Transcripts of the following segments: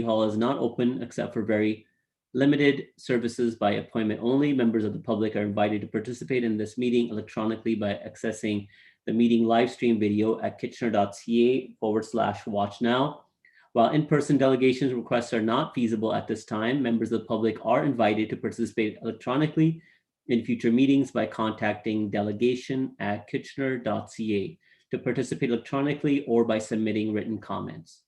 Hall is not open except for very limited services by appointment only. Members of the public are invited to participate in this meeting electronically by accessing the meeting live stream video at kitchener.ca/watch now. While in-person delegations requests are not feasible at this time, members of the public are invited to participate electronically in future meetings by contacting delegation@kitchener.ca to participate electronically or by submitting written comments.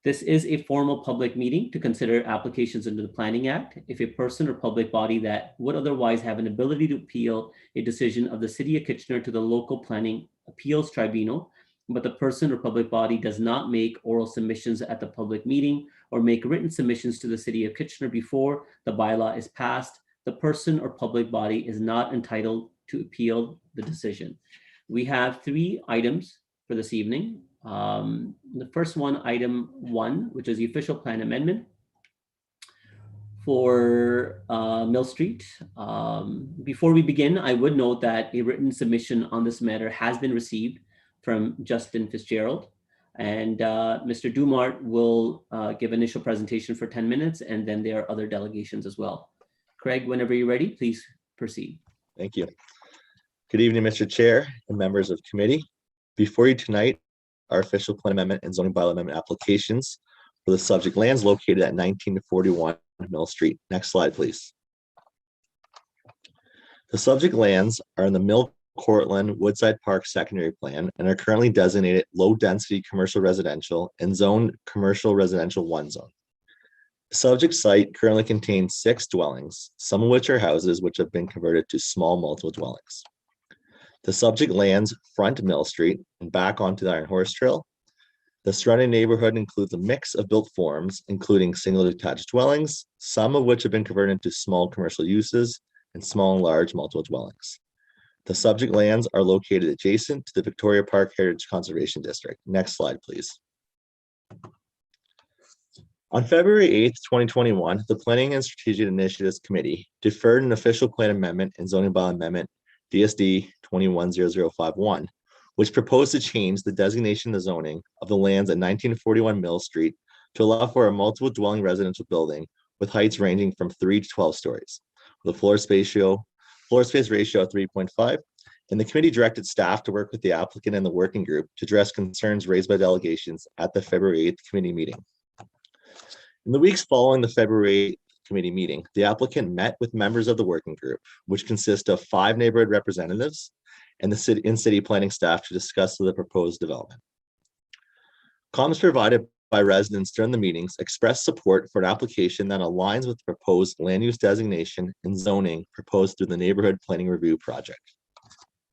This is a formal public meeting to consider applications under the Planning Act. If a person or public body that would otherwise have an ability to appeal a decision of the City of Kitchener to the local planning appeals tribunal, but the person or public body does not make oral submissions at the public meeting or make written submissions to the City of Kitchener before the bylaw is passed, the person or public body is not entitled to appeal the decision. We have 3 items for this evening. The first one, item 1, which is the official plan amendment for Mill Street. Before we begin, I would note that a written submission on this matter has been received from Justin Fitzgerald, and Mr. Dumart will give initial presentation for 10 minutes, and then there are other delegations as well. Craig, whenever you're ready, please proceed. Thank you. Good evening, Mr. Chair and members of committee. Before you tonight, our official plan amendment and zoning bylaw amendment applications for the subject lands located at 1941 Mill Street. Next slide, please. The subject lands are in the Mill Cortland Woodside Park secondary plan and are currently designated low density commercial residential and zoned commercial residential 1 zone. The subject site currently contains 6 dwellings, some of which are houses which have been converted to small multiple dwellings. The subject lands front Mill Street and back onto the Iron Horse Trail. The surrounding neighborhood includes a mix of built forms, including single detached dwellings, some of which have been converted into small commercial uses, and small and large multiple dwellings. The subject lands are located adjacent to the Victoria Park Heritage Conservation District. Next slide, please. On February 8th, 2021, the Planning and Strategic Initiatives Committee deferred an official plan amendment and zoning bylaw amendment DSD 210051, which proposed to change the designation of zoning of the lands at 1941 Mill Street to allow for a multiple dwelling residential building with heights ranging from 3 to 12 stories, with a floor space ratio of 3.5. And the committee directed staff to work with the applicant and the working group to address concerns raised by delegations at the February 8th committee meeting. In the weeks following the February 8th committee meeting, the applicant met with members of the working group, which consists of 5 neighborhood representatives and the city planning staff to discuss the proposed development. Comments provided by residents during the meetings expressed support for an application that aligns with the proposed land use designation and zoning proposed through the Neighborhood Planning Review Project.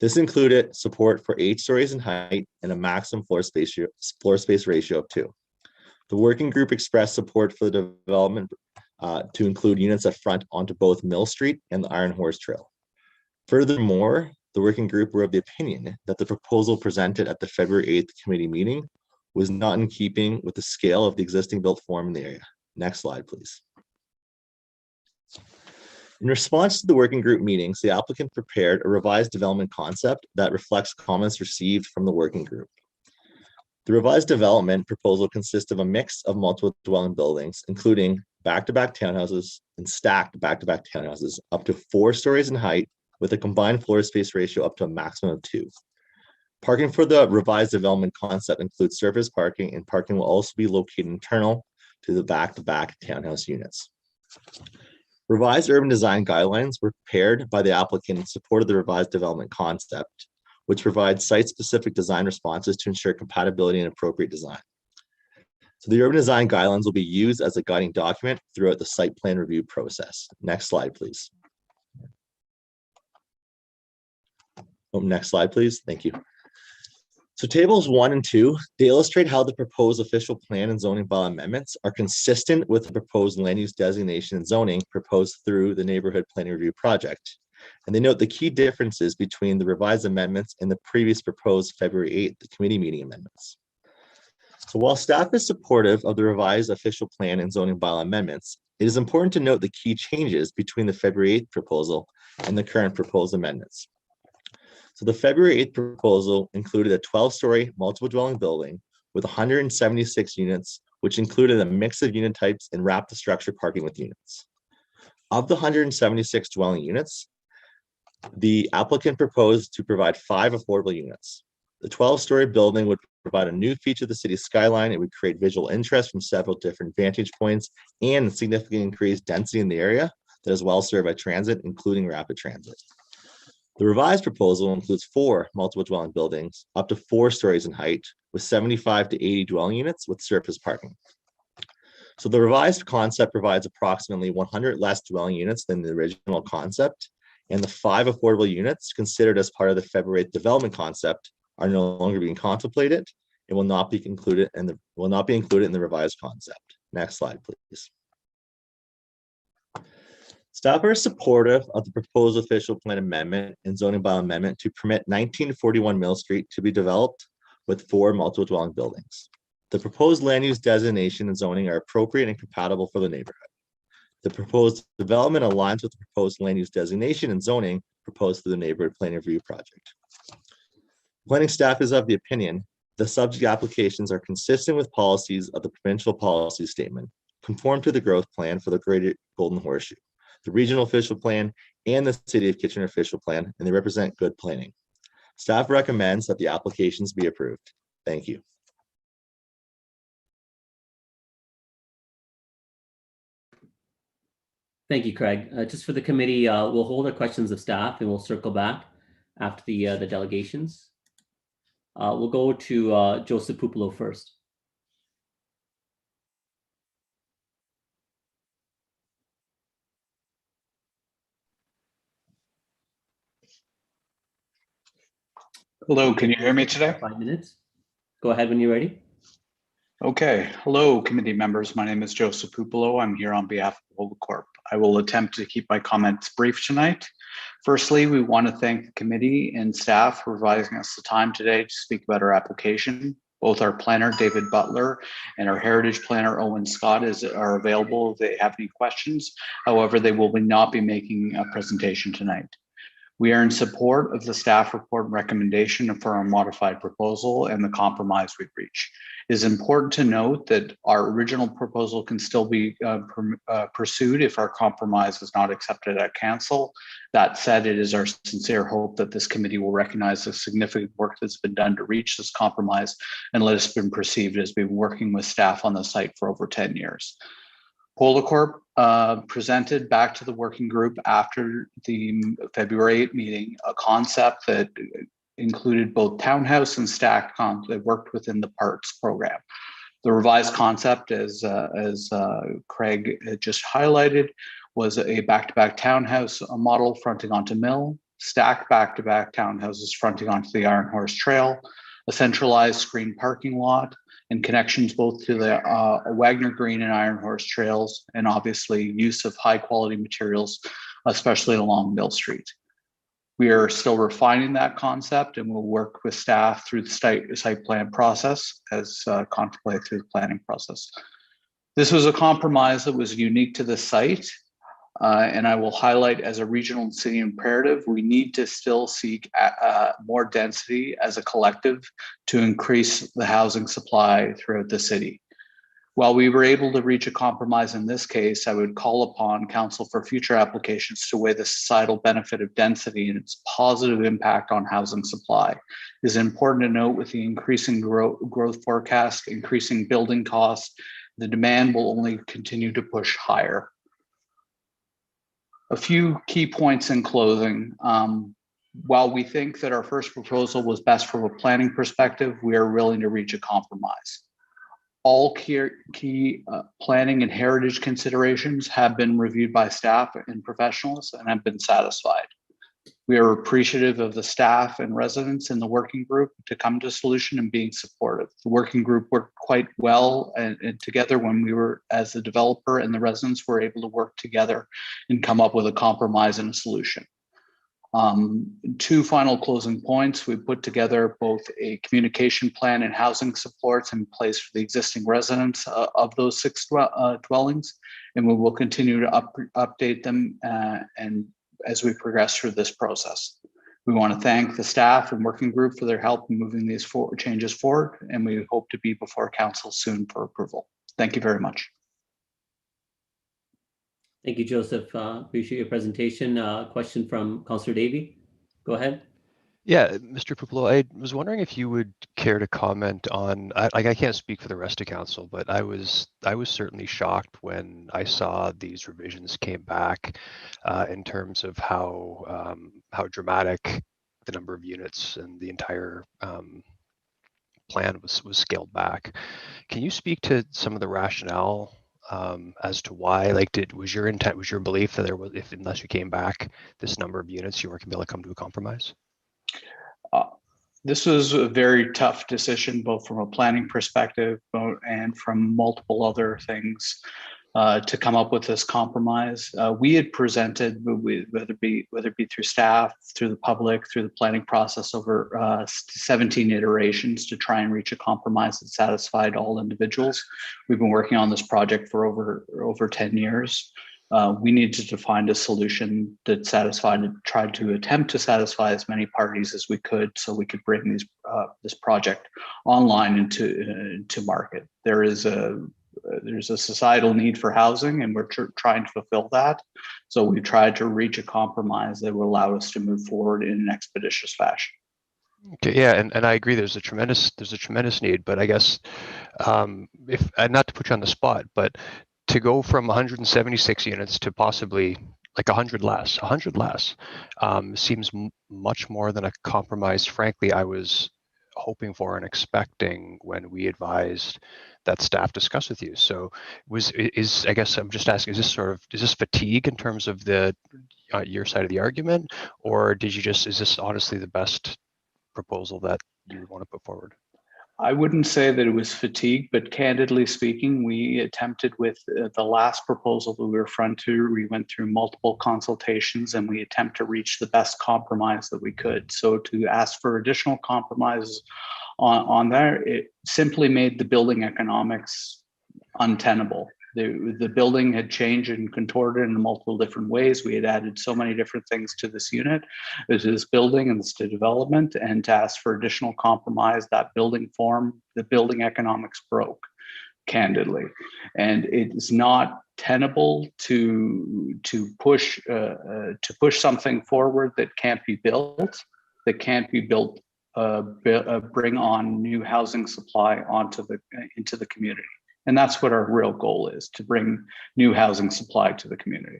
This included support for 8 stories in height and a maximum floor space ratio of 2. The working group expressed support for the development to include units that front onto both Mill Street and the Iron Horse Trail. Furthermore, the working group were of the opinion that the proposal presented at the February 8th committee meeting was not in keeping with the scale of the existing built form in the area. Next slide, please. In response to the working group meetings, the applicant prepared a revised development concept that reflects comments received from the working group. The revised development proposal consists of a mix of multiple dwelling buildings, including back-to-back townhouses and stacked back-to-back townhouses up to 4 stories in height with a combined floor space ratio up to a maximum of 2. Parking for the revised development concept includes surface parking, and parking will also be located internal to the back-to-back townhouse units. Revised urban design guidelines were prepared by the applicant in support of the revised development concept, which provides site-specific design responses to ensure compatibility and appropriate design. So the urban design guidelines will be used as a guiding document throughout the site plan review process. Next slide, please. Oh, next slide, please. Thank you. So tables 1 and 2, they illustrate how the proposed official plan and zoning bylaw amendments are consistent with the proposed land use designation and zoning proposed through the Neighborhood Planning Review Project. And they note the key differences between the revised amendments and the previous proposed February 8th committee meeting amendments. So while staff is supportive of the revised official plan and zoning bylaw amendments, it is important to note the key changes between the February 8th proposal and the current proposed amendments. So the February 8th proposal included a 12-story multiple dwelling building with 176 units which included a mix of unit types and wrapped the structure parking with units. Of the 176 dwelling units, the applicant proposed to provide 5 affordable units. The 12-story building would provide a new feature of the city's skyline. It would create visual interest from several different vantage points and significantly increase density in the area that is well served by transit, including rapid transit. The revised proposal includes 4 multiple dwelling buildings up to 4 stories in height with 75 to 80 dwelling units with surface parking. So the revised concept provides approximately 100 less dwelling units than the original concept, and the 5 affordable units considered as part of the February 8th development concept are no longer being contemplated and will not be included in the revised concept. Next slide, please. Staff are supportive of the proposed official plan amendment and zoning bylaw amendment to permit 1941 Mill Street to be developed with 4 multiple dwelling buildings. The proposed land use designation and zoning are appropriate and compatible for the neighborhood. The proposed development aligns with the proposed land use designation and zoning proposed through the neighborhood planning review project. Planning staff is of the opinion the subject applications are consistent with policies of the provincial policy statement, conform to the growth plan for the Greater Golden Horseshoe, the regional official plan, and the City of Kitchener official plan, and they represent good planning. Staff recommends that the applications be approved. Thank you. Thank you, Craig. Just for the committee, we'll hold our questions of staff and we'll circle back after the delegations. We'll go to Joseph Pupolo first. Hello, can you hear me today? 5 minutes. Go ahead when you're ready. Okay. Hello, committee members. My name is Joseph Pupolo. I'm here on behalf of Hola Corp. I will attempt to keep my comments brief tonight. Firstly, we want to thank the committee and staff for providing us the time today to speak about our application. Both our planner, David Butler, and our heritage planner, Owen Scott, are available if they have any questions. However, they will not be making a presentation tonight. We are in support of the staff report recommendation for our modified proposal and the compromise we've reached. It is important to note that our original proposal can still be pursued if our compromise is not accepted at council. That said, it is our sincere hope that this committee will recognize the significant work that's been done to reach this compromise and let us be perceived as being working with staff on the site for over 10 years. Hola Corp presented back to the working group after the February 8th meeting a concept that included both townhouse and stacked homes that worked within the parts program. The revised concept, as Craig had just highlighted, was a back-to-back townhouse model fronting onto Mill, stacked back-to-back townhouses fronting onto the Iron Horse Trail, a centralized screen parking lot, and connections both to the Wagner Green and Iron Horse trails, and obviously use of high quality materials, especially along Mill Street. We are still refining that concept and we'll work with staff through the site plan process as contemplated through the planning process. This was a compromise that was unique to the site. And I will highlight as a regional and city imperative, we need to still seek more density as a collective to increase the housing supply throughout the city. While we were able to reach a compromise in this case, I would call upon council for future applications to weigh the societal benefit of density and its positive impact on housing supply. It is important to note with the increasing growth forecast, increasing building costs, the demand will only continue to push higher. A few key points in closing. While we think that our first proposal was best from a planning perspective, we are willing to reach a compromise. All key planning and heritage considerations have been reviewed by staff and professionals and have been satisfied. We are appreciative of the staff and residents in the working group to come to a solution and being supportive. The working group worked quite well and together when we were, as the developer and the residents were able to work together and come up with a compromise and a solution. Two final closing points. We put together both a communication plan and housing supports in place for the existing residents of those 6 dwellings, and we will continue to update them and as we progress through this process. We want to thank the staff and working group for their help in moving these changes forward, and we hope to be before council soon for approval. Thank you very much. Thank you, Joseph. Appreciate your presentation. Question from Councillor Davey. Go ahead. Yeah, Mr. Pupolo, I was wondering if you would care to comment on, I can't speak for the rest of council, but I was certainly shocked when I saw these revisions came back in terms of how dramatic the number of units and the entire plan was scaled back. Can you speak to some of the rationale as to why? Like, was your belief that there was, if unless you came back this number of units, you weren't going to be able to come to a compromise? This was a very tough decision, both from a planning perspective and from multiple other things to come up with this compromise. We had presented, whether it be through staff, through the public, through the planning process, over 17 iterations to try and reach a compromise that satisfied all individuals. We've been working on this project for over 10 years. We needed to find a solution that tried to attempt to satisfy as many parties as we could, so we could bring this project online into market. There's a societal need for housing, and we're trying to fulfill that. So we tried to reach a compromise that will allow us to move forward in an expeditious fashion. Okay, yeah, and I agree. There's a tremendous need, but I guess if not to put you on the spot, but to go from 176 units to possibly like 100 less seems much more than a compromise. Frankly, I was hoping for and expecting when we advised that staff discuss with you. So I guess I'm just asking, is this fatigue in terms of the your side of the argument, or is this honestly the best proposal that you want to put forward? I wouldn't say that it was fatigue, but candidly speaking, we attempted with the last proposal that we were front to. We went through multiple consultations and we attempt to reach the best compromise that we could. So to ask for additional compromises on there, it simply made the building economics untenable. The building had changed and contorted in multiple different ways. We had added so many different things to this unit, to this building and this development, and to ask for additional compromise, that building form, the building economics broke, candidly. And it is not tenable to push something forward that can't be built, bring on new housing supply into the community. And that's what our real goal is, to bring new housing supply to the community.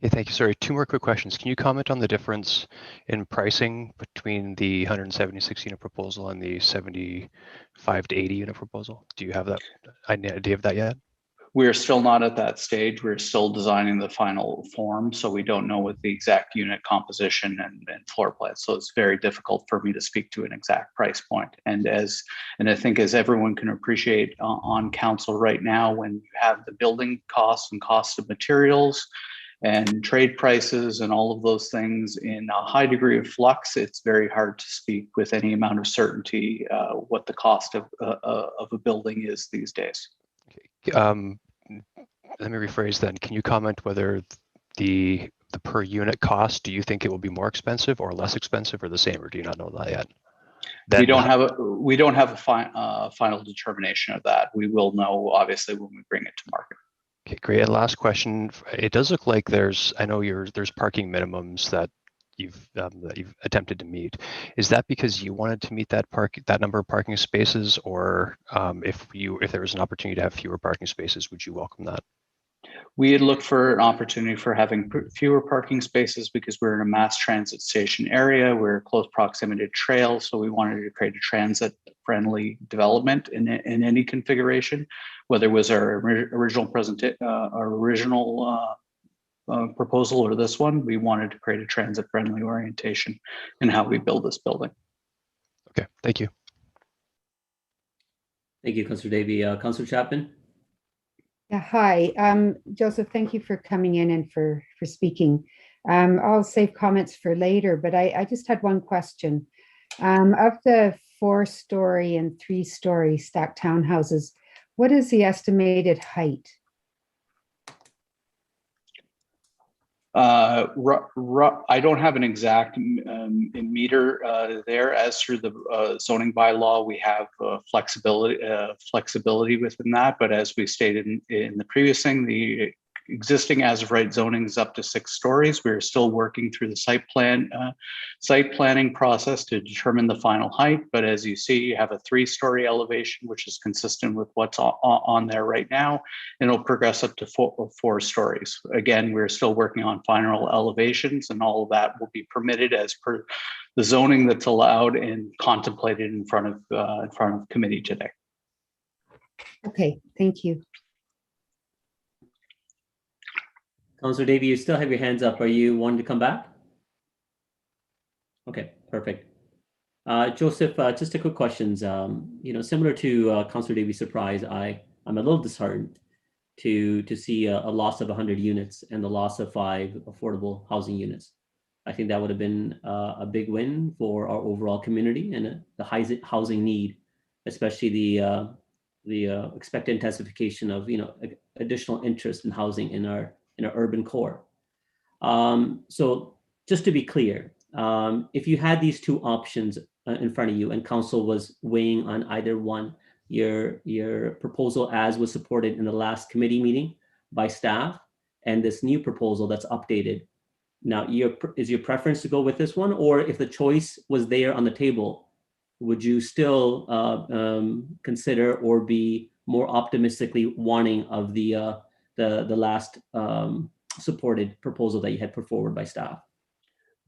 Yeah, thank you. Sorry, two more quick questions. Can you comment on the difference in pricing between the 176 unit proposal and the 75 to 80 unit proposal? Do you have that idea of that yet? We're still not at that stage. We're still designing the final form, so we don't know what the exact unit composition and floor plan. So it's very difficult for me to speak to an exact price point. And I think as everyone can appreciate on council right now, when you have the building costs and cost of materials and trade prices and all of those things in a high degree of flux, it's very hard to speak with any amount of certainty what the cost of a building is these days. Okay. Let me rephrase then. Can you comment whether the per unit cost, do you think it will be more expensive or less expensive or the same, or do you not know that yet? We don't have a final determination of that. We will know obviously when we bring it to market. Okay, great. And last question. It does look like there's parking minimums that you've attempted to meet. Is that because you wanted to meet that number of parking spaces, or if there was an opportunity to have fewer parking spaces, would you welcome that? We had looked for an opportunity for having fewer parking spaces because we're in a mass transit station area. We're close proximity to trails, so we wanted to create a transit-friendly development in any configuration, whether it was our original proposal or this one. We wanted to create a transit-friendly orientation in how we build this building. Okay, thank you. Thank you, Councillor Davey. Councillor Chapman. Yeah, hi, Joseph. Thank you for coming in and for speaking. I'll save comments for later, but I just had one question. Of the 4-story and 3-story stacked townhouses, what is the estimated height? I don't have an exact meter there. As through the zoning bylaw, we have flexibility within that. But as we stated in the previous thing, the existing as of right zoning is up to 6 stories. We're still working through the site planning process to determine the final height. But as you see, you have a 3-story elevation, which is consistent with what's on there right now, and it'll progress up to 4 stories. Again, we're still working on final elevations, and all of that will be permitted as per the zoning that's allowed and contemplated in front of committee today. Okay, thank you. Councillor Davey, you still have your hands up. Are you wanting to come back? Okay, perfect. Joseph, just a quick questions. Similar to Councillor Davey's surprise, I'm a little disheartened to see a loss of 100 units and the loss of 5 affordable housing units. I think that would have been a big win for our overall community and the housing need, especially the expected intensification of additional interest in housing in our urban core. So just to be clear, if you had these 2 options in front of you and council was weighing on either one, your proposal as was supported in the last committee meeting by staff and this new proposal that's updated, now is your preference to go with this one? Or if the choice was there on the table, would you still consider or be more optimistically wanting of the last supported proposal that you had put forward by staff?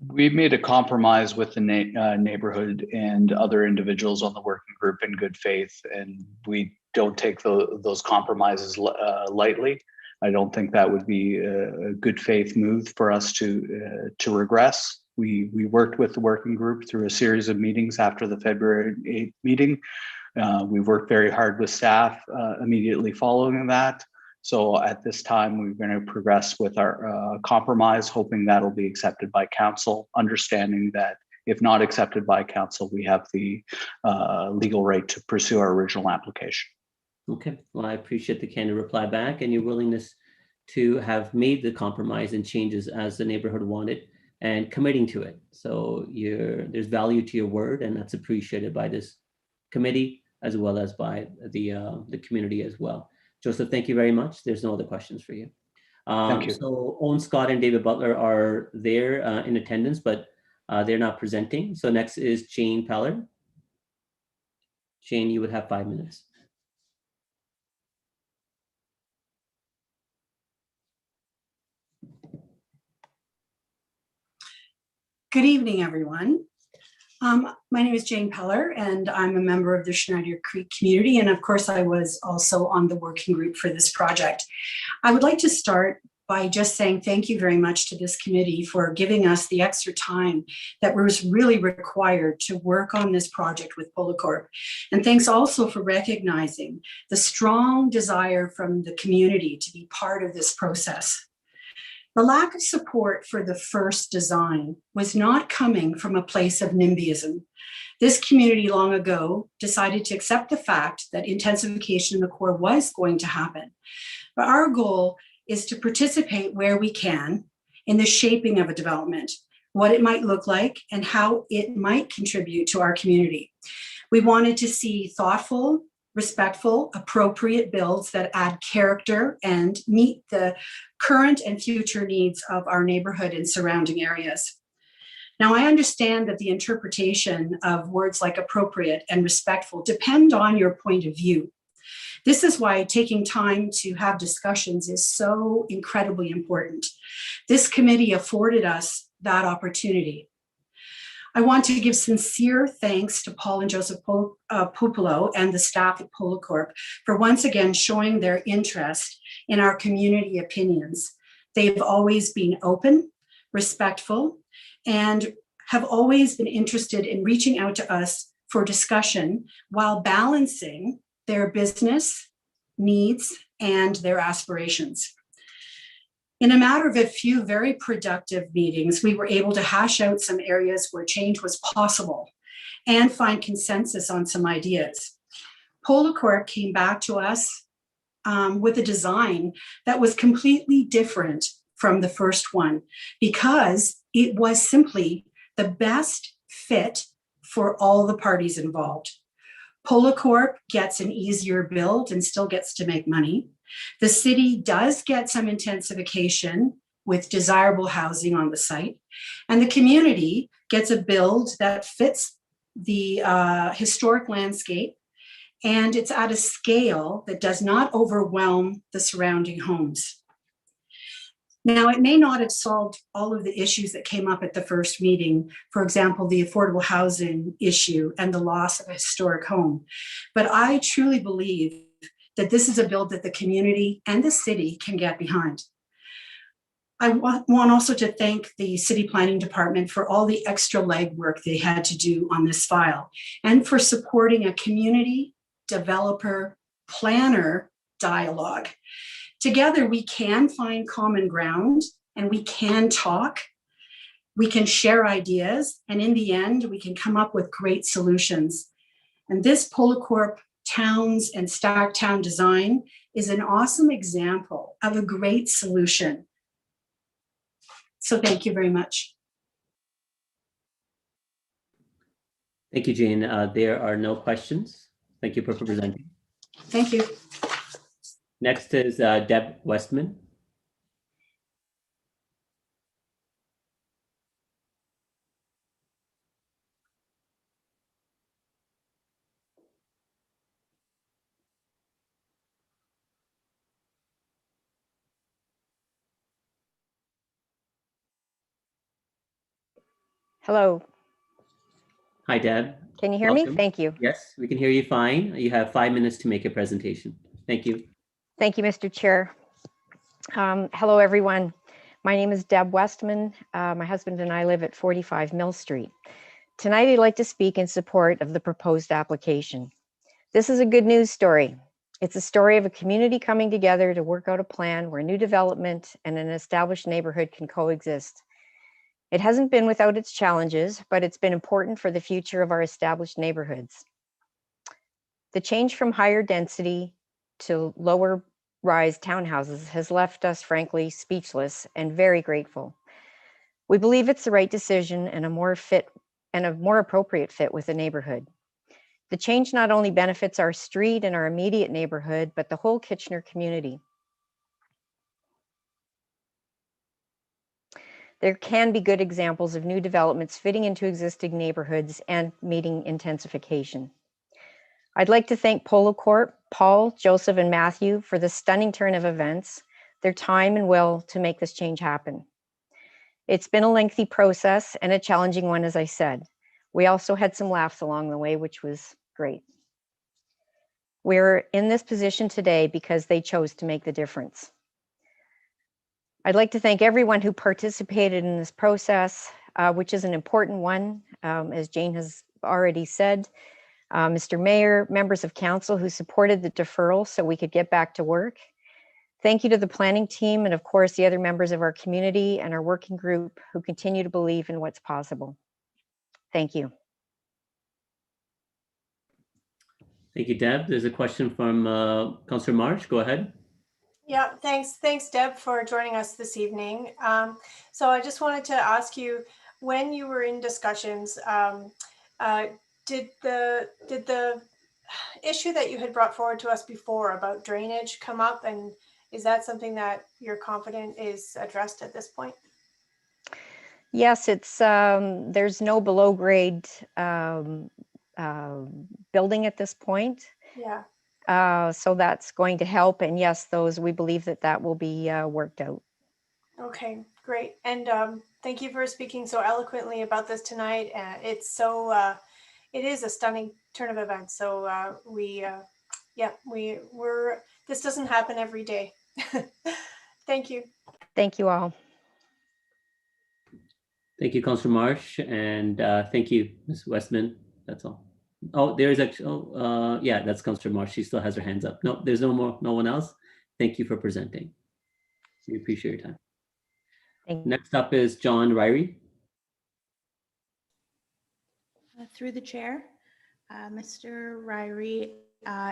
We made a compromise with the neighborhood and other individuals on the working group in good faith, and we don't take those compromises lightly. I don't think that would be a good faith move for us to regress. We worked with the working group through a series of meetings after the February 8th meeting. We worked very hard with staff immediately following that. So at this time, we're going to progress with our compromise, hoping that'll be accepted by council, understanding that if not accepted by council, we have the legal right to pursue our original application. Okay, well, I appreciate the candid reply back and your willingness to have made the compromise and changes as the neighborhood wanted and committing to it. So there's value to your word, and that's appreciated by this committee as well as by the community as well. Joseph, thank you very much. There's no other questions for you. Thank you. So Owen Scott and David Butler are there in attendance, but they're not presenting. So next is Jane Peller. Jane, you would have 5 minutes. Good evening, everyone. My name is Jane Peller, and I'm a member of the Schneider Creek community. And of course, I was also on the working group for this project. I would like to start by just saying thank you very much to this committee for giving us the extra time that was really required to work on this project with PolarCorp. And thanks also for recognizing the strong desire from the community to be part of this process. The lack of support for the first design was not coming from a place of NIMBYism. This community long ago decided to accept the fact that intensification in the core was going to happen. But our goal is to participate where we can in the shaping of a development, what it might look like and how it might contribute to our community. We wanted to see thoughtful, respectful, appropriate builds that add character and meet the current and future needs of our neighborhood and surrounding areas. Now, I understand that the interpretation of words like appropriate and respectful depend on your point of view. This is why taking time to have discussions is so incredibly important. This committee afforded us that opportunity. I want to give sincere thanks to Paul and Joseph Pupulo and the staff at PolarCorp for once again showing their interest in our community opinions. They've always been open, respectful, and have always been interested in reaching out to us for discussion while balancing their business needs and their aspirations. In a matter of a few very productive meetings, we were able to hash out some areas where change was possible and find consensus on some ideas. PolarCorp came back to us with a design that was completely different from the first one because it was simply the best fit for all the parties involved. Polacorp gets an easier build and still gets to make money. The city does get some intensification with desirable housing on the site, and the community gets a build that fits the historic landscape, and it's at a scale that does not overwhelm the surrounding homes. Now, it may not have solved all of the issues that came up at the first meeting, for example, the affordable housing issue and the loss of a historic home, but I truly believe that this is a build that the community and the city can get behind. I want also to thank the City Planning Department for all the extra legwork they had to do on this file and for supporting a community developer planner dialogue. Together, we can find common ground and we can talk, we can share ideas, and in the end, we can come up with great solutions. And this Polacorp Towns and Stacktown design is an awesome example of a great solution. So thank you very much. Thank you, Jane. There are no questions. Thank you for presenting. Thank you. Next is Deb Westman. Hello. Hi, Deb. Can you hear me? Welcome. Thank you. Yes, we can hear you fine. You have 5 minutes to make a presentation. Thank you. Thank you, Mr. Chair. Hello, everyone. My name is Deb Westman. My husband and I live at 45 Mill Street. Tonight, I'd like to speak in support of the proposed application. This is a good news story. It's a story of a community coming together to work out a plan where new development and an established neighborhood can coexist. It hasn't been without its challenges, but it's been important for the future of our established neighborhoods. The change from higher density to lower rise townhouses has left us, frankly, speechless and very grateful. We believe it's the right decision and a more appropriate fit with the neighborhood. The change not only benefits our street and our immediate neighborhood, but the whole Kitchener community. There can be good examples of new developments fitting into existing neighborhoods and meeting intensification. I'd like to thank Polacorp, Paul, Joseph, and Matthew for the stunning turn of events, their time and will to make this change happen. It's been a lengthy process and a challenging one, as I said. We also had some laughs along the way, which was great. We're in this position today because they chose to make the difference. I'd like to thank everyone who participated in this process, which is an important one, as Jane has already said. Mr. Mayor, members of council who supported the deferral so we could get back to work. Thank you to the planning team and of course the other members of our community and our working group who continue to believe in what's possible. Thank you. Thank you, Deb. There's a question from Councillor Marsh. Go ahead. Yeah, thanks, Deb, for joining us this evening. So I just wanted to ask you, when you were in discussions, did the issue that you had brought forward to us before about drainage come up, and is that something that you're confident is addressed at this point? Yes, it's there's no below grade building at this point. Yeah. So that's going to help, and yes, we believe that will be worked out. Okay, great. And thank you for speaking so eloquently about this tonight. It's so it is a stunning turn of events. So this doesn't happen every day. Thank you. Thank you all. Thank you, Councillor Marsh, and thank you, Ms. Westman. That's all. Oh, there is actually, yeah, that's Councillor Marsh. She still has her hands up. No, there's no one else. Thank you for presenting. We appreciate your time. Thank you. Next up is John Ryrie. Through the chair, Mr. Ryrie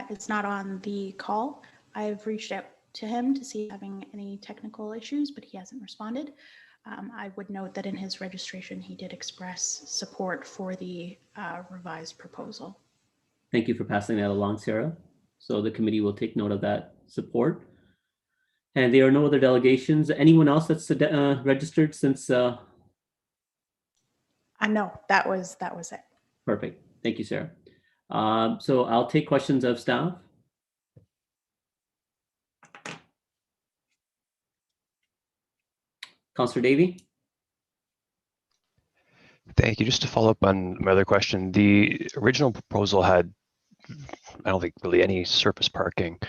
is not on the call. I've reached out to him to see if having any technical issues, but he hasn't responded. I would note that in his registration, he did express support for the revised proposal. Thank you for passing that along, Sarah. So the committee will take note of that support. And there are no other delegations. Anyone else that's registered since? No, that was it. Perfect. Thank you, Sarah. So I'll take questions of staff. Councillor Davey? Thank you. Just to follow up on my other question, the original proposal had, I don't think really any surface parking.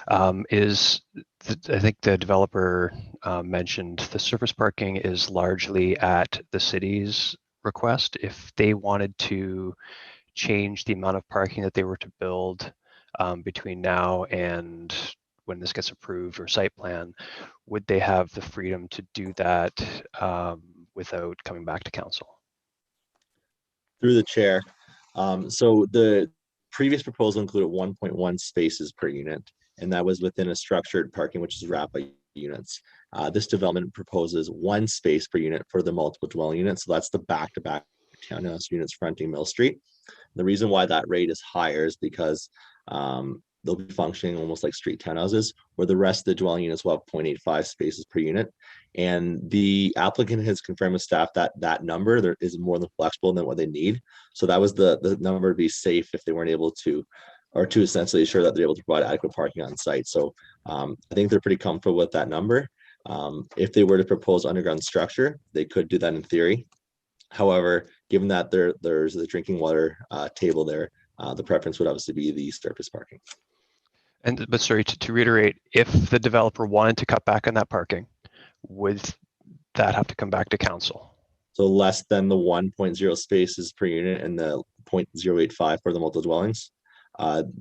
I think the developer mentioned the surface parking is largely at the city's request. If they wanted to change the amount of parking that they were to build between now and when this gets approved or site plan, would they have the freedom to do that without coming back to council? Through the chair. So the previous proposal included 1.1 spaces per unit, and that was within a structured parking, which is RAPA units. This development proposes 1 space per unit for the multiple dwelling units. So that's the back-to-back townhouse units fronting Mill Street. The reason why that rate is higher is because they'll be functioning almost like street townhouses, where the rest of the dwelling units will have 0.85 spaces per unit. And the applicant has confirmed with staff that that number there is more than flexible than what they need. So that was the number to be safe if they weren't able to, or to essentially ensure that they're able to provide adequate parking on site. So I think they're pretty comfortable with that number. If they were to propose underground structure, they could do that in theory. However, given that there's the drinking water table there, the preference would obviously be the surface parking. But sorry, to reiterate, if the developer wanted to cut back on that parking, would that have to come back to council? So less than the 1.0 spaces per unit and the 0.085 for the multiple dwellings,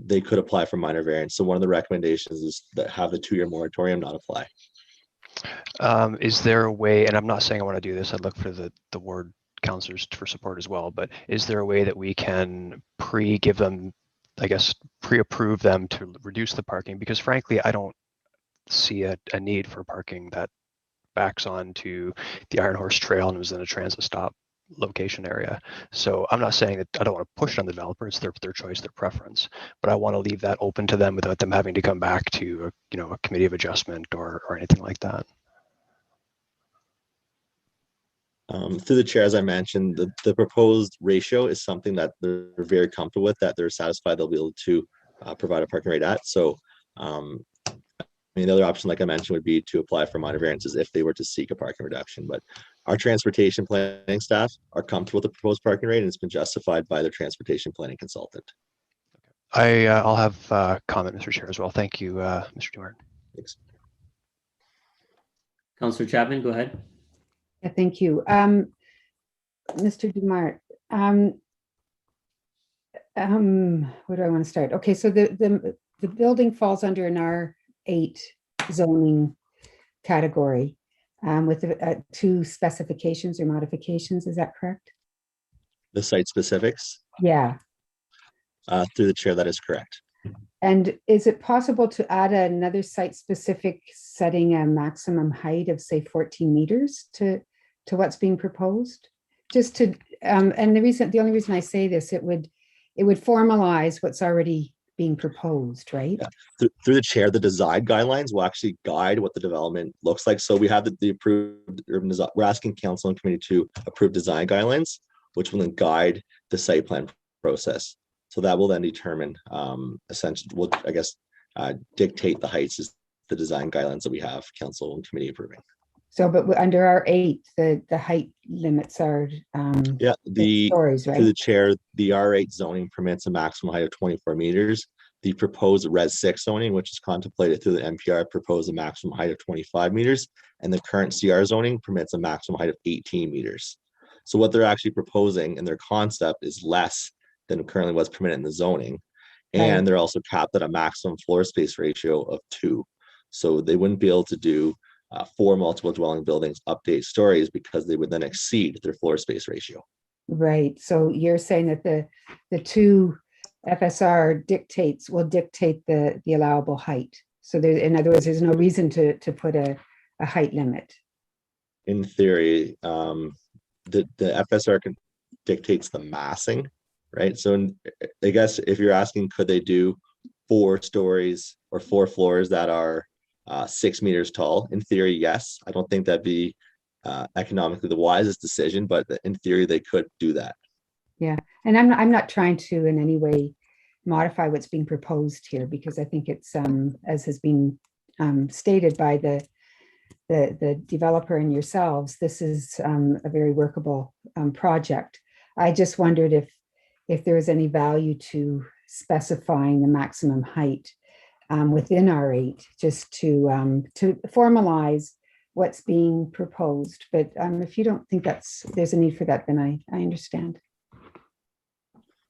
they could apply for minor variance. So one of the recommendations is that have the 2-year moratorium not apply. Is there a way, and I'm not saying I want to do this, I'd look for the ward councillors for support as well, but is there a way that we can give them, I guess, pre-approve them to reduce the parking? Because frankly, I don't see a need for parking that backs onto the Iron Horse Trail and was in a transit stop location area. So I'm not saying that I don't want to push it on the developer, it's their choice, their preference, but I want to leave that open to them without them having to come back to a committee of adjustment or anything like that. Through the chair, as I mentioned, the proposed ratio is something that they're very comfortable with, that they're satisfied they'll be able to provide a parking rate at. So the other option, like I mentioned, would be to apply for minor variances if they were to seek a parking reduction. But our transportation planning staff are comfortable with the proposed parking rate, and it's been justified by their transportation planning consultant. I'll have comment, Mr. Chair, as well. Thank you, Mr. Dumart. Thanks. Councillor Chapman, go ahead. Yeah, thank you. Mr. Dumart, where do I want to start? Okay, so the building falls under an R8 zoning category with 2 specifications or modifications, is that correct? The site specifics? Yeah. Through the chair, that is correct. And is it possible to add another site specific setting a maximum height of say 14 meters to what's being proposed? Just to, and the only reason I say this, it would formalize what's already being proposed, right? Yeah. Through the chair, the design guidelines will actually guide what the development looks like. So we have the approved urban design. We're asking council and committee to approve design guidelines, which will then guide the site plan process. So that will then determine, essentially, will, I guess, dictate the heights is the design guidelines that we have council and committee approving. So, but under R8, the height limits are yeah, stories, right? Through the chair, the R8 zoning permits a maximum height of 24 meters. The proposed Res 6 zoning, which is contemplated through the NPR, proposed a maximum height of 25 meters, and the current CR zoning permits a maximum height of 18 meters. So what they're actually proposing in their concept is less than currently what's permitted in the zoning, and Right. they're also capped at a maximum floor space ratio of 2. So they wouldn't be able to do 4 multiple dwelling buildings up to 8 stories because they would then exceed their floor space ratio. Right. So you're saying that the 2 FSR will dictate the allowable height. So there, in other words, there's no reason to put a height limit. In theory, the FSR dictates the massing, right? So I guess if you're asking, could they do 4 stories or 4 floors that are 6 meters tall? In theory, yes. I don't think that'd be economically the wisest decision, but in theory, they could do that. Yeah, and I'm not trying to in any way modify what's being proposed here, because I think it's as has been stated by the developer and yourselves, this is a very workable project. I just wondered if there was any value to specifying the maximum height within R8, just to formalize what's being proposed. But if you don't think there's a need for that, then I understand.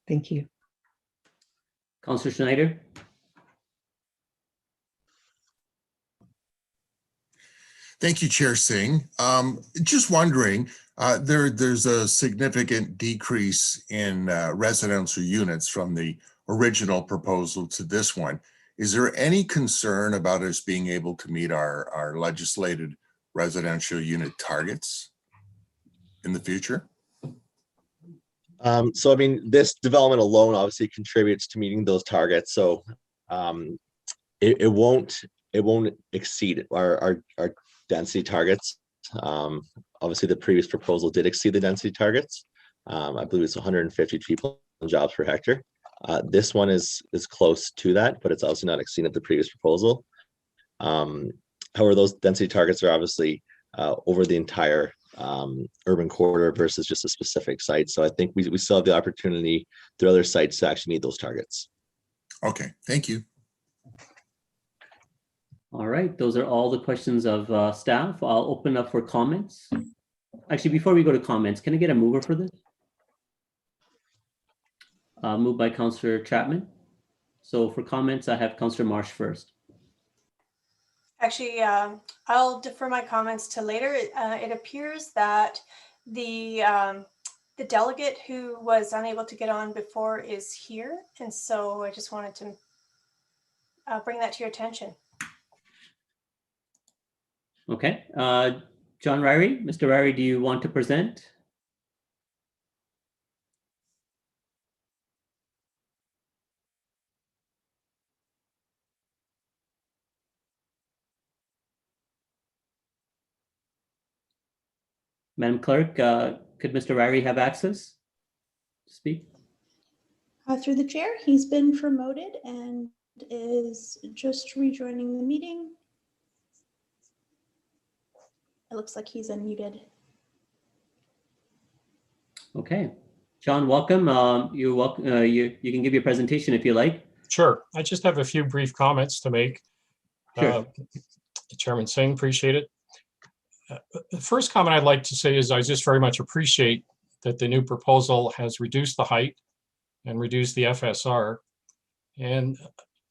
Thank you. Councillor Schneider. Thank you, Chair Singh. Just wondering, there's a significant decrease in residential units from the original proposal to this one. Is there any concern about us being able to meet our legislated residential unit targets in the future? So, I mean, this development alone obviously contributes to meeting those targets. So it won't exceed our density targets. Obviously, the previous proposal did exceed the density targets. I believe it's 150 people and jobs per hectare. This one is close to that, but it's also not exceeded the previous proposal. However, those density targets are obviously over the entire urban corridor versus just a specific site. So I think we still have the opportunity through other sites to actually meet those targets. Okay, thank you. All right, those are all the questions of staff. I'll open up for comments. Actually, before we go to comments, can I get a mover for this? Moved by Councillor Chapman. So for comments, I have Councillor Marsh first. Actually, I'll defer my comments to later. It appears that the delegate who was unable to get on before is here. And so I just wanted to bring that to your attention. Okay, John Ryrie, Mr. Ryrie, do you want to present? Madam Clerk, could Mr. Ryrie have access to speak? Through the chair, he's been promoted and is just rejoining the meeting. It looks like he's unmuted. Okay, John, welcome. You're welcome. You can give your presentation if you like. Sure. I just have a few brief comments to make. Sure. Chairman Singh, appreciate it. The first comment I'd like to say is I just very much appreciate that the new proposal has reduced the height and reduced the FSR. And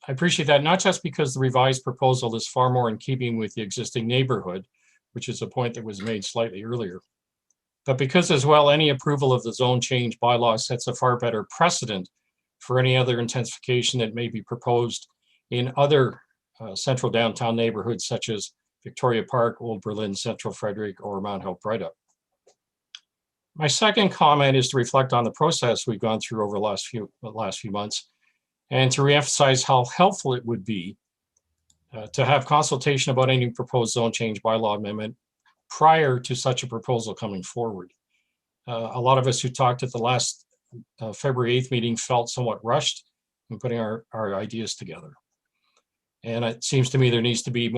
I appreciate that not just because the revised proposal is far more in keeping with the existing neighborhood, which is a point that was made slightly earlier, but because as well, any approval of the zone change bylaw sets a far better precedent for any other intensification that may be proposed in other central downtown neighborhoods such as Victoria Park, Old Berlin, Central Frederick, or Mount Hope Breithaupt. My second comment is to reflect on the process we've gone through over the last few months, and to reemphasize how helpful it would be to have consultation about any proposed zone change bylaw amendment prior to such a proposal coming forward. A lot of us who talked at the last February 8th meeting felt somewhat rushed in putting our ideas together. And it seems to me there needs to be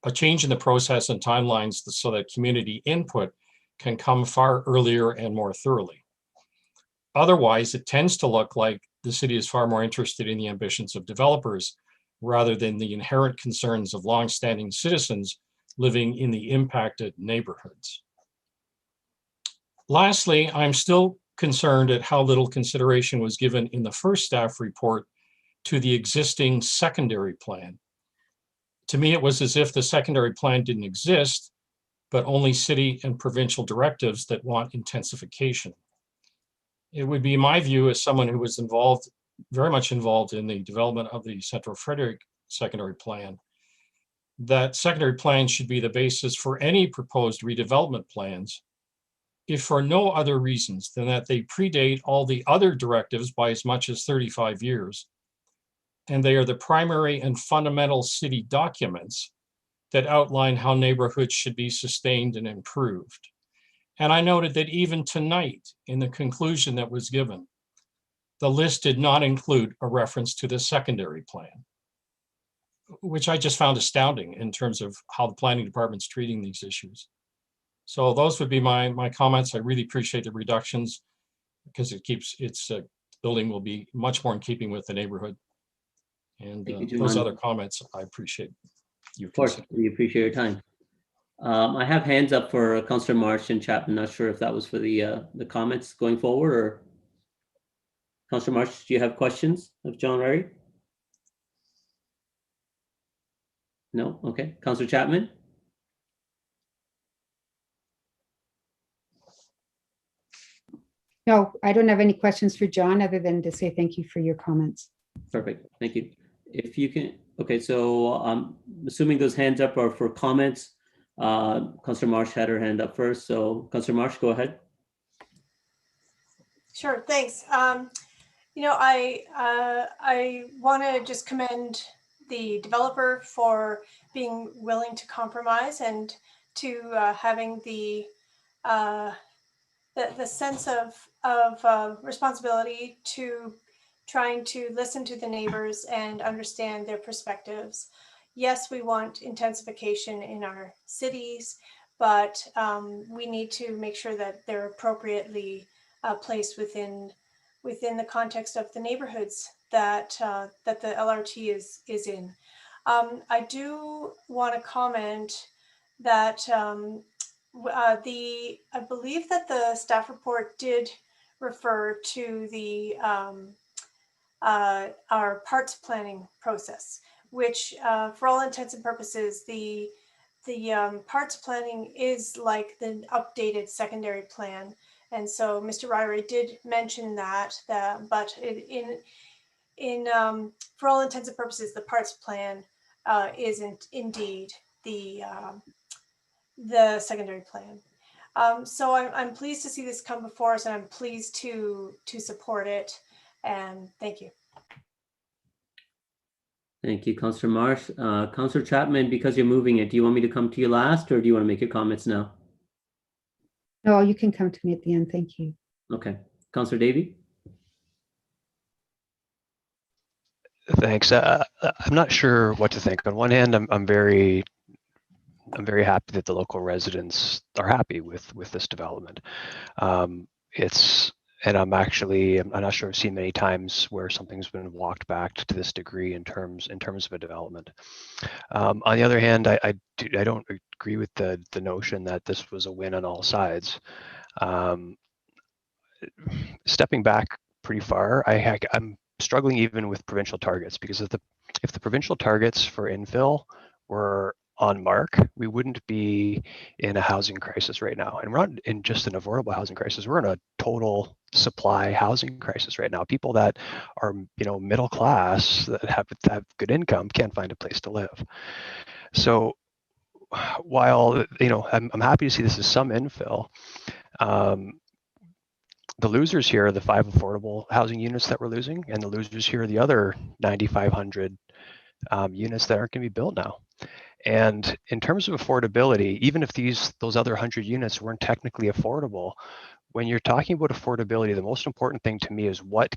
a change in the process and timelines so that community input can come far earlier and more thoroughly. Otherwise, it tends to look like the city is far more interested in the ambitions of developers rather than the inherent concerns of longstanding citizens living in the impacted neighborhoods. Lastly, I'm still concerned at how little consideration was given in the first staff report to the existing secondary plan. To me, it was as if the secondary plan didn't exist, but only city and provincial directives that want intensification. It would be my view as someone who was very much involved in the development of the Central Frederick secondary plan, that secondary plans should be the basis for any proposed redevelopment plans, if for no other reasons than that they predate all the other directives by as much as 35 years, and they are the primary and fundamental city documents that outline how neighborhoods should be sustained and improved. And I noted that even tonight, in the conclusion that was given, the list did not include a reference to the secondary plan, which I just found astounding in terms of how the planning department's treating these issues. So those would be my comments. I really appreciate the reductions because it keeps its building will be much more in keeping with the neighborhood. And Thank you, those John. other comments, I appreciate you. Of course, we appreciate your time. I have hands up for Councillor Marsh and Chapman. Not sure if that was for the comments going forward, or Councillor Marsh, do you have questions of John Rary? No? Okay. Councillor Chapman? No, I don't have any questions for John other than to say thank you for your comments. Perfect. Thank you. If you can, okay, so I'm assuming those hands up are for comments. Councillor Marsh had her hand up first. So Councillor Marsh, go ahead. Sure, thanks. You know, I want to just commend the developer for being willing to compromise and to having the sense of responsibility to trying to listen to the neighbors and understand their perspectives. Yes, we want intensification in our cities, but we need to make sure that they're appropriately placed within the context of the neighborhoods that that the LRT is in. I do want to comment that I believe that the staff report did refer to the our parts planning process, which for all intents and purposes, the parts planning is like the updated secondary plan. And so Mr. Ryrie did mention that, but for all intents and purposes, the parts plan isn't indeed the secondary plan. So I'm pleased to see this come before us, and I'm pleased to support it. And thank you. Thank you, Councillor Marsh. Councillor Chapman, because you're moving it, do you want me to come to you last, or do you want to make your comments now? No, you can come to me at the end. Thank you. Okay. Councillor Davey? Thanks. I'm not sure what to think. On one hand, I'm very happy that the local residents are happy with this development. And I'm not sure I've seen many times where something's been walked back to this degree in terms of a development. On the other hand, I don't agree with the notion that this was a win on all sides. Stepping back pretty far, I'm struggling even with provincial targets, because if the provincial targets for infill were on mark, we wouldn't be in a housing crisis right now. And we're not in just an affordable housing crisis, we're in a total supply housing crisis right now. People that are, middle class, that have good income, can't find a place to live. So while, I'm happy to see this as some infill, the losers here are the 5 affordable housing units that we're losing, and the losers here are the other 9,500 units that aren't going to be built now. And in terms of affordability, even if those other 100 units weren't technically affordable, when you're talking about affordability, the most important thing to me is what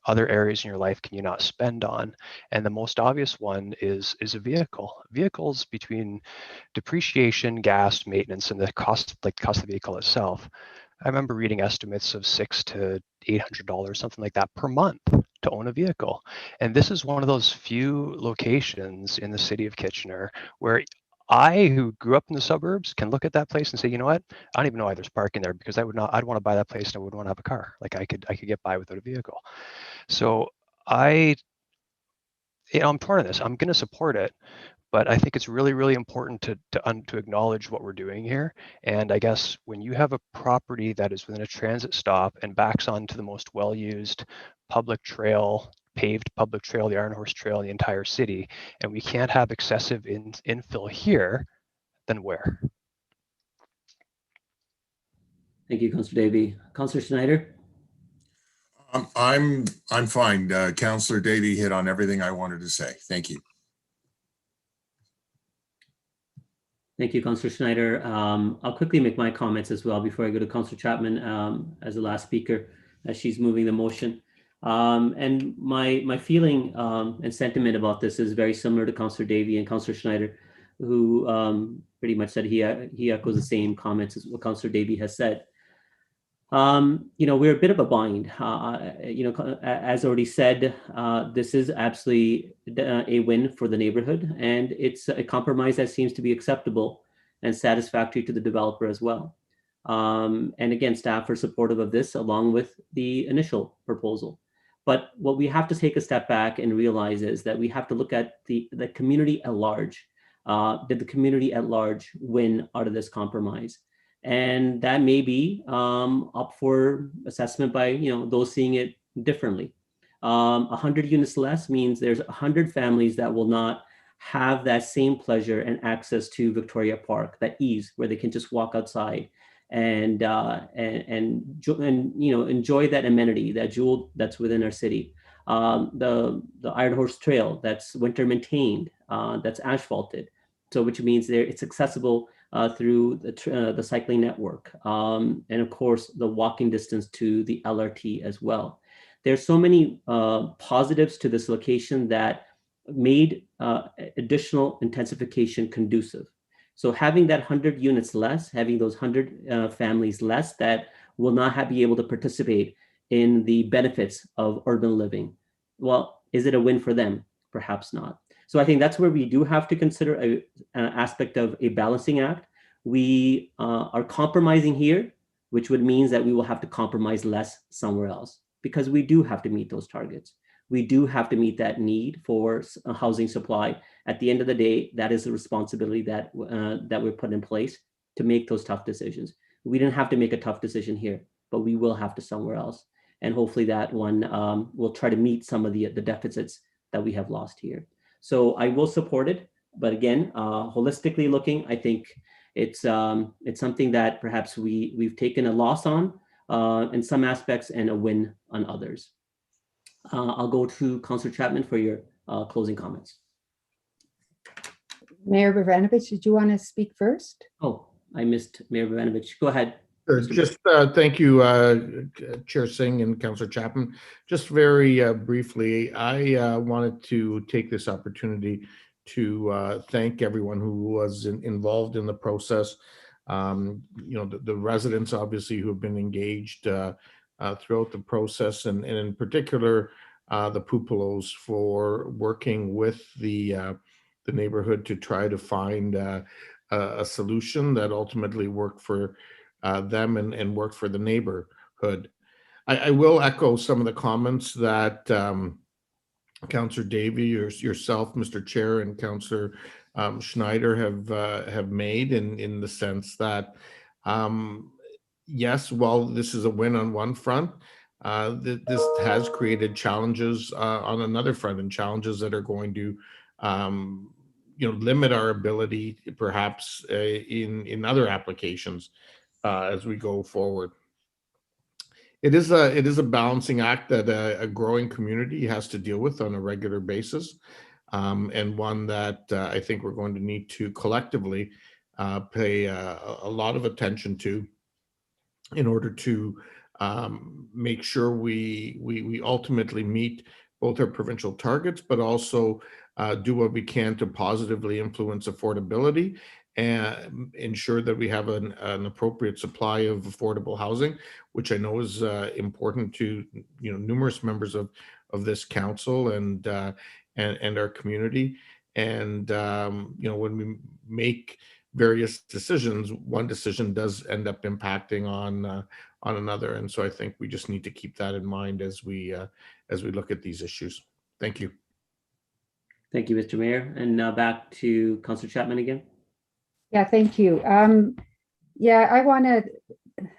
other areas in your life can you not spend on? And the most obvious one is a vehicle. Vehicles, between depreciation, gas, maintenance, and the cost of the vehicle itself. I remember reading estimates of $600 to $800, something like that, per month to own a vehicle. And this is one of those few locations in the city of Kitchener where I, who grew up in the suburbs, can look at that place and say, you know what? I don't even know why there's parking there, because I'd want to buy that place and I wouldn't want to have a car. Like I could get by without a vehicle. So I'm torn on this. I'm going to support it. But I think it's really, really important to acknowledge what we're doing here. And I guess when you have a property that is within a transit stop and backs onto the most well-used public trail, paved public trail, the Iron Horse Trail in the entire city, and we can't have excessive infill here, then where? Thank you, Councillor Davey. Councillor Schneider? I'm fine. Councillor Davey hit on everything I wanted to say. Thank you. Thank you, Councillor Schneider. I'll quickly make my comments as well before I go to Councillor Chapman as the last speaker, as she's moving the motion. And my feeling and sentiment about this is very similar to Councillor Davey and Councillor Schneider, who pretty much said he echoes the same comments as what Councillor Davey has said. We're a bit of a bind. As already said, this is absolutely a win for the neighborhood, and it's a compromise that seems to be acceptable and satisfactory to the developer as well. And again, staff are supportive of this along with the initial proposal. But what we have to take a step back and realize is that we have to look at the community at large. Did the community at large win out of this compromise? And that may be up for assessment by those seeing it differently. 100 units less means there's 100 families that will not have that same pleasure and access to Victoria Park, that ease where they can just walk outside and enjoy that amenity, that jewel that's within our city. The Iron Horse Trail that's winter maintained, that's asphalted, so which means it's accessible through the cycling network, and of course the walking distance to the LRT as well. There's so many positives to this location that made additional intensification conducive. So having that 100 units less, having those 100 families less that will not be able to participate in the benefits of urban living. Well, is it a win for them? Perhaps not. So I think that's where we do have to consider an aspect of a balancing act. We are compromising here, which would mean that we will have to compromise less somewhere else, because we do have to meet those targets. We do have to meet that need for a housing supply. At the end of the day, that is the responsibility that we're put in place to make those tough decisions. We didn't have to make a tough decision here, but we will have to somewhere else. And hopefully that one will try to meet some of the deficits that we have lost here. So I will support it. But again, holistically looking, I think it's something that perhaps we've taken a loss on in some aspects and a win on others. I'll go to Councillor Chapman for your closing comments. Mayor Baranovich, did you want to speak first? Oh, I missed Mayor Baranovich. Go ahead. Just thank you, Chair Singh and Councillor Chapman. Just very briefly, I wanted to take this opportunity to thank everyone who was involved in the process. The residents, obviously, who have been engaged throughout the process, and in particular, the Pupelos for working with the neighborhood to try to find a solution that ultimately worked for them and work for the neighborhood. I will echo some of the comments that Councillor Davey, yourself, Mr. Chair, and Councillor Schneider have made in the sense that, yes, while this is a win on one front, this has created challenges on another front, and challenges that are going to limit our ability perhaps in other applications as we go forward. It is a balancing act that a growing community has to deal with on a regular basis, and one that I think we're going to need to collectively pay a lot of attention to in order to make sure we ultimately meet both our provincial targets, but also do what we can to positively influence affordability and ensure that we have an appropriate supply of affordable housing, which I know is important to numerous members of this council and our community. And when we make various decisions, one decision does end up impacting on another, and so I think we just need to keep that in mind as we look at these issues. Thank you. Thank you, Mr. Mayor. And now back to Councillor Chapman again. Yeah, thank you. I want to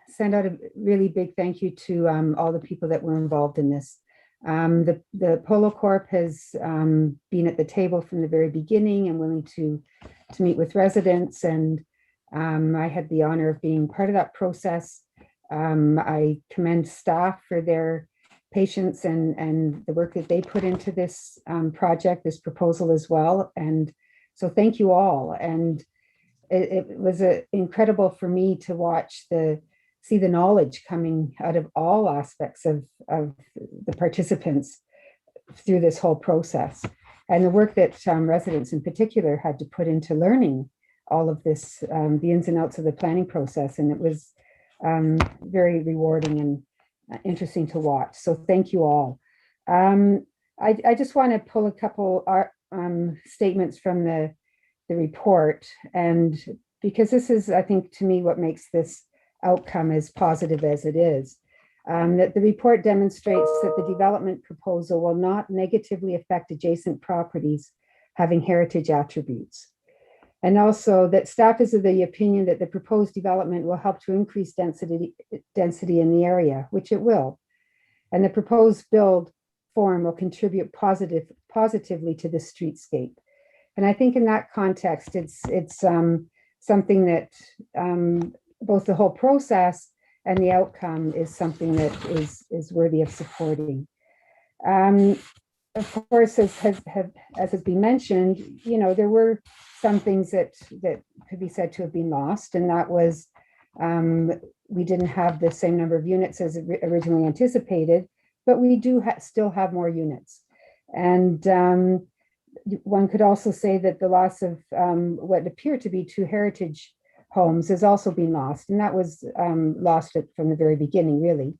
send out a really big thank you to all the people that were involved in this. The Polo Corp has been at the table from the very beginning and willing to meet with residents. And I had the honor of being part of that process. I commend staff for their patience and the work that they put into this project, this proposal as well. And so thank you all. And it was incredible for me to see the knowledge coming out of all aspects of the participants through this whole process. And the work that residents in particular had to put into learning all of this, the ins and outs of the planning process. And it was very rewarding and interesting to watch. So thank you all. I just want to pull a couple statements from the report, and because this is, I think, to me, what makes this outcome as positive as it is, that the report demonstrates that the development proposal will not negatively affect adjacent properties having heritage attributes. And also that staff is of the opinion that the proposed development will help to increase density in the area, which it will. And the proposed build form will contribute positively to the streetscape. And I think in that context, it's something that both the whole process and the outcome is something that is worthy of supporting. Of course, as has been mentioned, there were some things that could be said to have been lost, and that was we didn't have the same number of units as originally anticipated, but we do still have more units. And one could also say that the loss of what appear to be 2 heritage homes has also been lost, and that was lost from the very beginning, really,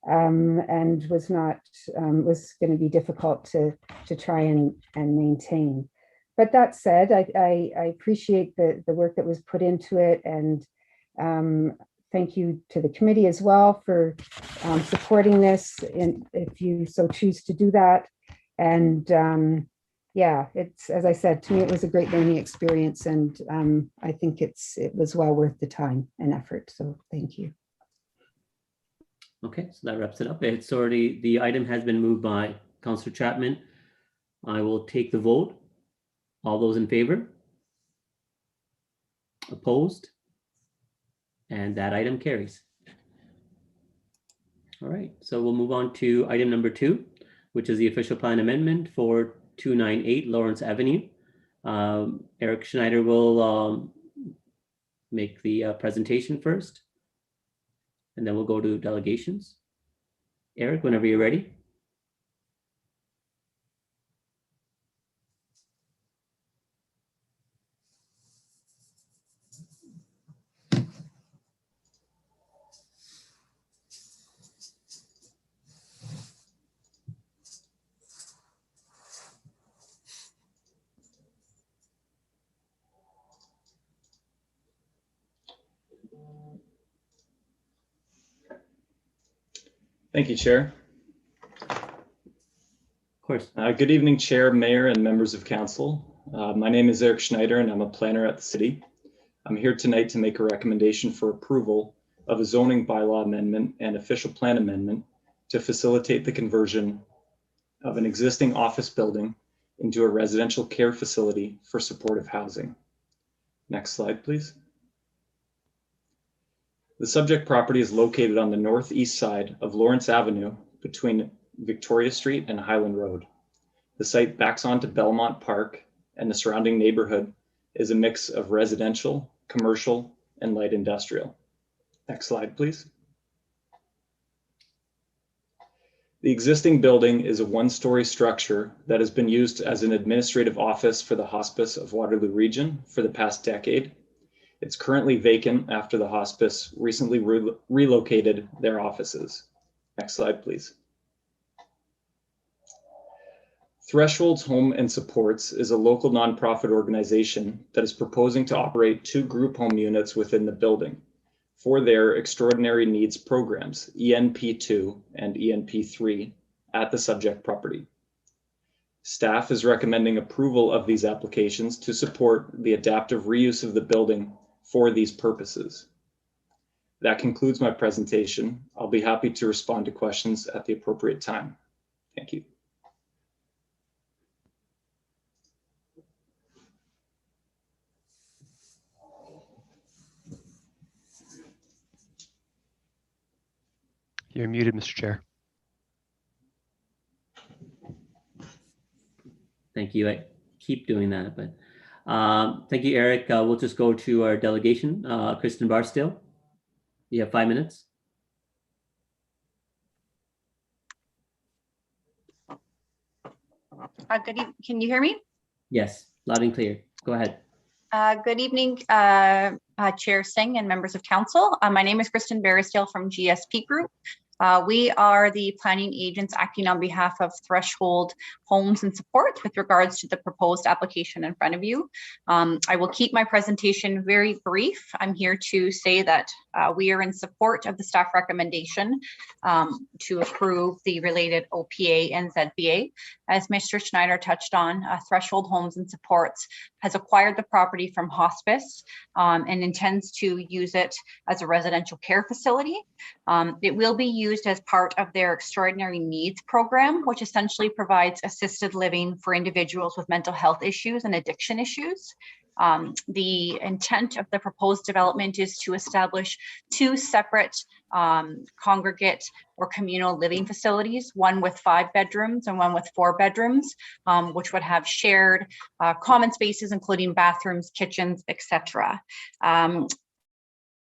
and was going to be difficult to try and maintain. But that said, I appreciate the work that was put into it, and thank you to the committee as well for supporting this, and if you so choose to do that. And yeah, it's, as I said, to me, it was a great learning experience, and I think it was well worth the time and effort. So thank you. Okay, so that wraps it up. The item has been moved by Councillor Chapman. I will take the vote. All those in favor? Opposed? And that item carries. All right, so we'll move on to item number 2, which is the official plan amendment for 298 Lawrence Avenue. Eric Schneider will make the presentation first, and then we'll go to delegations. Eric, whenever you're ready. Thank you, Chair. Of course. Good evening, Chair, Mayor, and members of Council. My name is Eric Schneider, and I'm a planner at the City. I'm here tonight to make a recommendation for approval of a zoning bylaw amendment and official plan amendment to facilitate the conversion of an existing office building into a residential care facility for supportive housing. Next slide, please. The subject property is located on the northeast side of Lawrence Avenue between Victoria Street and Highland Road. The site backs onto Belmont Park, and the surrounding neighborhood is a mix of residential, commercial, and light industrial. Next slide, please. The existing building is a 1-story structure that has been used as an administrative office for the Hospice of Waterloo Region for the past decade. It's currently vacant after the hospice recently relocated their offices. Next slide, please. Thresholds Home and Supports is a local nonprofit organization that is proposing to operate 2 group home units within the building for their Extraordinary Needs Programs, ENP2 and ENP3, at the subject property. Staff is recommending approval of these applications to support the adaptive reuse of the building for these purposes. That concludes my presentation. I'll be happy to respond to questions at the appropriate time. Thank you. You're muted, Mr. Chair. Thank you. I keep doing that, but thank you, Eric. We'll just go to our delegation. Kristen Barstill, you have 5 minutes. Can you hear me? Yes, loud and clear. Go ahead. Good evening, Chair Singh and members of council. My name is Kristen Barrisdale from GSP Group. We are the planning agents acting on behalf of Threshold Homes and Supports with regards to the proposed application in front of you. I will keep my presentation very brief. I'm here to say that we are in support of the staff recommendation to approve the related OPA and ZBA. As Mr. Schneider touched on, Threshold Homes and Supports has acquired the property from hospice and intends to use it as a residential care facility. It will be used as part of their extraordinary needs program, which essentially provides assisted living for individuals with mental health issues and addiction issues. The intent of the proposed development is to establish 2 separate congregate or communal living facilities, one with 5 bedrooms and one with 4 bedrooms, which would have shared common spaces, including bathrooms, kitchens, etc.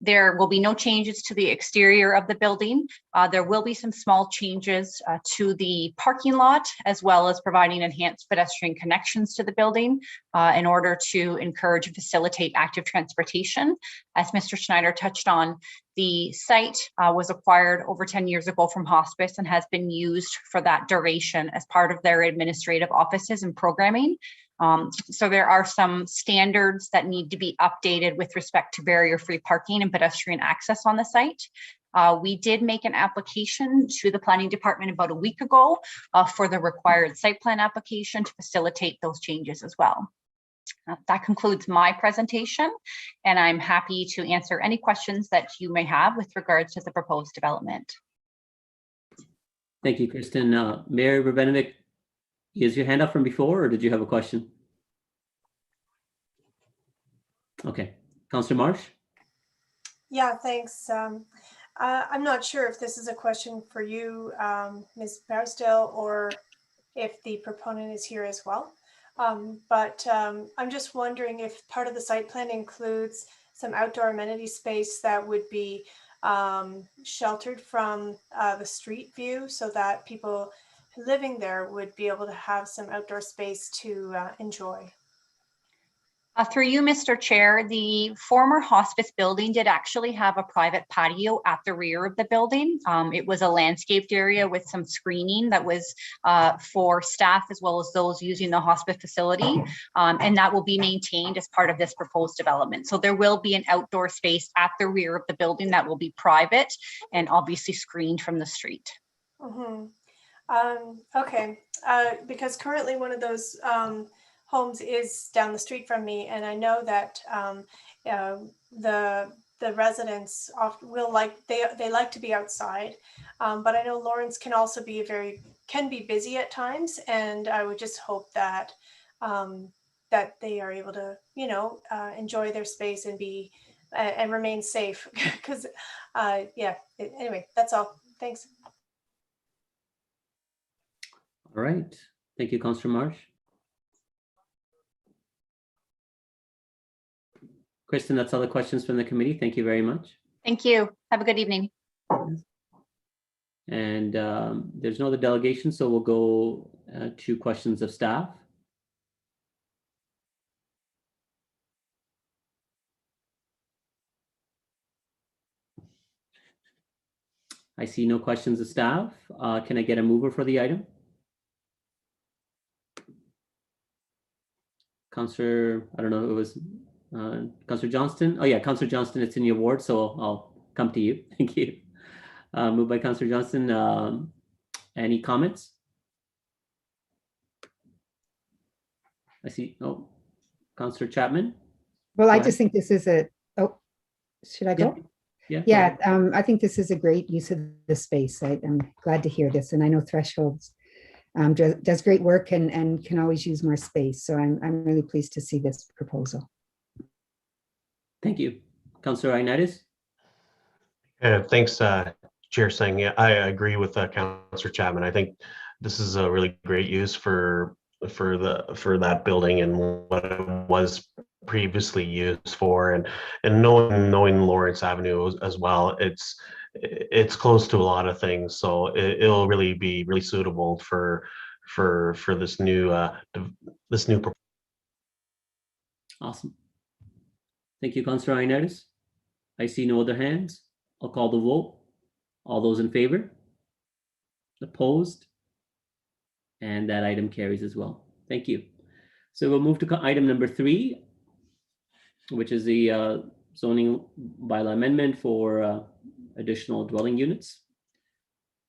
There will be no changes to the exterior of the building. There will be some small changes to the parking lot, as well as providing enhanced pedestrian connections to the building in order to encourage and facilitate active transportation. As Mr. Schneider touched on, the site was acquired over 10 years ago from hospice and has been used for that duration as part of their administrative offices and programming. So there are some standards that need to be updated with respect to barrier-free parking and pedestrian access on the site. We did make an application to the planning department about a week ago for the required site plan application to facilitate those changes as well. That concludes my presentation, and I'm happy to answer any questions that you may have with regards to the proposed development. Thank you, Kristen. Mayor Rabinovic, is your hand up from before, or did you have a question? Okay, Councillor Marsh. Yeah, thanks. I'm not sure if this is a question for you, Ms. Barrisdale, or if the proponent is here as well. But I'm just wondering if part of the site plan includes some outdoor amenity space that would be sheltered from the street view, so that people living there would be able to have some outdoor space to enjoy. Through you, Mr. Chair, the former hospice building did actually have a private patio at the rear of the building. It was a landscaped area with some screening that was for staff as well as those using the hospice facility, and that will be maintained as part of this proposed development. So there will be an outdoor space at the rear of the building that will be private and obviously screened from the street. Mm-hmm. Okay, because currently one of those homes is down the street from me, and I know that the residents often will they like to be outside, but I know Lawrence can also be can be busy at times, and I would just hope that that they are able to enjoy their space and be and remain safe, because yeah. Anyway, that's all. Thanks. All right, thank you, Councillor Marsh. Kristen, that's all the questions from the committee. Thank you very much. Thank you. Have a good evening. And there's no other delegation, so we'll go to questions of staff. I see no questions of staff. Can I get a mover for the item? Councillor, I don't know who it was. Councillor Johnston. Oh yeah, Councillor Johnston, it's in your ward, so I'll come to you. Thank you. Moved by Councillor Johnston. Any comments? I see. Oh, Councillor Chapman. Well, I just think this is should I go? Yeah. I think this is a great use of the space. I'm glad to hear this, and I know Thresholds does great work and can always use more space. So I'm really pleased to see this proposal. Thank you. Councillor Ioannidis? Thanks, Chair Singh. Yeah, I agree with Councillor Chapman. I think this is a really great use for that building and what it was previously used for, and knowing Lawrence Avenue as well, it's close to a lot of things, so it'll really be really suitable for this new Awesome. Thank you, Councillor Ioannidis. I see no other hands. I'll call the vote. All those in favor? Opposed? And that item carries as well. Thank you. So we'll move to item number 3, which is the zoning bylaw amendment for additional dwelling units.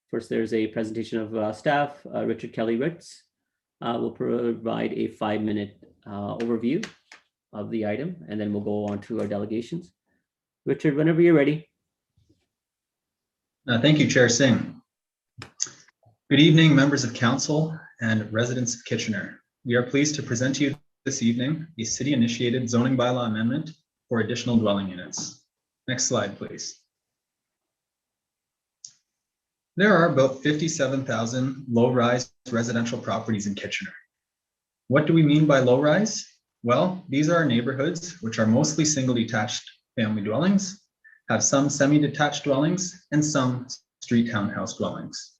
First, there's a presentation of staff. Richard Kelly-Ritz will provide a 5-minute overview of the item, and then we'll go on to our delegations. Richard, whenever you're ready. Thank you, Chair Singh. Good evening, members of council and residents of Kitchener. We are pleased to present to you this evening a city-initiated zoning bylaw amendment for additional dwelling units. Next slide, please. There are about 57,000 low-rise residential properties in Kitchener. What do we mean by low-rise? Well, these are neighborhoods which are mostly single-detached family dwellings, have some semi-detached dwellings, and some street townhouse dwellings.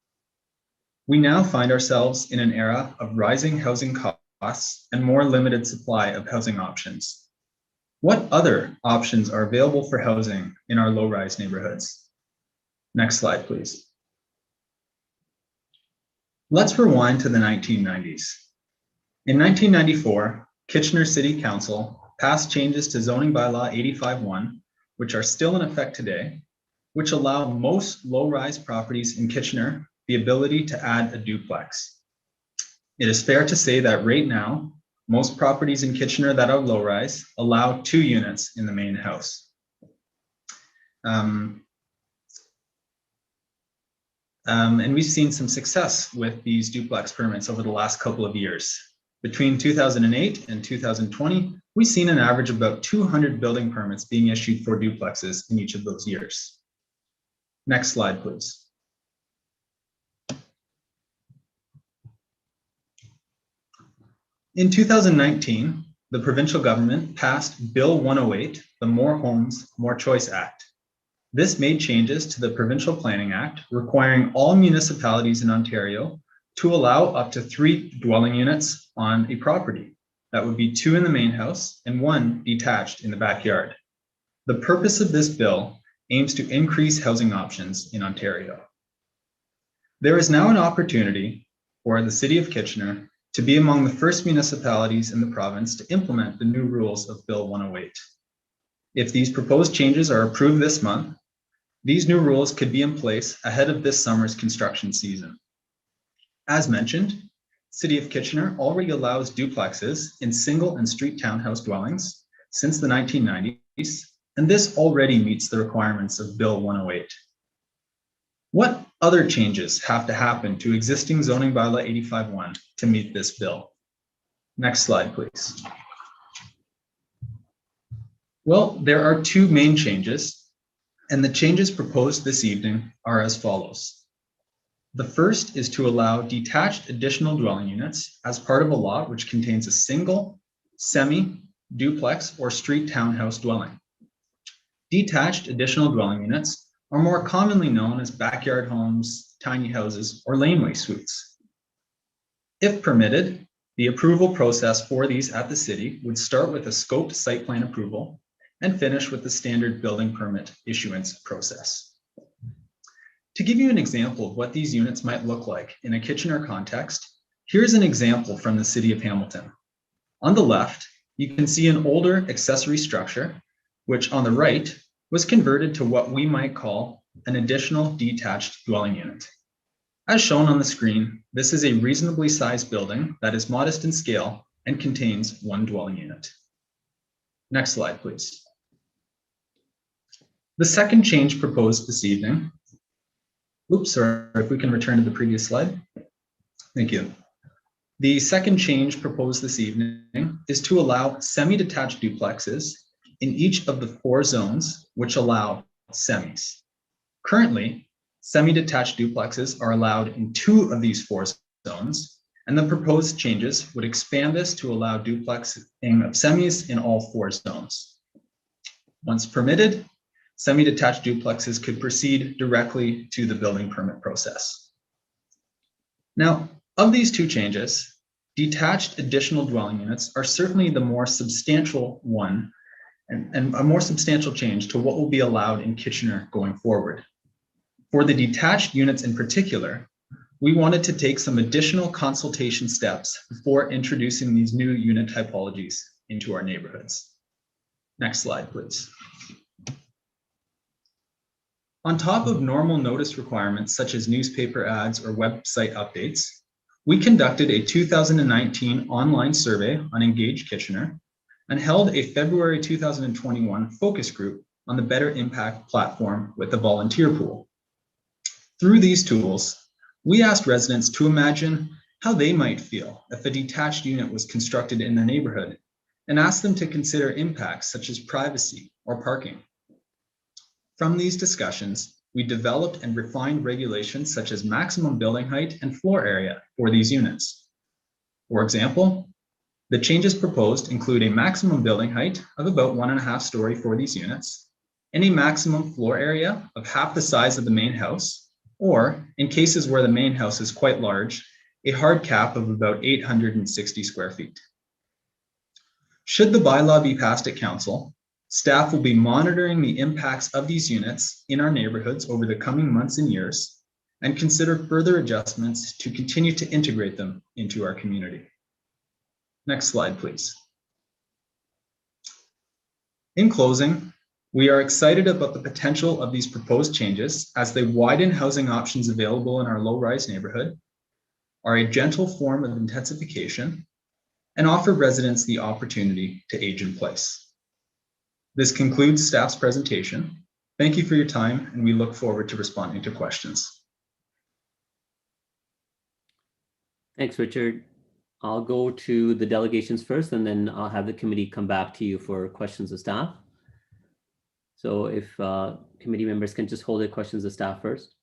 We now find ourselves in an era of rising housing costs and more limited supply of housing options. What other options are available for housing in our low-rise neighborhoods? Next slide, please. Let's rewind to the 1990s. In 1994, Kitchener City Council passed changes to zoning bylaw 85-1, which are still in effect today, which allow most low-rise properties in Kitchener the ability to add a duplex. It is fair to say that right now, most properties in Kitchener that are low-rise allow 2 units in the main house. And we've seen some success with these duplex permits over the last couple of years. Between 2008 and 2020, we've seen an average of about 200 building permits being issued for duplexes in each of those years. Next slide, please. In 2019, the provincial government passed Bill 108, the More Homes, More Choice Act. This made changes to the Provincial Planning Act, requiring all municipalities in Ontario to allow up to 3 dwelling units on a property. That would be 2 in the main house and 1 detached in the backyard. The purpose of this bill aims to increase housing options in Ontario. There is now an opportunity for the City of Kitchener to be among the first municipalities in the province to implement the new rules of Bill 108. If these proposed changes are approved this month, these new rules could be in place ahead of this summer's construction season. As mentioned, City of Kitchener already allows duplexes in single and street townhouse dwellings since the 1990s, and this already meets the requirements of Bill 108. What other changes have to happen to existing zoning bylaw 85-1 to meet this bill? Next slide, please. Well, there are 2 main changes, and the changes proposed this evening are as follows. The first is to allow detached additional dwelling units as part of a lot which contains a single, semi, duplex, or street townhouse dwelling. Detached additional dwelling units are more commonly known as backyard homes, tiny houses, or laneway suites. If permitted, the approval process for these at the city would start with a scoped site plan approval and finish with the standard building permit issuance process. To give you an example of what these units might look like in a Kitchener context, here's an example from the City of Hamilton. On the left, you can see an older accessory structure, which on the right was converted to what we might call an additional detached dwelling unit. As shown on the screen, this is a reasonably sized building that is modest in scale and contains 1 dwelling unit. Next slide, please. The second change proposed this evening, if we can return to the previous slide. Thank you. The second change proposed this evening is to allow semi-detached duplexes in each of the 4 zones which allow semis. Currently, semi-detached duplexes are allowed in 2 of these 4 zones, and the proposed changes would expand this to allow duplexing of semis in all 4 zones. Once permitted, semi-detached duplexes could proceed directly to the building permit process. Now, of these 2 changes, detached additional dwelling units are certainly the more substantial one and a more substantial change to what will be allowed in Kitchener going forward. For the detached units in particular, we wanted to take some additional consultation steps before introducing these new unit typologies into our neighborhoods. Next slide, please. On top of normal notice requirements such as newspaper ads or website updates, we conducted a 2019 online survey on Engage Kitchener and held a February 2021 focus group on the Better Impact platform with a volunteer pool. Through these tools, we asked residents to imagine how they might feel if a detached unit was constructed in their neighborhood and asked them to consider impacts such as privacy or parking. From these discussions, we developed and refined regulations such as maximum building height and floor area for these units. For example, the changes proposed include a maximum building height of about 1.5 story for these units and a maximum floor area of half the size of the main house, or in cases where the main house is quite large, a hard cap of about 860 square feet. Should the bylaw be passed at council, staff will be monitoring the impacts of these units in our neighborhoods over the coming months and years and consider further adjustments to continue to integrate them into our community. Next slide, please. In closing, we are excited about the potential of these proposed changes as they widen housing options available in our low-rise neighborhood, are a gentle form of intensification, and offer residents the opportunity to age in place. This concludes staff's presentation. Thank you for your time, and we look forward to responding to questions. Thanks, Richard. I'll go to the delegations first, and then I'll have the committee come back to you for questions of staff. So if committee members can just hold their questions of staff first.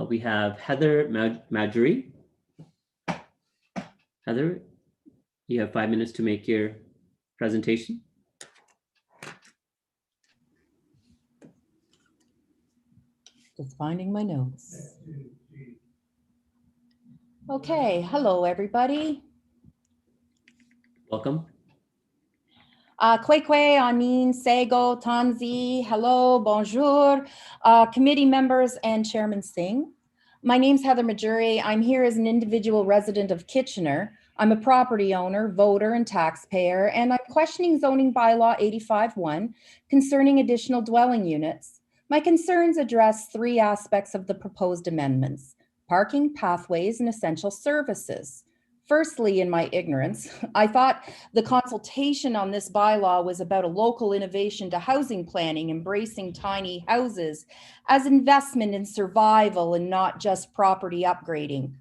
We have Heather Madgery. Heather, you have 5 minutes to make your presentation. Just finding my notes. Okay, hello everybody. Welcome. Kwekwe, Amin, Sego, Tanzi, hello, bonjour, committee members and Chairman Singh. My name's Heather Madgery. I'm here as an individual resident of Kitchener. I'm a property owner, voter, and taxpayer, and I'm questioning zoning bylaw 85.1 concerning additional dwelling units. My concerns address 3 aspects of the proposed amendments: parking, pathways, and essential services. Firstly, in my ignorance, I thought the consultation on this bylaw was about a local innovation to housing planning, embracing tiny houses as investment in survival and not just property upgrading.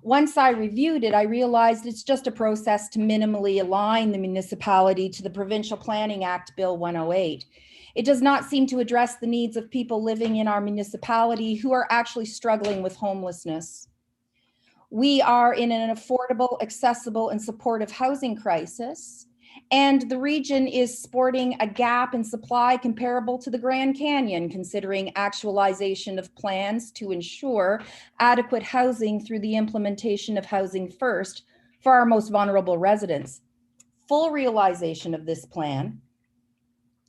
Once I reviewed it, I realized it's just a process to minimally align the municipality to the Provincial Planning Act Bill 108. It does not seem to address the needs of people living in our municipality who are actually struggling with homelessness. We are in an affordable, accessible, and supportive housing crisis, and the region is sporting a gap in supply comparable to the Grand Canyon, considering actualization of plans to ensure adequate housing through the implementation of Housing First for our most vulnerable residents. Full realization of this plan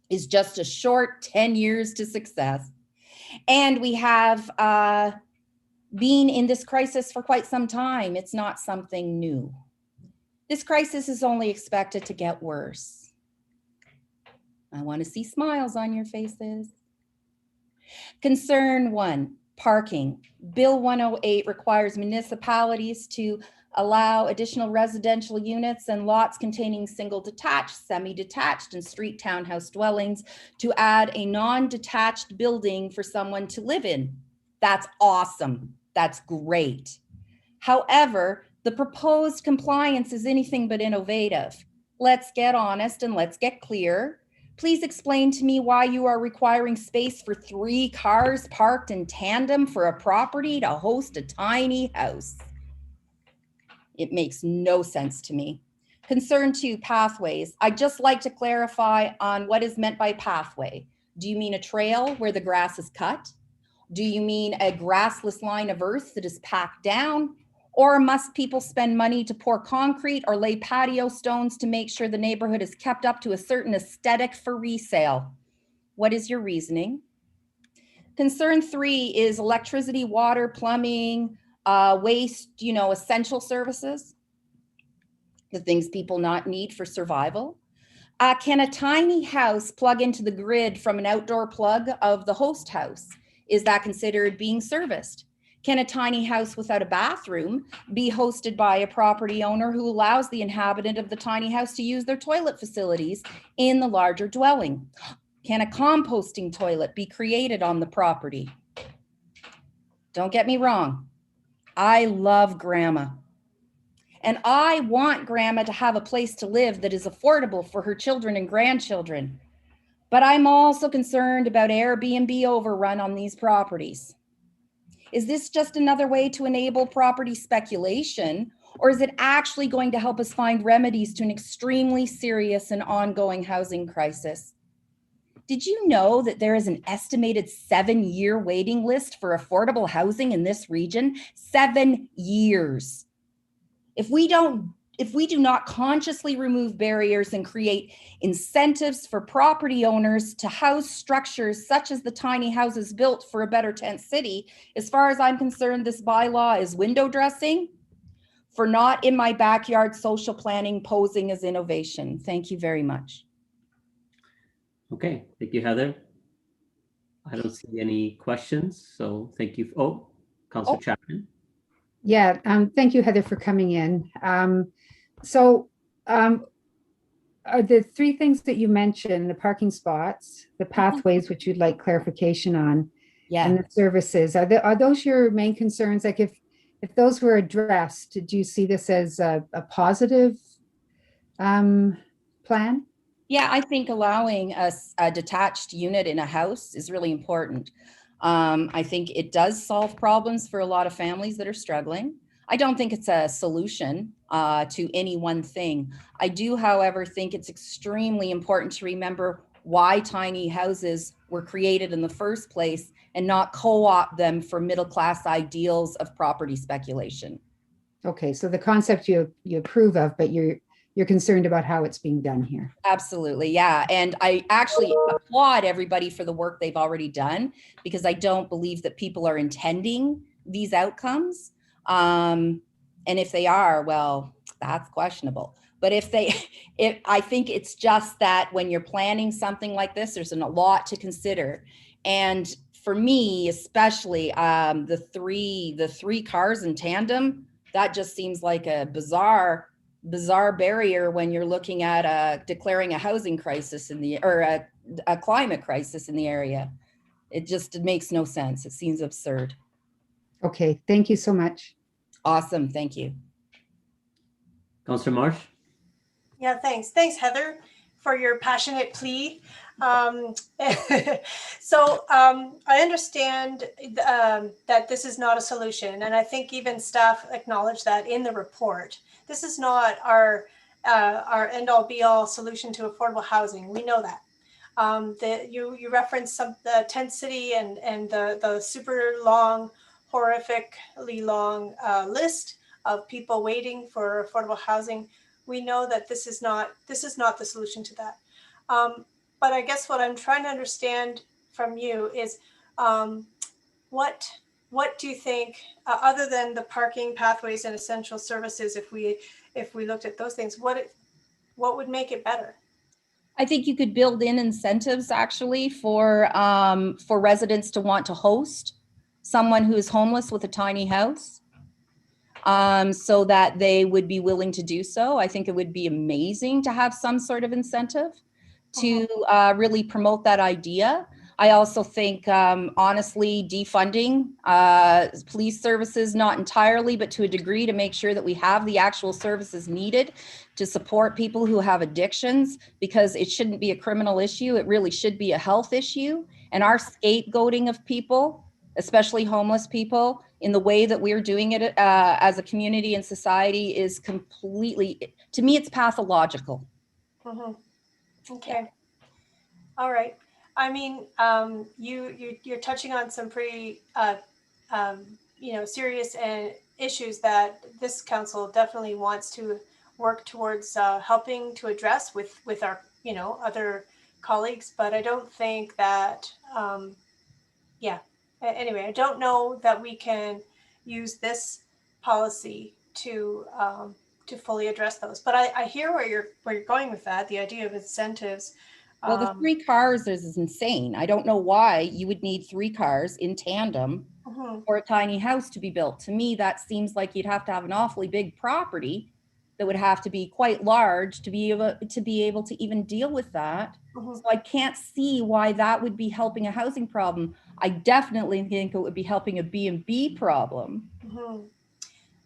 is just a short 10 years to success, and we have been in this crisis for quite some time. It's not something new. This crisis is only expected to get worse. I want to see smiles on your faces. Concern 1, parking. Bill 108 requires municipalities to allow additional residential units and lots containing single detached, semi-detached, and street townhouse dwellings to add a non-detached building for someone to live in. That's awesome. That's great. However, the proposed compliance is anything but innovative. Let's get honest and let's get clear. Please explain to me why you are requiring space for 3 cars parked in tandem for a property to host a tiny house. It makes no sense to me. Concern 2, pathways. I'd just like to clarify on what is meant by pathway. Do you mean a trail where the grass is cut? Do you mean a grassless line of earth that is packed down? Or must people spend money to pour concrete or lay patio stones to make sure the neighborhood is kept up to a certain aesthetic for resale? What is your reasoning? Concern 3 is electricity, water, plumbing, waste, essential services, the things people not need for survival. Can a tiny house plug into the grid from an outdoor plug of the host house? Is that considered being serviced? Can a tiny house without a bathroom be hosted by a property owner who allows the inhabitant of the tiny house to use their toilet facilities in the larger dwelling? Can a composting toilet be created on the property? Don't get me wrong. I love grandma. And I want grandma to have a place to live that is affordable for her children and grandchildren. But I'm also concerned about Airbnb overrun on these properties. Is this just another way to enable property speculation, or is it actually going to help us find remedies to an extremely serious and ongoing housing crisis? Did you know that there is an estimated 7-year waiting list for affordable housing in this region? 7 years. If we do not consciously remove barriers and create incentives for property owners to house structures such as the tiny houses built for a better tent city, as far as I'm concerned, this bylaw is window dressing for not in my backyard social planning posing as innovation. Thank you very much. Okay, thank you, Heather. I don't see any questions, so thank you. Oh, Councillor Chapman. Yeah, thank you, Heather, for coming in. Are the 3 things that you mentioned, the parking spots, the pathways, which you'd like clarification on, and the services, are those your main concerns? Like if those were addressed, do you see this as a positive plan? Yeah, I think allowing a detached unit in a house is really important. I think it does solve problems for a lot of families that are struggling. I don't think it's a solution to any one thing. I do, however, think it's extremely important to remember why tiny houses were created in the first place and not co-opt them for middle-class ideals of property speculation. Okay, so the concept you approve of, but you're concerned about how it's being done here. Absolutely, yeah. And I actually applaud everybody for the work they've already done, because I don't believe that people are intending these outcomes. And if they are, well, that's questionable. But I think it's just that when you're planning something like this, there's a lot to consider. And for me, especially the three cars in tandem, that just seems like a bizarre barrier when you're looking at declaring a housing crisis or a climate crisis in the area. It makes no sense. It seems absurd. Okay, thank you so much. Awesome, thank you. Councillor Marsh. Yeah, thanks. Thanks, Heather, for your passionate plea. I understand that this is not a solution, and I think even staff acknowledge that in the report. This is not our end-all be-all solution to affordable housing. We know that. You referenced the tent city and the super long, horrifically long list of people waiting for affordable housing. We know that this is not the solution to that. But I guess what I'm trying to understand from you is what do you think, other than the parking, pathways, and essential services, if we looked at those things, what would make it better? I think you could build in incentives actually for residents to want to host someone who is homeless with a tiny house, so that they would be willing to do so. I think it would be amazing to have some sort of incentive to really promote that idea. I also think, honestly, defunding police services, not entirely, but to a degree, to make sure that we have the actual services needed to support people who have addictions, because it shouldn't be a criminal issue. It really should be a health issue. And our scapegoating of people, especially homeless people, in the way that we're doing it as a community and society is completely, to me, it's pathological. Mhm. Okay. All right. I mean, you're touching on some pretty, serious issues that this council definitely wants to work towards helping to address with our, other colleagues. But I don't think that, Anyway, I don't know that we can use this policy to fully address those. But I hear where you're going with that. The idea of incentives. Well, the 3 cars is insane. I don't know why you would need 3 cars in tandem for a tiny house to be built. To me, that seems like you'd have to have an awfully big property that would have to be quite large to be able to even deal with that. So I can't see why that would be helping a housing problem. I definitely think it would be helping a B&B problem.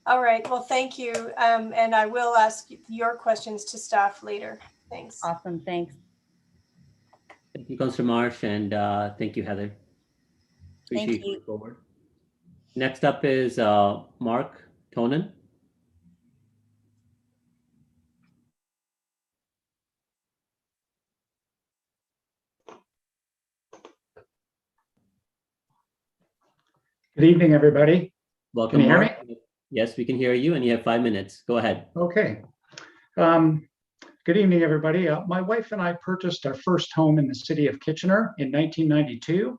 All right. Well, thank you. And I will ask your questions to staff later. Thanks. Awesome. Thanks. Thank you, Councillor Marsh, and thank you, Heather. Appreciate you. Forward. Next up is Mark Tonin. Good evening, everybody. Welcome. Can you hear Mark. me? Yes, we can hear you, and you have 5 minutes. Go ahead. Okay. Good evening, everybody. My wife and I purchased our first home in the city of Kitchener in 1992,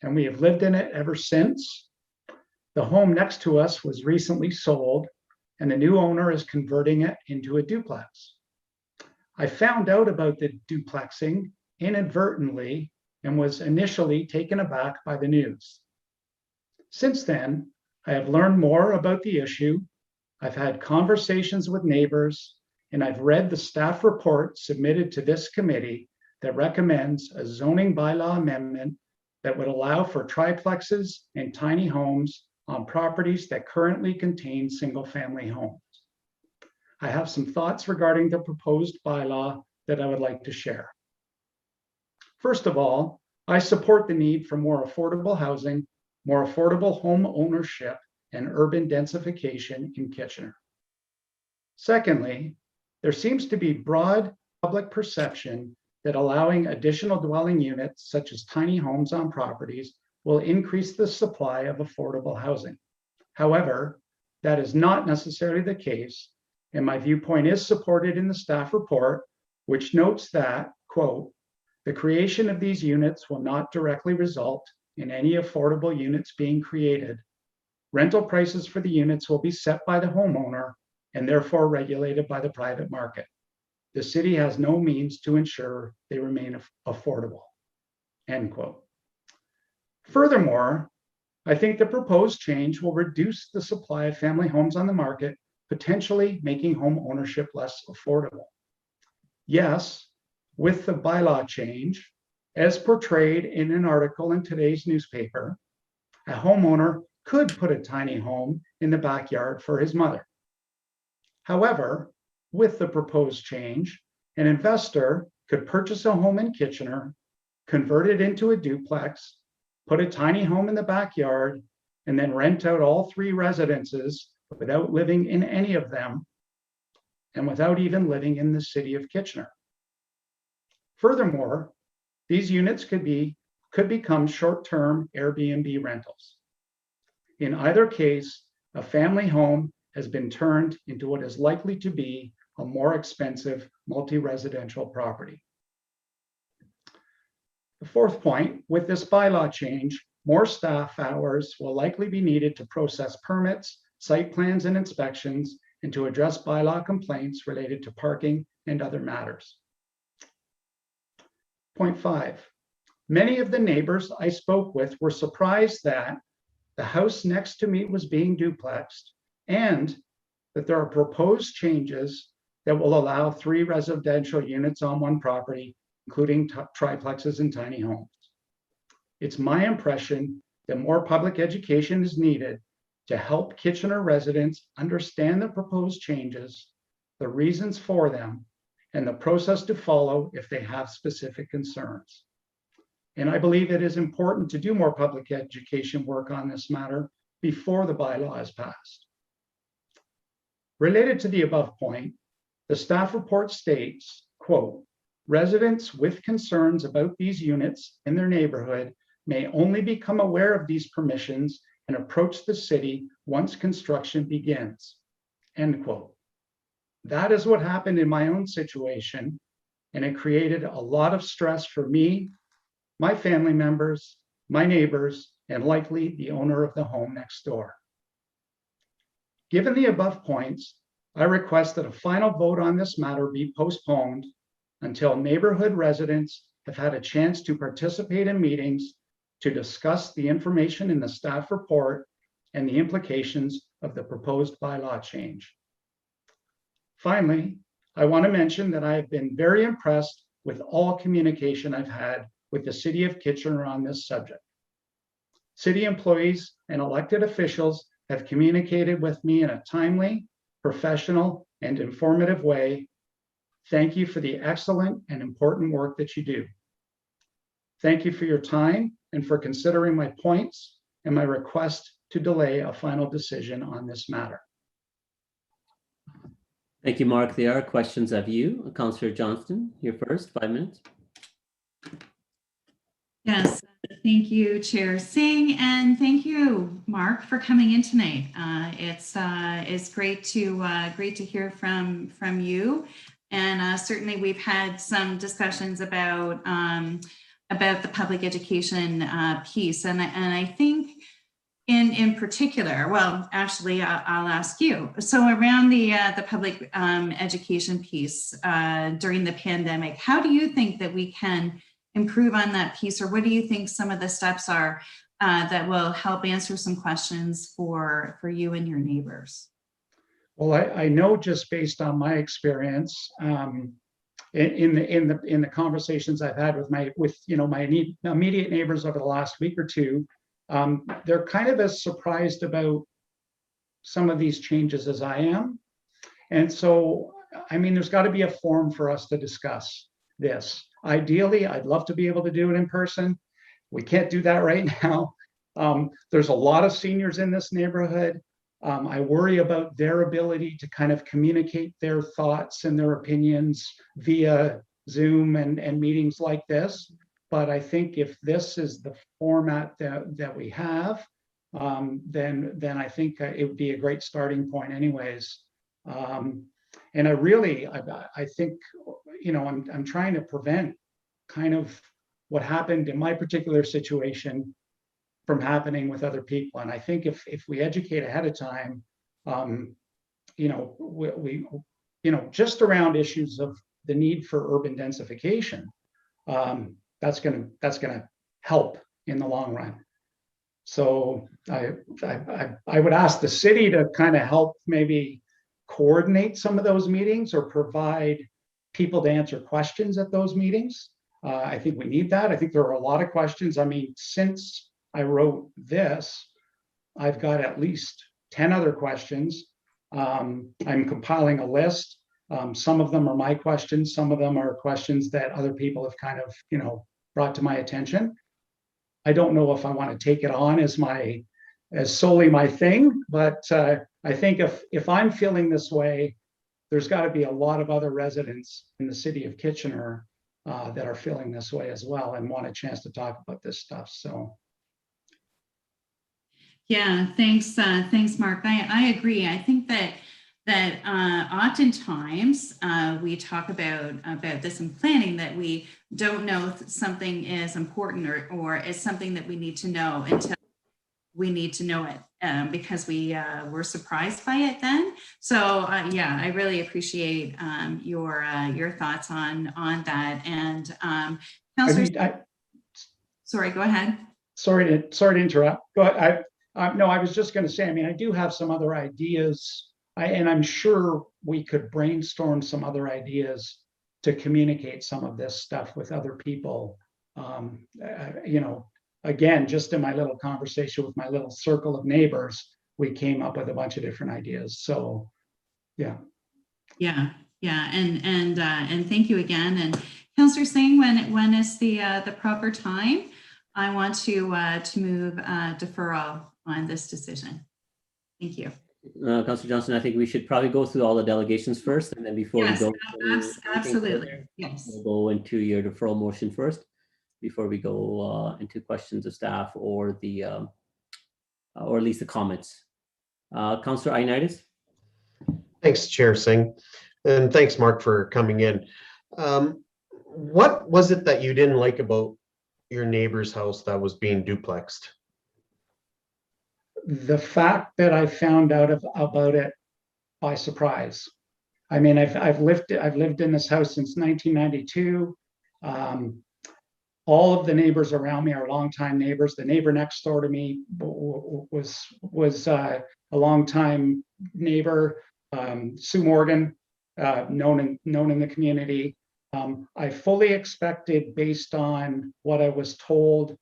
and we have lived in it ever since. The home next to us was recently sold, and the new owner is converting it into a duplex. I found out about the duplexing inadvertently and was initially taken aback by the news. Since then, I have learned more about the issue. I've had conversations with neighbors, and I've read the staff report submitted to this committee that recommends a zoning bylaw amendment that would allow for triplexes and tiny homes on properties that currently contain single-family homes. I have some thoughts regarding the proposed bylaw that I would like to share. First of all, I support the need for more affordable housing, more affordable home ownership, and urban densification in Kitchener. Secondly, there seems to be broad public perception that allowing additional dwelling units, such as tiny homes on properties, will increase the supply of affordable housing. However, that is not necessarily the case, and my viewpoint is supported in the staff report, which notes that, quote, the creation of these units will not directly result in any affordable units being created. Rental prices for the units will be set by the homeowner and therefore regulated by the private market. The city has no means to ensure they remain affordable, end quote. Furthermore, I think the proposed change will reduce the supply of family homes on the market, potentially making home ownership less affordable. Yes, with the bylaw change, as portrayed in an article in today's newspaper, a homeowner could put a tiny home in the backyard for his mother. However, with the proposed change, an investor could purchase a home in Kitchener, convert it into a duplex, put a tiny home in the backyard, and then rent out all 3 residences without living in any of them and without even living in the city of Kitchener. Furthermore, these units could become short-term Airbnb rentals. In either case, a family home has been turned into what is likely to be a more expensive multi-residential property. The fourth point, with this bylaw change, more staff hours will likely be needed to process permits, site plans, and inspections, and to address bylaw complaints related to parking and other matters. Point 5, many of the neighbors I spoke with were surprised that the house next to me was being duplexed and that there are proposed changes that will allow 3 residential units on one property, including triplexes and tiny homes. It's my impression that more public education is needed to help Kitchener residents understand the proposed changes, the reasons for them, and the process to follow if they have specific concerns. And I believe it is important to do more public education work on this matter before the bylaw is passed. Related to the above point, the staff report states, quote, residents with concerns about these units in their neighborhood may only become aware of these permissions and approach the city once construction begins, end quote. That is what happened in my own situation, and it created a lot of stress for me, my family members, my neighbors, and likely the owner of the home next door. Given the above points, I request that a final vote on this matter be postponed until neighborhood residents have had a chance to participate in meetings to discuss the information in the staff report and the implications of the proposed bylaw change. Finally, I want to mention that I have been very impressed with all communication I've had with the City of Kitchener on this subject. City employees and elected officials have communicated with me in a timely, professional, and informative way. Thank you for the excellent and important work that you do. Thank you for your time and for considering my points and my request to delay a final decision on this matter. Thank you, Mark. There are questions of you. Councillor Johnston, you're first, 5 minutes. Yes, thank you, Chair Singh, and thank you, Mark, for coming in tonight. It's great to hear from you, and certainly we've had some discussions about the public education piece, and I think in particular, well, actually, I'll ask you. So around the public education piece during the pandemic, how do you think that we can improve on that piece, or what do you think some of the steps are that will help answer some questions for you and your neighbors? Well, I know just based on my experience in the conversations I've had with my immediate neighbors over the last week or two, they're kind of as surprised about some of these changes as I am. And so, I mean, there's got to be a forum for us to discuss this. Ideally, I'd love to be able to do it in person. We can't do that right now. There's a lot of seniors in this neighborhood. I worry about their ability to kind of communicate their thoughts and their opinions via Zoom and meetings like this. But I think if this is the format that we have, then I think it would be a great starting point anyways. And I think, I'm trying to prevent kind of what happened in my particular situation from happening with other people. And I think if we educate ahead of time, we just around issues of the need for urban densification, that's gonna help in the long run. So I would ask the city to kind of help maybe coordinate some of those meetings or provide people to answer questions at those meetings. I think we need that. I think there are a lot of questions. I mean, since I wrote this, I've got at least 10 other questions. I'm compiling a list. Some of them are my questions. Some of them are questions that other people have kind of, brought to my attention. I don't know if I want to take it on as solely my thing, but I think if I'm feeling this way, there's got to be a lot of other residents in the city of Kitchener that are feeling this way as well and want a chance to talk about this stuff. So. Yeah, thanks, Mark. I agree. I think that oftentimes we talk about this in planning, that we don't know if something is important or is something that we need to know until we need to know it, because we were surprised by it then. So yeah, I really appreciate your thoughts on that. And sorry, go ahead. Sorry to interrupt. Go ahead. No, I was just going to say, I mean, I do have some other ideas, and I'm sure we could brainstorm some other ideas to communicate some of this stuff with other people. again, just in my little conversation with my little circle of neighbors, we came up with a bunch of different ideas. So, yeah. Yeah, and thank you again. And Councillor Singh, when is the proper time? I want to move deferral on this decision. Thank you. Councillor Johnson, I think we should probably go through all the delegations first, and then before Yes, we go, absolutely. further, Yes. we'll go into your deferral motion first, before we go into questions of staff or the or at least the comments. Councillor Ioannidis. Thanks, Chair Singh, and thanks, Mark, for coming in. What was it that you didn't like about your neighbor's house that was being duplexed? The fact that I found out about it by surprise. I mean, I've lived in this house since 1992. All of the neighbors around me are longtime neighbors. The neighbor next door to me was a longtime neighbor, Sue Morgan, known in the community. I fully expected, based on what I was told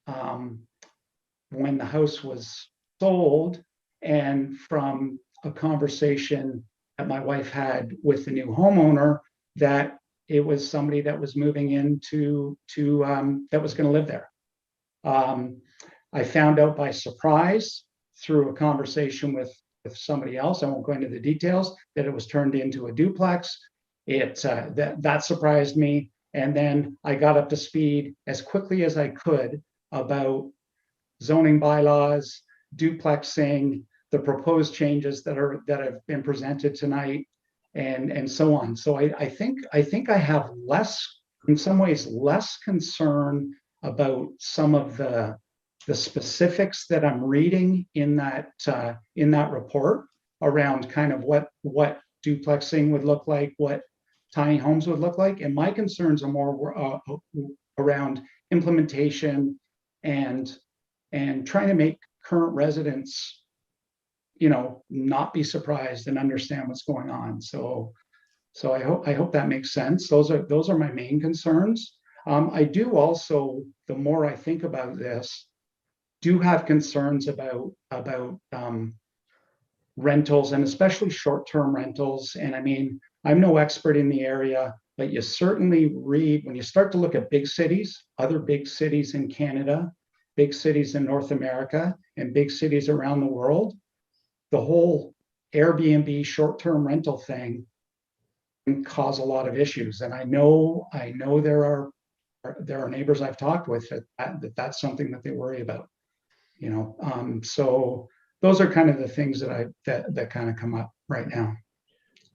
when the house was sold, and from a conversation that my wife had with the new homeowner, that it was somebody that was moving into that was going to live there. I found out by surprise through a conversation with somebody else. I won't go into the details, that it was turned into a duplex. That surprised me, and then I got up to speed as quickly as I could about zoning bylaws, duplexing, the proposed changes that have been presented tonight, and so on. So I think I have in some ways less concern about some of the specifics that I'm reading in that report around kind of what duplexing would look like, what tiny homes would look like, and my concerns are more around implementation and trying to make current residents, not be surprised and understand what's going on. So I hope that makes sense. Those are my main concerns. I do also, the more I think about this, do have concerns about rentals, and especially short-term rentals. And I mean, I'm no expert in the area, but you certainly read, when you start to look at big cities, other big cities in Canada, big cities in North America, and big cities around the world, the whole Airbnb short-term rental thing can cause a lot of issues. And I know there are neighbors I've talked with that's something that they worry about. So those are kind of the things that kind of come up right now.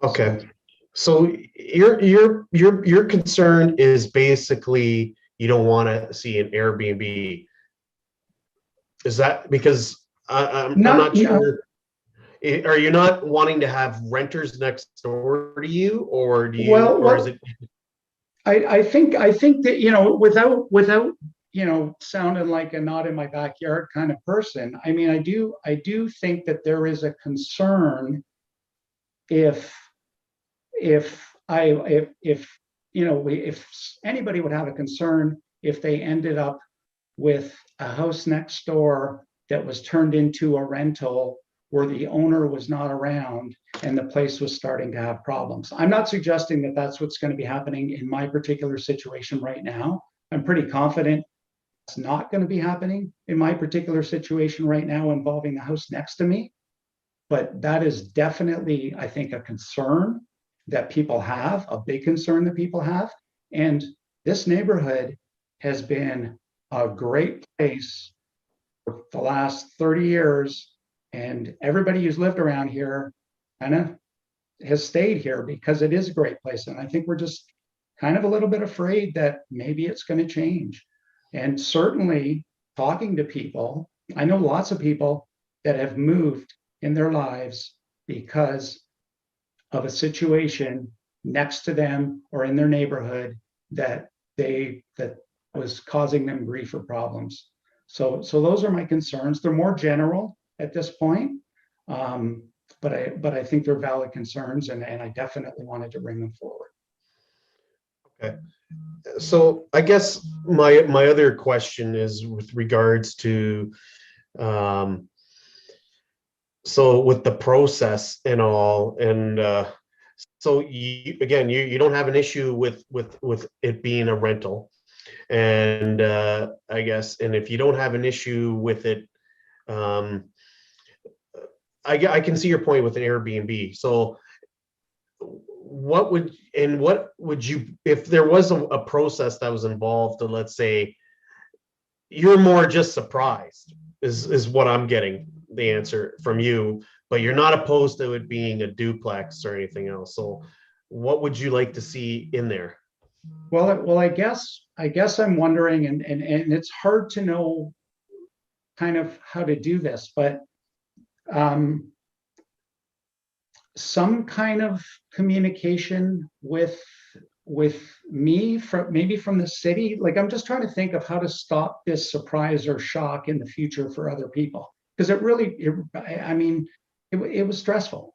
Okay, so your concern is basically you don't want to see an Airbnb. Is that because I'm not sure? Are you not wanting to have renters next door to you, or do you? Or is it? I think that without sounding like a not in my backyard kind of person, I mean, I do think that there is a concern if anybody would have a concern if they ended up with a house next door that was turned into a rental where the owner was not around and the place was starting to have problems. I'm not suggesting that that's what's going to be happening in my particular situation right now. I'm pretty confident it's not going to be happening in my particular situation right now involving the house next to me. But that is definitely, I think, a concern that people have, a big concern that people have. And this neighborhood has been a great place for the last 30 years. And everybody who's lived around here kind of has stayed here because it is a great place. And I think we're just kind of a little bit afraid that maybe it's going to change. And certainly talking to people, I know lots of people that have moved in their lives because of a situation next to them or in their neighborhood that was causing them grief or problems. So those are my concerns. They're more general at this point, but I think they're valid concerns, and I definitely wanted to bring them forward. Okay. So I guess my other question is with regards to so with the process and all, and so you don't have an issue with it being a rental, and I guess, and if you don't have an issue with it, I can see your point with an Airbnb. So what would you, if there was a process that was involved, and let's say you're more just surprised is what I'm getting the answer from you, but you're not opposed to it being a duplex or anything else. So what would you like to see in there? Well, I guess I'm wondering, and it's hard to know kind of how to do this, but some kind of communication with me from maybe from the city. Like, I'm just trying to think of how to stop this surprise or shock in the future for other people, because it was stressful.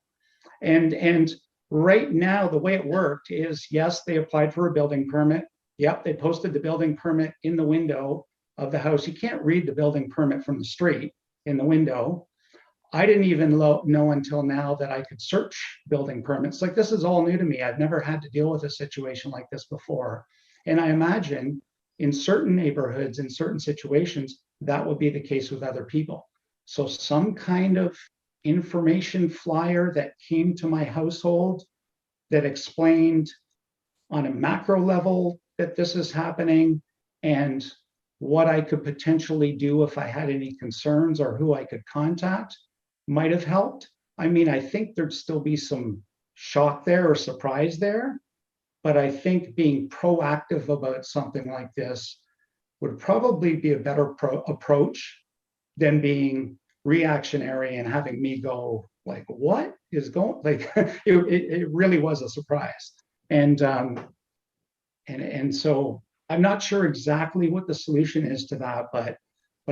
And right now, the way it worked is, yes, they applied for a building permit. Yep, they posted the building permit in the window of the house. You can't read the building permit from the street in the window. I didn't even know until now that I could search building permits. Like, this is all new to me. I've never had to deal with a situation like this before. And I imagine in certain neighborhoods, in certain situations, that would be the case with other people. So some kind of information flyer that came to my household that explained on a macro level that this is happening and what I could potentially do if I had any concerns or who I could contact might have helped. I mean, I think there'd still be some shock there or surprise there, but I think being proactive about something like this would probably be a better approach than being reactionary and having me go like, what is going, like, it really was a surprise. And so I'm not sure exactly what the solution is to that, but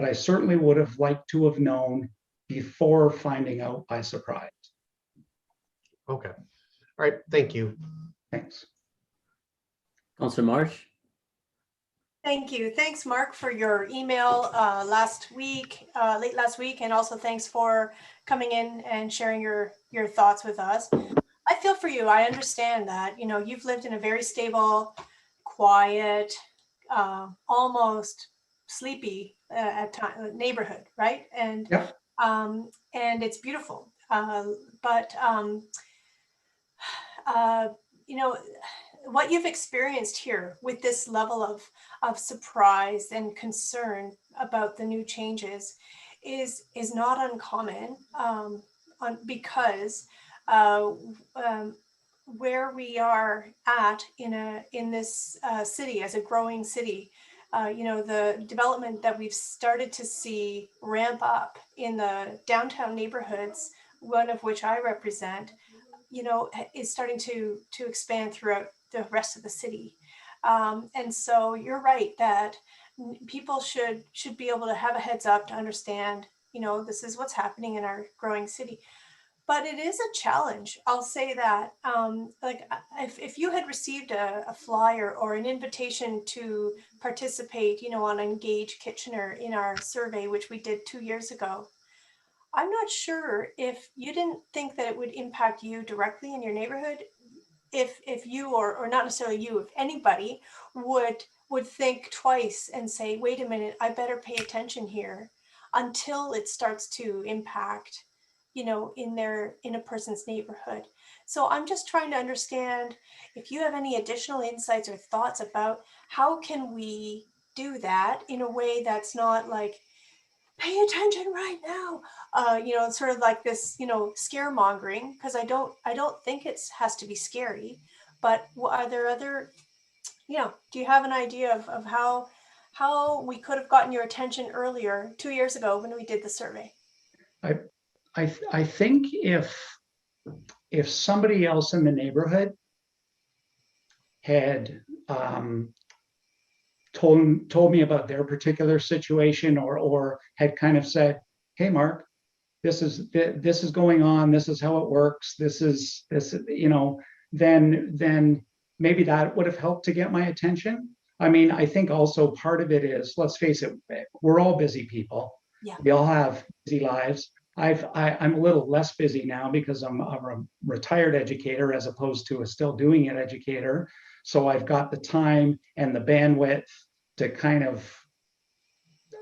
I certainly would have liked to have known before finding out by surprise. Okay. All right. Thank you. Thanks. Councillor Marsh. Thank you. Thanks, Mark, for your email last week, late last week, and also thanks for coming in and sharing your thoughts with us. I feel for you. I understand that, you know, you've lived in a very stable, quiet, almost sleepy at time neighborhood, right? And yeah. And it's beautiful. But you know, what you've experienced here with this level of surprise and concern about the new changes is not uncommon, because where we are at in this city as a growing city, you know, the development that we've started to see ramp up in the downtown neighborhoods, one of which I represent, you know, is starting to expand throughout the rest of the city. And so you're right that people should be able to have a heads up to understand, you know, this is what's happening in our growing city. But it is a challenge. I'll say that. Like, if you had received a flyer or an invitation to participate, you know, on Engage Kitchener in our survey, which we did 2 years ago, I'm not sure if you didn't think that it would impact you directly in your neighborhood, if you, or not necessarily you, if anybody would think twice and say, wait a minute, I better pay attention here, until it starts to impact, you know, in a person's neighborhood. So I'm just trying to understand if you have any additional insights or thoughts about how can we do that in a way that's not like, pay attention right now, you know, sort of like this, you know, scaremongering, because I don't think it has to be scary, but are there other, you know, do you have an idea of how we could have gotten your attention earlier 2 years ago when we did the survey? I think if somebody else in the neighborhood had told me about their particular situation, or had kind of said, hey, Mark, this is going on, this is how it works, this, you know, then maybe that would have helped to get my attention. I mean, I think also part of it is, let's face it, we're all busy people. Yeah. We all have busy lives. I'm a little less busy now because I'm a retired educator as opposed to a still doing it educator. So I've got the time and the bandwidth to kind of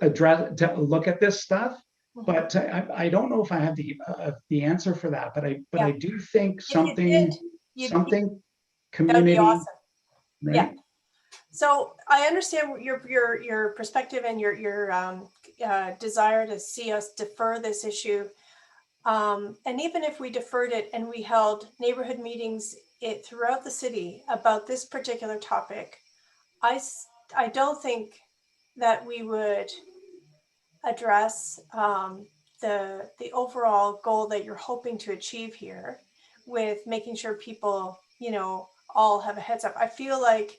to look at this stuff. But I don't know if I have the answer for that. But I do think something community. That'd be awesome. Right? Yeah. So I understand your perspective and your desire to see us defer this issue. And even if we deferred it and we held neighborhood meetings throughout the city about this particular topic, I don't think that we would address the overall goal that you're hoping to achieve here with making sure people, all have a heads up. I feel like,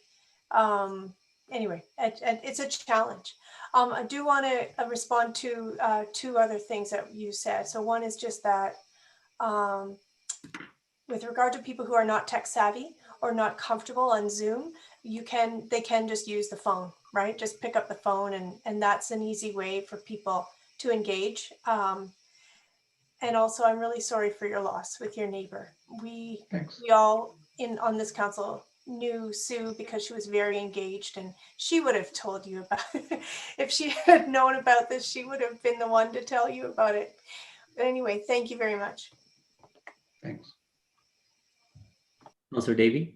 anyway, it's a challenge. I do want to respond to two other things that you said. So one is just that with regard to people who are not tech savvy or not comfortable on Zoom, they can just use the phone, right? Just pick up the phone and that's an easy way for people to engage. And also, I'm really sorry for your loss with your neighbor. We all on this council knew Sue because she was very engaged and she would have told you about it. If she had known about this, she would have been the one to tell you about it. But anyway, thank you very much. Thanks. Councillor Davey?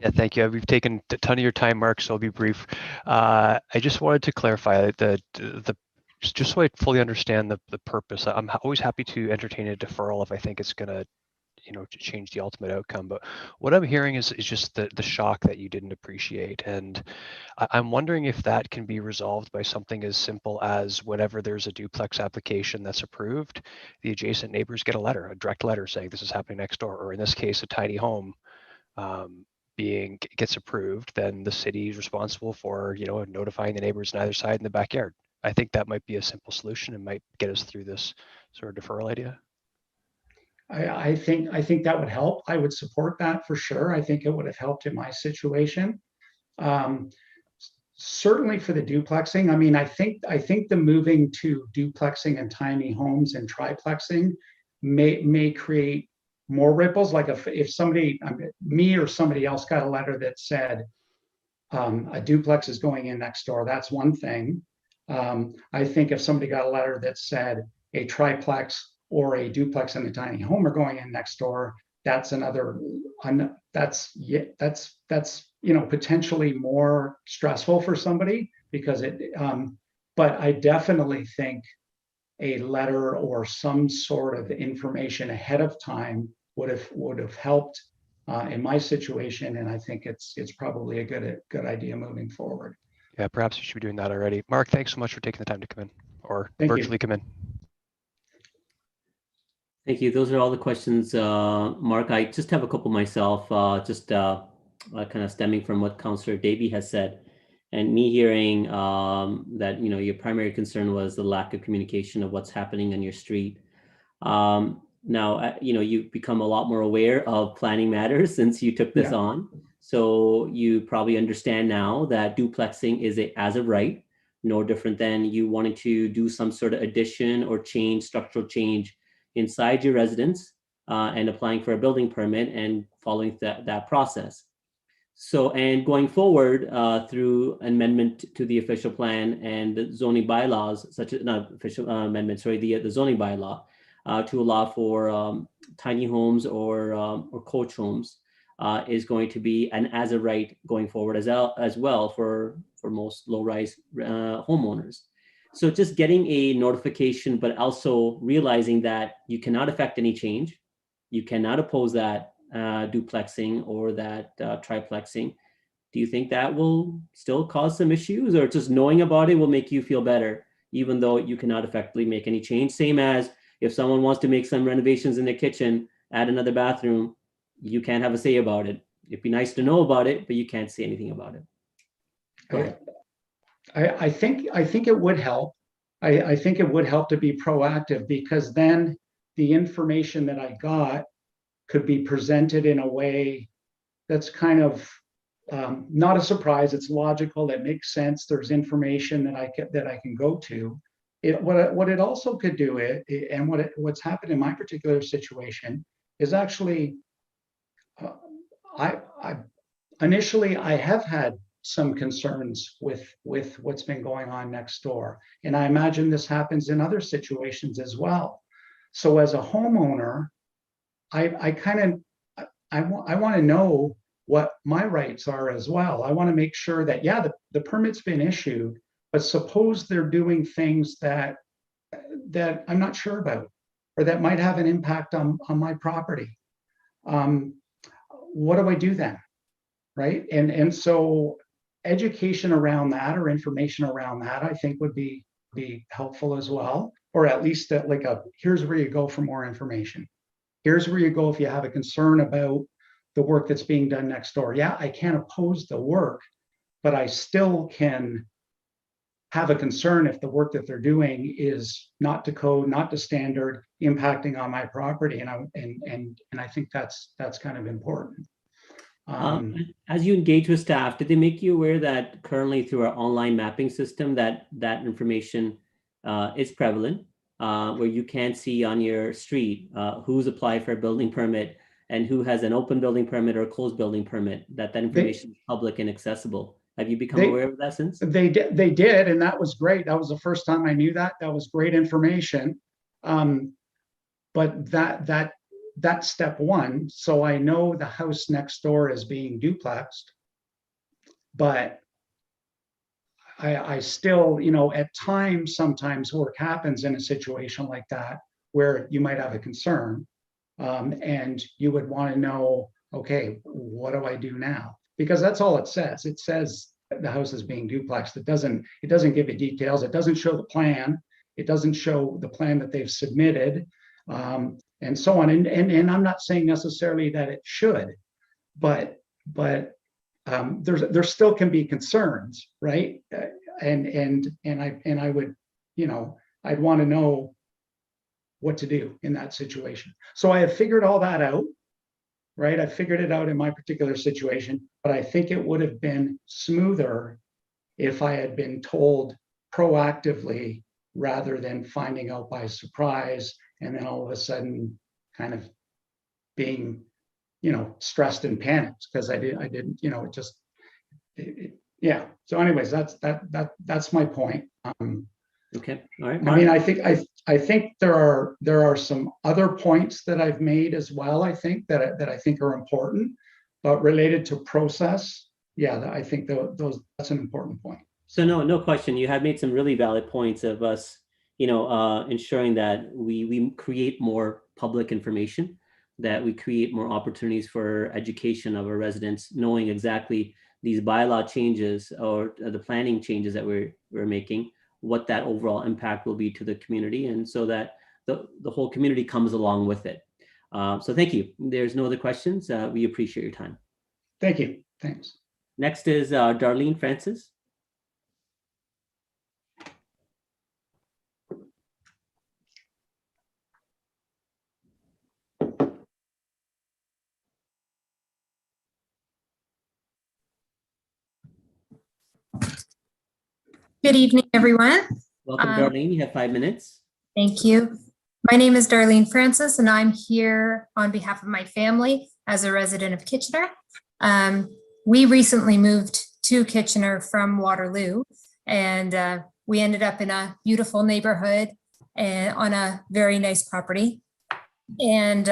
Yeah, thank you. We've taken a ton of your time, Mark, so I'll be brief. I just wanted to clarify just so I fully understand the purpose. I'm always happy to entertain a deferral if I think it's going to, to change the ultimate outcome. But what I'm hearing is just the shock that you didn't appreciate. And I'm wondering if that can be resolved by something as simple as whenever there's a duplex application that's approved, the adjacent neighbors get a direct letter saying this is happening next door, or in this case, a tiny home gets approved, then the city is responsible for, notifying the neighbors on either side in the backyard. I think that might be a simple solution and might get us through this sort of deferral idea. I think that would help. I would support that for sure. I think it would have helped in my situation. Certainly for the duplexing. I mean, I think the moving to duplexing and tiny homes and triplexing may create more ripples. Like if somebody, me or somebody else got a letter that said a duplex is going in next door, that's one thing. I think if somebody got a letter that said a triplex or a duplex and a tiny home are going in next door, that's another, that's potentially more stressful for somebody because but I definitely think a letter or some sort of information ahead of time would have helped in my situation, and I think it's probably a good idea moving forward. Yeah, perhaps you should be doing that already. Mark, thanks so much for taking the time to come in, or virtually come in. Thank you. Those are all the questions, Mark. I just have a couple myself, kind of stemming from what Councillor Davey has said, and me hearing that your primary concern was the lack of communication of what's happening on your street. Now, you've become a lot more aware of planning matters since you took this on. So you probably understand now that duplexing is as of right, no different than you wanting to do some sort of addition or structural change inside your residence and applying for a building permit and following that process. So, and going forward through amendment to the official plan and the zoning bylaws, such as not official amendment, sorry, the zoning bylaw to allow for tiny homes or coach homes is going to be an as of right going forward as well for most low-rise homeowners. So just getting a notification, but also realizing that you cannot affect any change. You cannot oppose that duplexing or that triplexing. Do you think that will still cause some issues, or just knowing about it will make you feel better, even though you cannot effectively make any change? Same as if someone wants to make some renovations in their kitchen, add another bathroom, you can't have a say about it. It'd be nice to know about it, but you can't say anything about it. Go ahead. I think it would help. I think it would help to be proactive, because then the information that I got could be presented in a way that's kind of not a surprise. It's logical. It makes sense. There's information that I can go to. What it also could do and what's happened in my particular situation is actually, initially I have had some concerns with what's been going on next door, and I imagine this happens in other situations as well. So as a homeowner, I want to know what my rights are as well. I want to make sure that, yeah, the permit's been issued, but suppose they're doing things that I'm not sure about, or that might have an impact on my property. What do I do then, right? And so education around that, or information around that, I think would be helpful as well, or at least that, like, here's where you go for more information. Here's where you go if you have a concern about the work that's being done next door. Yeah, I can't oppose the work, but I still can have a concern if the work that they're doing is not to code, not to standard, impacting on my property. And I think that's kind of important. As you engage with staff, did they make you aware that currently through our online mapping system that information is prevalent, where you can see on your street who's applied for a building permit and who has an open building permit or a closed building permit, that information is public and accessible? Have you become aware of that since? They did, and that was great. That was the first time I knew that. That was great information. But that's step one. So I know the house next door is being duplexed, but I still, at times, sometimes work happens in a situation like that where you might have a concern, and you would want to know, okay, what do I do now? Because that's all it says. It says the house is being duplexed. It doesn't give you details. It doesn't show the plan. It doesn't show the plan that they've submitted, and so on. And I'm not saying necessarily that it should, but there still can be concerns, right? And I would, I'd want to know what to do in that situation. So I have figured all that out. Right, I figured it out in my particular situation, but I think it would have been smoother if I had been told proactively rather than finding out by surprise and then all of a sudden kind of being, stressed and panicked because I didn't, yeah. So anyways, that's my point. Okay, all right. I mean, I think there are some other points that I've made as well. I think that I think are important, but related to process, yeah, I think that's an important point. So no question. You have made some really valid points of us, ensuring that we create more public information, that we create more opportunities for education of our residents, knowing exactly these bylaw changes or the planning changes that we're making, what that overall impact will be to the community, and so that the whole community comes along with it. So thank you. There's no other questions. We appreciate your time. Thank you. Thanks. Next is Darlene Francis. Good evening, everyone. Welcome, Darlene. You have 5 minutes. Thank you. My name is Darlene Francis, and I'm here on behalf of my family as a resident of Kitchener. We recently moved to Kitchener from Waterloo, and we ended up in a beautiful neighborhood and on a very nice property. And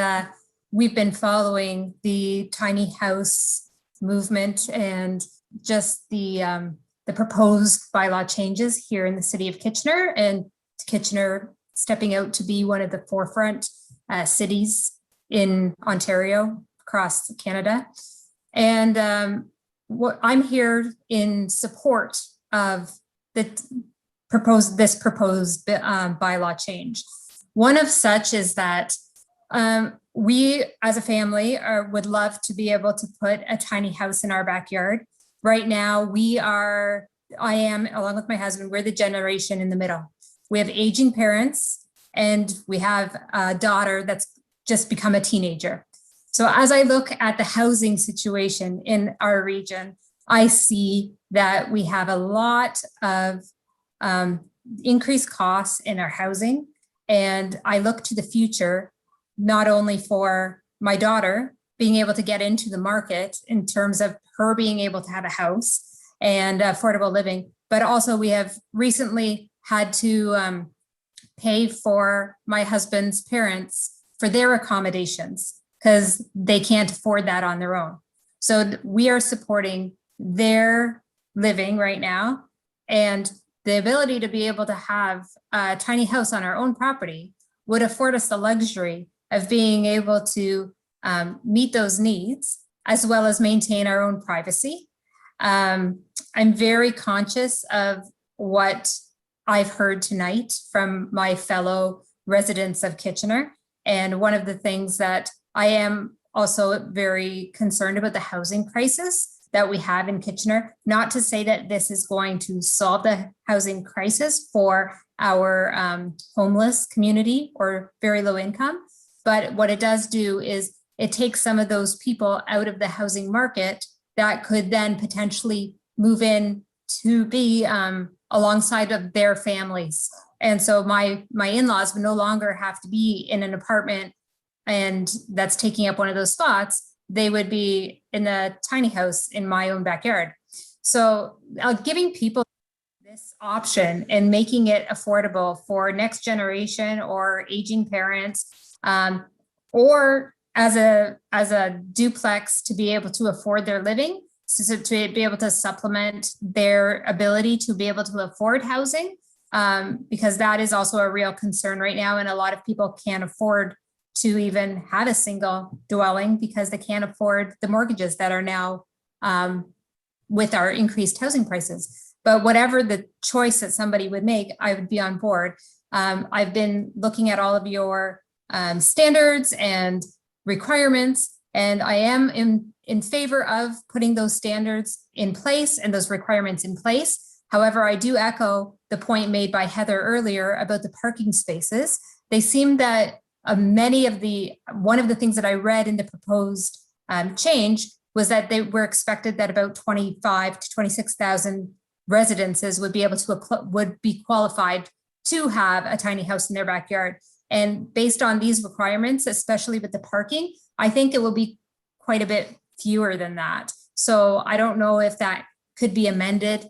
we've been following the tiny house movement and just the proposed bylaw changes here in the city of Kitchener, and Kitchener stepping out to be one of the forefront cities in Ontario, across Canada. And what I'm here in support of this proposed bylaw change. One of such is that we as a family would love to be able to put a tiny house in our backyard. Right now, I am, along with my husband, we're the generation in the middle. We have aging parents and we have a daughter that's just become a teenager. So as I look at the housing situation in our region, I see that we have a lot of increased costs in our housing. And I look to the future, not only for my daughter being able to get into the market in terms of her being able to have a house and affordable living, but also we have recently had to pay for my husband's parents for their accommodations because they can't afford that on their own. So we are supporting their living right now, and the ability to be able to have a tiny house on our own property would afford us the luxury of being able to meet those needs as well as maintain our own privacy. I'm very conscious of what I've heard tonight from my fellow residents of Kitchener. And one of the things that I am also very concerned about the housing crisis that we have in Kitchener, not to say that this is going to solve the housing crisis for our homeless community or very low income, but what it does do is it takes some of those people out of the housing market that could then potentially move in to be alongside of their families. And so my in-laws would no longer have to be in an apartment and that's taking up one of those spots. They would be in a tiny house in my own backyard. So giving people this option and making it affordable for next generation or aging parents, or as a duplex to be able to afford their living, so to be able to supplement their ability to be able to afford housing, because that is also a real concern right now. And a lot of people can't afford to even have a single dwelling because they can't afford the mortgages that are now with our increased housing prices. But whatever the choice that somebody would make, I would be on board. I've been looking at all of your standards and requirements, and I am in favor of putting those standards in place and those requirements in place. However, I do echo the point made by Heather earlier about the parking spaces. They seem that one of the things that I read in the proposed change was that they were expected that about 25 to 26,000 residences would be qualified to have a tiny house in their backyard. And based on these requirements, especially with the parking, I think it will be quite a bit fewer than that. So I don't know if that could be amended,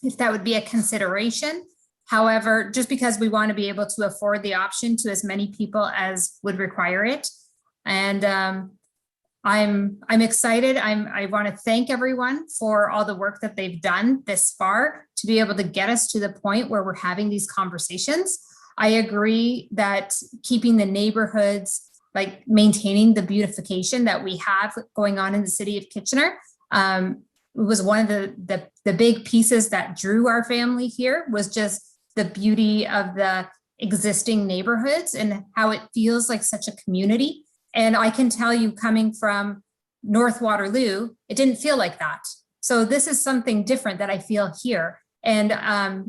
if that would be a consideration. However, just because we want to be able to afford the option to as many people as would require it. And I'm excited. I want to thank everyone for all the work that they've done this far to be able to get us to the point where we're having these conversations. I agree that keeping the neighborhoods, like maintaining the beautification that we have going on in the city of Kitchener, was one of the big pieces that drew our family here, was just the beauty of the existing neighborhoods and how it feels like such a community. And I can tell you, coming from North Waterloo, it didn't feel like that. So this is something different that I feel here. And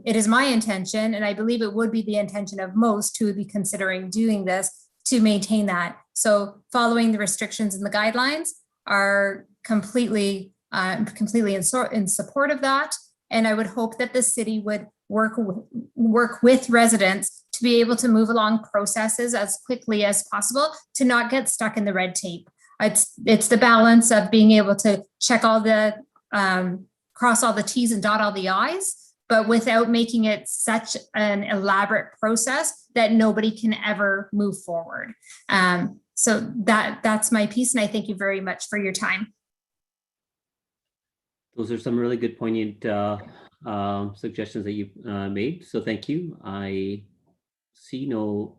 it is my intention, and I believe it would be the intention of most who would be considering doing this, to maintain that. So following the restrictions and the guidelines are completely in support of that. And I would hope that the city would work with residents to be able to move along processes as quickly as possible, to not get stuck in the red tape. It's the balance of being able to check all the, cross all the T's and dot all the I's, but without making it such an elaborate process that nobody can ever move forward. So that's my piece, and I thank you very much for your time. Those are some really good, poignant suggestions that you made. So thank you. I see no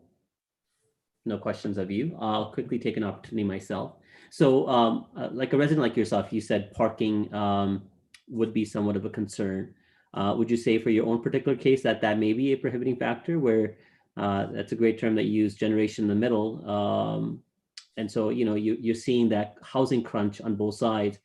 questions of you. I'll quickly take an opportunity myself. So like a resident like yourself, you said parking would be somewhat of a concern. Would you say for your own particular case that may be a prohibiting factor, where that's a great term that you use, generation in the middle. And so, you're seeing that housing crunch on both sides,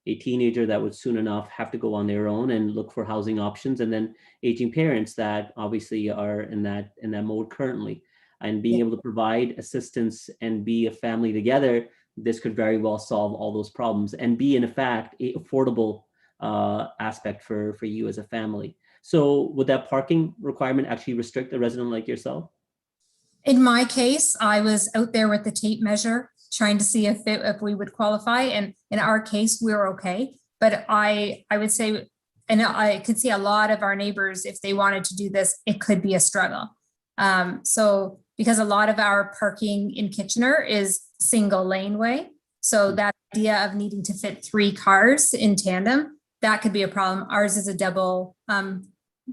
a teenager that would soon enough have to go on their own and look for housing options, and then aging parents that obviously are in that mode currently, and being able to provide assistance and be a family together this could very well solve all those problems and be, in fact, a affordable aspect for you as a family. So would that parking requirement actually restrict a resident like yourself? In my case, I was out there with the tape measure trying to see if we would qualify. And in our case, we're okay. But I would say, and I could see a lot of our neighbors, if they wanted to do this, it could be a struggle. So because a lot of our parking in Kitchener is single laneway. So that idea of needing to fit 3 cars in tandem, that could be a problem. Ours is a double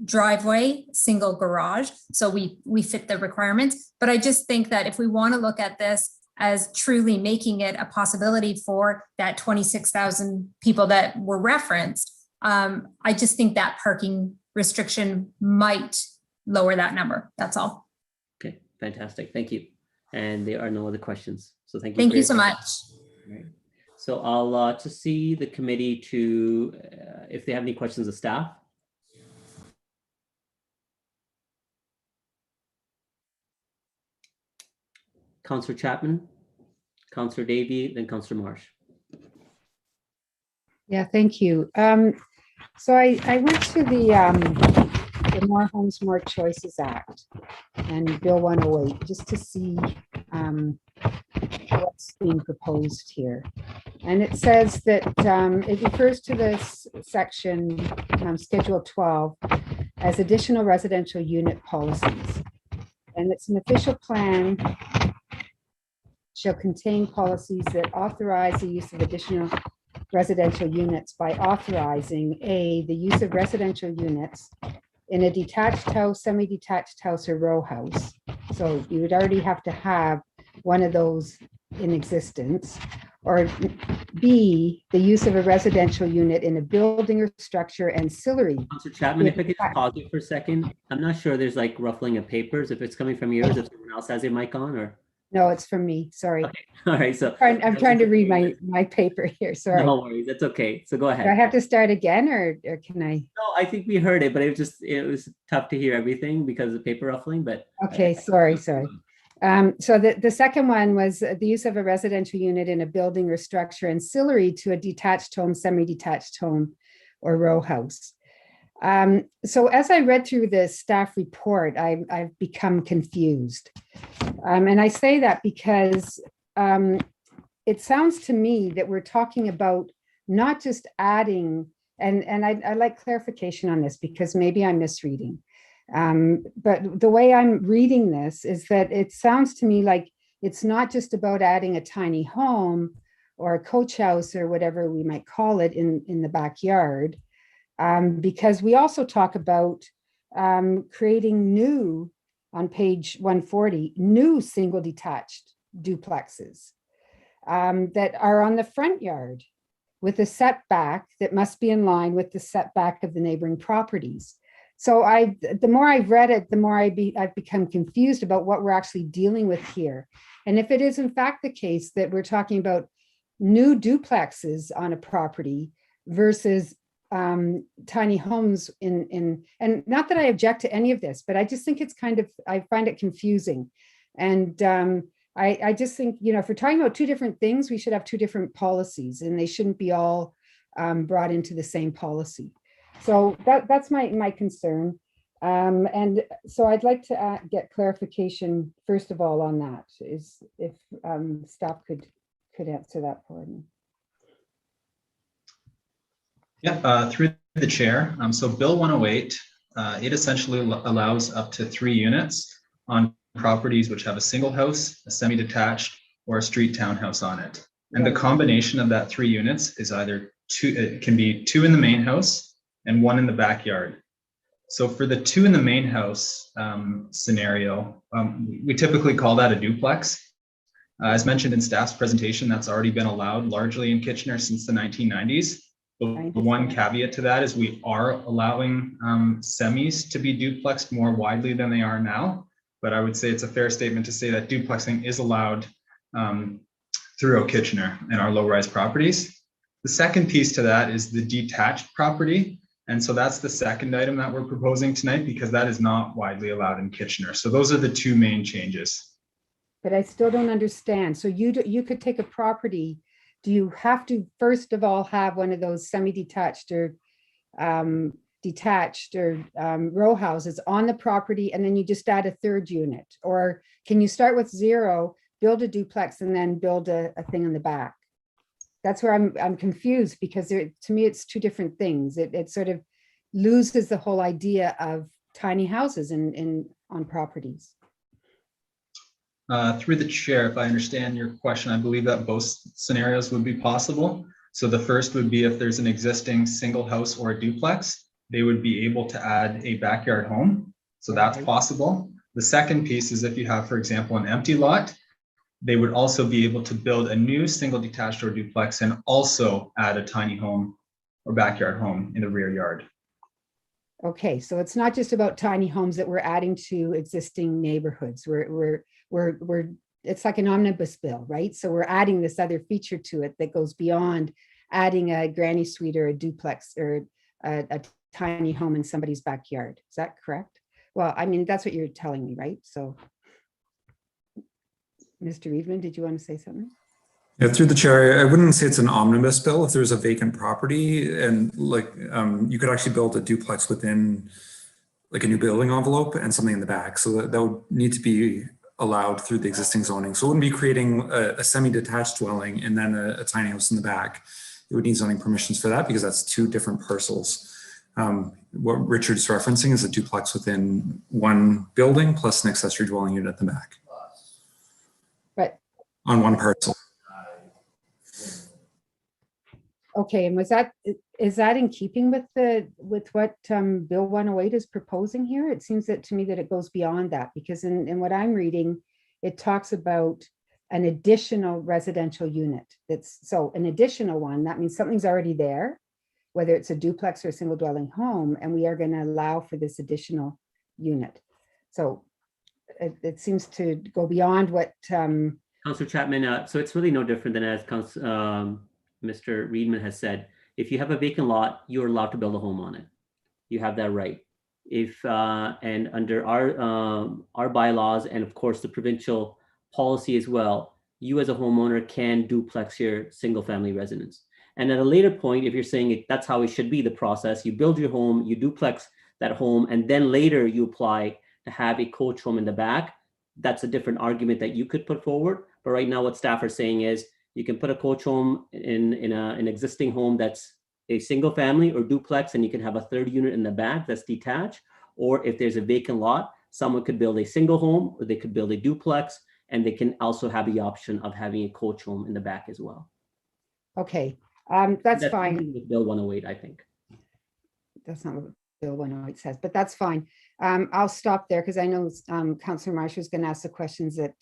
driveway, single garage. So we fit the requirements. But I just think that if we want to look at this as truly making it a possibility for that 26,000 people that were referenced, I just think that parking restriction might lower that number. That's all. Okay, fantastic. Thank you. And there are no other questions. So thank you. Thank you so much. All right. So I'll to see the committee to, if they have any questions of staff. Councillor Chapman, Councillor Davey, then Councillor Marsh. Yeah, thank you. So I went to the More Homes, More Choices Act and Bill 108 just to see what's being proposed here. And it says that it refers to this section, Schedule 12, as additional residential unit policies. And it's an official plan shall contain policies that authorize the use of additional residential units by authorizing the use of residential units in a detached house, semi-detached house, or row house. So you would already have to have one of those in existence. Or B, the use of a residential unit in a building or structure ancillary. Councillor Chapman, if I could just pause you for a second. I'm not sure there's like ruffling of papers, if it's coming from yours, if someone else has their mic on, or? No, it's from me, sorry. Okay. All right, so. I'm trying to read my paper here, sorry. No worries, that's okay. So go ahead. Do I have to start again or can I? No, I think we heard it, but it was tough to hear everything because of paper ruffling, but. Okay, sorry. So the second one was the use of a residential unit in a building or structure ancillary to a detached home, semi-detached home, or row house. So as I read through the staff report, I've become confused. And I say that because it sounds to me that we're talking about not just adding, and I like clarification on this because maybe I'm misreading. But the way I'm reading this is that it sounds to me like it's not just about adding a tiny home or a coach house or whatever we might call it in the backyard, because we also talk about creating new, on page 140, new single detached duplexes that are on the front yard with a setback that must be in line with the setback of the neighboring properties. So the more I've read it, the more I've become confused about what we're actually dealing with here. And if it is in fact the case that we're talking about new duplexes on a property versus tiny homes and not that I object to any of this, but I just think it's I find it confusing. And I just think, if we're talking about two different things, we should have two different policies and they shouldn't be all brought into the same policy. So that's my concern. And so I'd like to get clarification, first of all, on that, is if staff could answer that for me. Yeah, through the chair. So Bill 108, it essentially allows up to 3 units on properties which have a single house, a semi-detached, or a street townhouse on it. And the combination of that 3 units is either 2, it can be 2 in the main house and 1 in the backyard. So for the 2 in the main house scenario, we typically call that a duplex. As mentioned in staff's presentation, that's already been allowed largely in Kitchener since the 1990s. The one caveat to that is we are allowing semis to be duplexed more widely than they are now. But I would say it's a fair statement to say that duplexing is allowed throughout Kitchener and our low-rise properties. The second piece to that is the detached property. And so that's the second item that we're proposing tonight because that is not widely allowed in Kitchener. So those are the 2 main changes. But I still don't understand. So you could take a property. Do you have to first of all have one of those semi-detached or detached or row houses on the property, and then you just add a third unit? Or can you start with 0, build a duplex, and then build a thing in the back? That's where I'm confused, because to me it's two different things. It sort of loses the whole idea of tiny houses on properties. Through the chair, if I understand your question, I believe that both scenarios would be possible. So the first would be if there's an existing single house or a duplex, they would be able to add a backyard home. So that's possible. The second piece is if you have, for example, an empty lot, they would also be able to build a new single detached or duplex and also add a tiny home or backyard home in the rear yard. Okay, so it's not just about tiny homes that we're adding to existing neighborhoods. It's like an omnibus bill, right? So we're adding this other feature to it that goes beyond adding a granny suite or a duplex or a tiny home in somebody's backyard. Is that correct? Well, I mean, that's what you're telling me, right? So, Mr. Reedman, did you want to say something? Yeah, through the chair, I wouldn't say it's an omnibus bill. If there's a vacant property and you could actually build a duplex within like a new building envelope and something in the back. So that would need to be allowed through the existing zoning. So it wouldn't be creating a semi-detached dwelling and then a tiny house in the back. It would need zoning permissions for that because that's two different parcels. What Richard's referencing is a duplex within one building plus an accessory dwelling unit at the back. But on one parcel. Okay, and is that in keeping with what Bill 108 is proposing here? It seems that to me that it goes beyond that, because in what I'm reading, it talks about an additional residential unit. So an additional one, that means something's already there, whether it's a duplex or a single dwelling home, and we are going to allow for this additional unit. So it seems to go beyond what Councillor Chapman, so it's really no different than as Mr. Reedman has said. If you have a vacant lot, you're allowed to build a home on it. You have that right. And under our bylaws, and of course the provincial policy as well, you as a homeowner can duplex your single family residence. And at a later point, if you're saying that's how it should be, the process, you build your home, you duplex that home, and then later you apply to have a coach home in the back, that's a different argument that you could put forward. But right now what staff are saying is you can put a coach home in an existing home that's a single family or duplex, and you can have a third unit in the back that's detached. Or if there's a vacant lot, someone could build a single home, or they could build a duplex, and they can also have the option of having a coach home in the back as well. Okay, that's fine. With Bill 108, I think. That's not what Bill 108 says, but that's fine. I'll stop there because I know Councillor Marshall is going to ask the questions that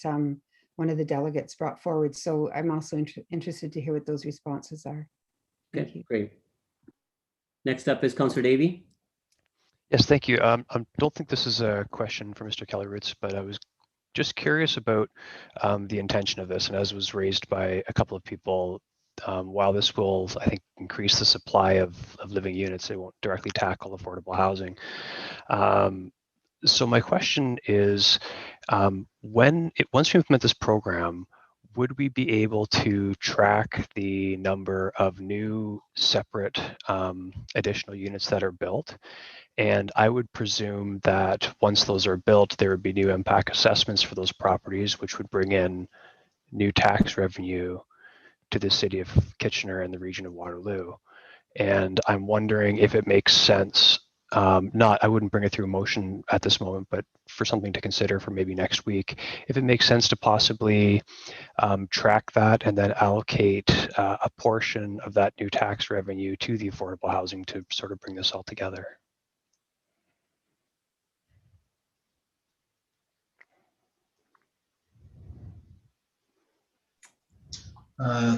one of the delegates brought forward. So I'm also interested to hear what those responses are. Thank you. Great. Next up is Councillor Davey. Yes, thank you. I don't think this is a question for Mr. Kelly-Roots, but I was just curious about the intention of this. And as was raised by a couple of people, while this will, I think, increase the supply of living units, it won't directly tackle affordable housing. So my question is, once we implement this program, would we be able to track the number of new separate additional units that are built? And I would presume that once those are built, there would be new impact assessments for those properties, which would bring in new tax revenue to the city of Kitchener and the region of Waterloo. And I'm wondering if it makes sense, I wouldn't bring it through motion at this moment, but for something to consider for maybe next week, if it makes sense to possibly track that and then allocate a portion of that new tax revenue to the affordable housing to sort of bring this all together.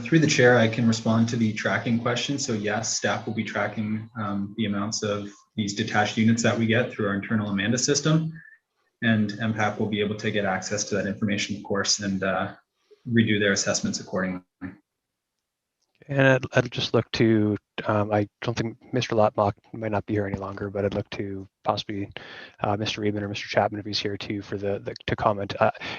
Through the chair, I can respond to the tracking question. So yes, staff will be tracking the amounts of these detached units that we get through our internal Amanda system. And MPAC will be able to get access to that information, of course, and redo their assessments accordingly. And I'd just look to, I don't think Mr. Lotmock might not be here any longer, but I'd look to possibly Mr. Reedman or Mr. Chapman if he's here too for to comment.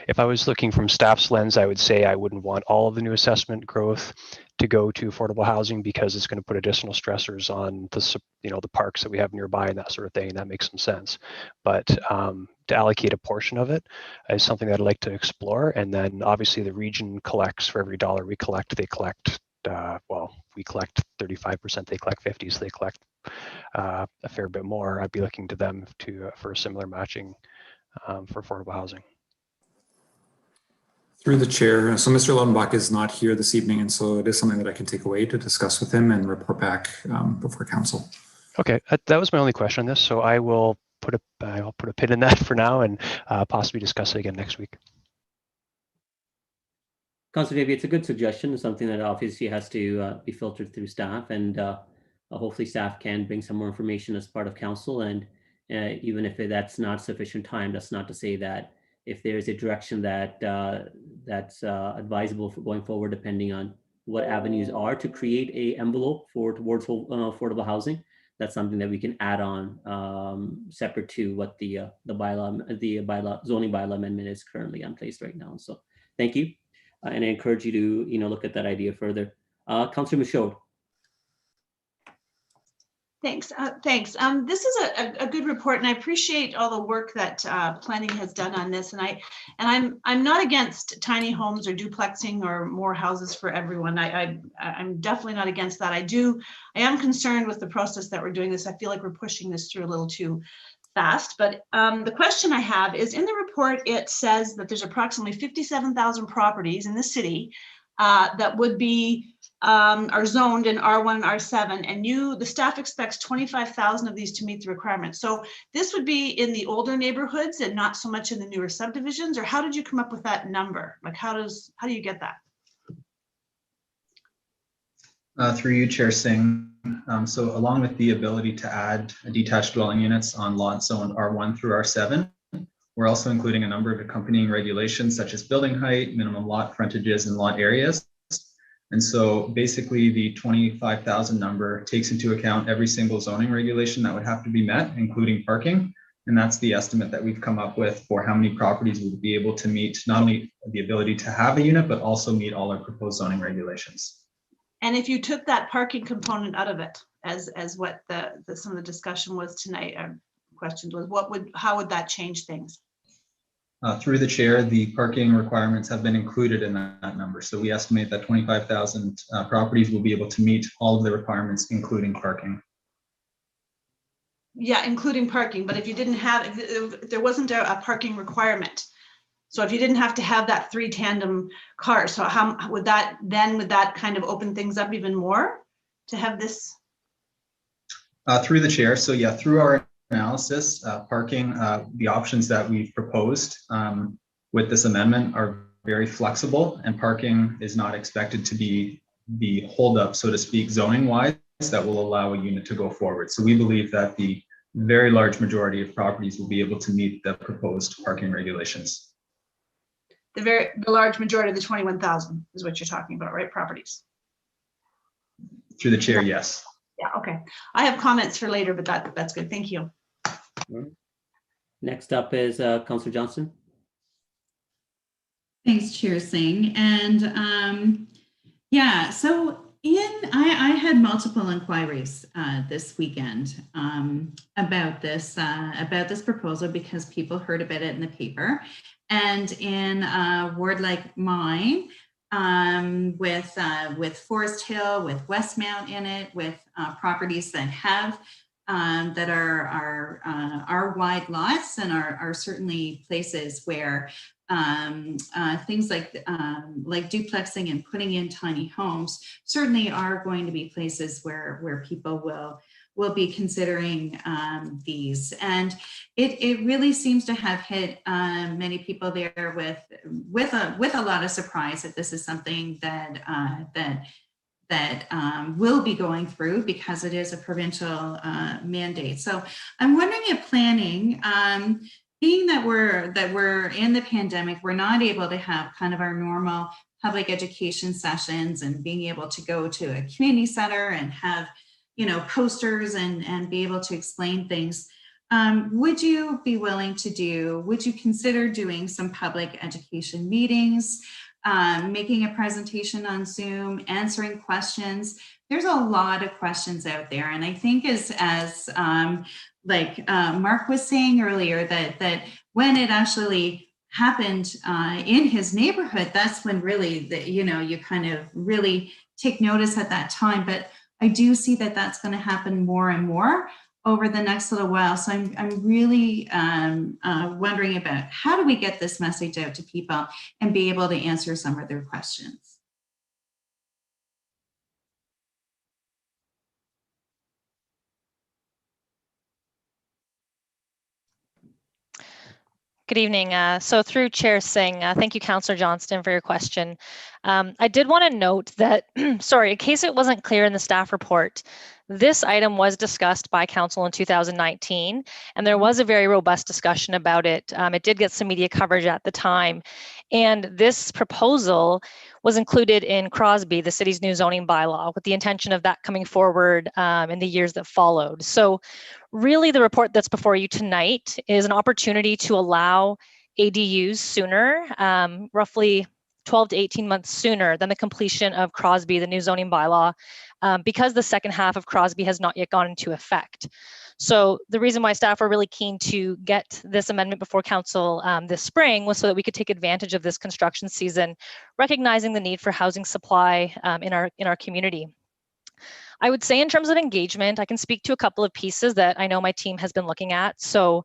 If I was looking from staff's lens, I would say I wouldn't want all of the new assessment growth to go to affordable housing because it's going to put additional stressors on the parks that we have nearby and that sort of thing. That makes some sense. But to allocate a portion of it is something that I'd like to explore. And then obviously the region collects for every dollar we collect, they collect. We collect 35%, they collect 50, so they collect a fair bit more. I'd be looking to them for a similar matching for affordable housing. Through the chair, so Mr. Lodenbach is not here this evening, and so it is something that I can take away to discuss with him and report back before council. Okay, that was my only question on this, so I'll put a pin in that for now and possibly discuss it again next week. Councilor Davey, it's a good suggestion, something that obviously has to be filtered through staff, and hopefully staff can bring some more information as part of council. And even if that's not sufficient time, that's not to say that if there's a direction that that's advisable for going forward, depending on what avenues are to create a envelope towards affordable housing, that's something that we can add on separate to what the zoning bylaw amendment is currently in place right now. So thank you. And I encourage you to, look at that idea further. Councilor Michaud. Thanks. This is a good report, and I appreciate all the work that planning has done on this. And I'm not against tiny homes or duplexing or more houses for everyone. I'm definitely not against that. I am concerned with the process that we're doing this. I feel like we're pushing this through a little too fast. But the question I have is, in the report, it says that there's approximately 57,000 properties in the city that would be are zoned in R1 and R7, and the staff expects 25,000 of these to meet the requirements. So this would be in the older neighborhoods and not so much in the newer subdivisions, or how did you come up with that number? Like how do you get that? Through you, Chair Singh. So along with the ability to add detached dwelling units on lots zoned R1 through R7, we're also including a number of accompanying regulations such as building height, minimum lot frontages, and lot areas. And so basically the 25,000 number takes into account every single zoning regulation that would have to be met, including parking. And that's the estimate that we've come up with for how many properties would be able to meet not only the ability to have a unit, but also meet all our proposed zoning regulations. And if you took that parking component out of it, as what some of the discussion was tonight, questions was, how would that change things? Through the chair, the parking requirements have been included in that number. So we estimate that 25,000 properties will be able to meet all of the requirements, including parking. Yeah, including parking. But if you didn't have, if there wasn't a parking requirement, so if you didn't have to have that 3 tandem cars, so how would that kind of open things up even more to have this? Through the chair. So yeah, through our analysis, parking, the options that we've proposed with this amendment are very flexible, and parking is not expected to be the holdup, so to speak, zoning wise, that will allow a unit to go forward. So we believe that the very large majority of properties will be able to meet the proposed parking regulations. The large majority of the 21,000 is what you're talking about, right? Properties. Through the chair, yes. Yeah, okay. I have comments for later, but that's good. Thank you. Next up is Councillor Johnston. Thanks, Chair Singh. And yeah, so I had multiple inquiries this weekend about this proposal because people heard about it in the paper. And in a ward like mine, with Forest Hill, with Westmount in it, with properties that have that are wide lots and are certainly places where things like duplexing and putting in tiny homes certainly are going to be places where people will be considering these. And it really seems to have hit many people there with a lot of surprise that this is something that will be going through because it is a provincial mandate. So I'm wondering if planning, being that we're in the pandemic, we're not able to have kind of our normal public education sessions and being able to go to a community center and have, you know, posters and be able to explain things. Would you be willing to would you consider doing some public education meetings, making a presentation on Zoom, answering questions? There's a lot of questions out there. And I think as Mark was saying earlier, that when it actually happened in his neighborhood, that's when really, you kind of really take notice at that time. But I do see that that's going to happen more and more over the next little while. So I'm really wondering about how do we get this message out to people and be able to answer some of their questions. Good evening. So through Chair Singh, thank you, Councillor Johnston, for your question. I did want to note that, sorry, in case it wasn't clear in the staff report, this item was discussed by Council in 2019, and there was a very robust discussion about it. It did get some media coverage at the time, and this proposal was included in Crosby, the city's new zoning bylaw, with the intention of that coming forward in the years that followed. So really the report that's before you tonight is an opportunity to allow ADUs sooner, roughly 12 to 18 months sooner than the completion of Crosby, the new zoning bylaw, because the second half of Crosby has not yet gone into effect. So the reason why staff are really keen to get this amendment before council this spring was so that we could take advantage of this construction season, recognizing the need for housing supply in our community. I would say in terms of engagement, I can speak to a couple of pieces that I know my team has been looking at. So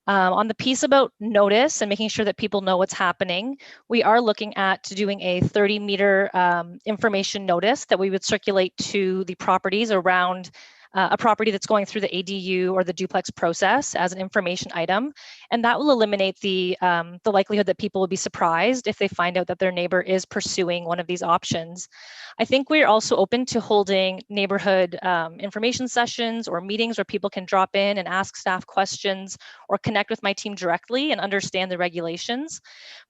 on the piece about notice and making sure that people know what's happening, we are looking at doing a 30-meter information notice that we would circulate to the properties around a property that's going through the ADU or the duplex process as an information item. And that will eliminate the likelihood that people will be surprised if they find out that their neighbor is pursuing one of these options. I think we're also open to holding neighborhood information sessions or meetings where people can drop in and ask staff questions or connect with my team directly and understand the regulations.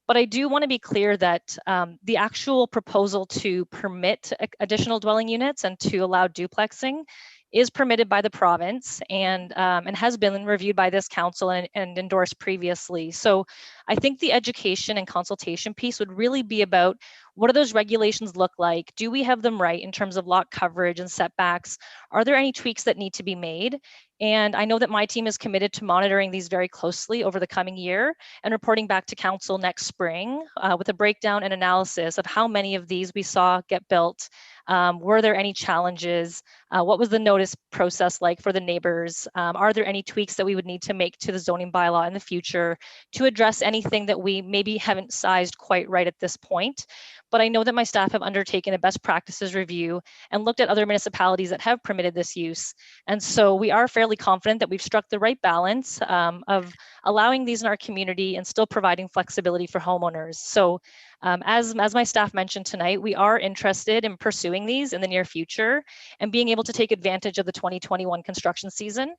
But I do want to be clear that the actual proposal to permit additional dwelling units and to allow duplexing is permitted by the province and has been reviewed by this council and endorsed previously. So I think the education and consultation piece would really be about what do those regulations look like? Do we have them right in terms of lot coverage and setbacks? Are there any tweaks that need to be made? And I know that my team is committed to monitoring these very closely over the coming year and reporting back to council next spring with a breakdown and analysis of how many of these we saw get built. Were there any challenges? What was the notice process like for the neighbors? Are there any tweaks that we would need to make to the zoning bylaw in the future to address anything that we maybe haven't sized quite right at this point? But I know that my staff have undertaken a best practices review and looked at other municipalities that have permitted this use. And so we are fairly confident that we've struck the right balance of allowing these in our community and still providing flexibility for homeowners. So as my staff mentioned tonight, we are interested in pursuing these in the near future and being able to take advantage of the 2021 construction season.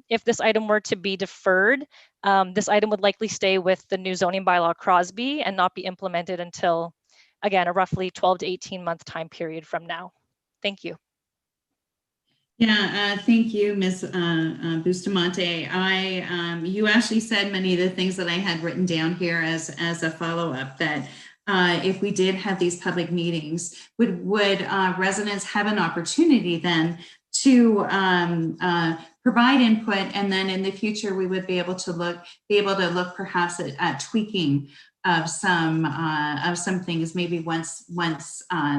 If this item were to be deferred, this item would likely stay with the new zoning bylaw Crosby and not be implemented until, again, a roughly 12 to 18 month time period from now. Thank you. Yeah, thank you, Ms. Bustamante. You actually said many of the things that I had written down here as a follow-up, that if we did have these public meetings, would residents have an opportunity then to provide input, and then in the future we would be able to look perhaps at tweaking of some things maybe once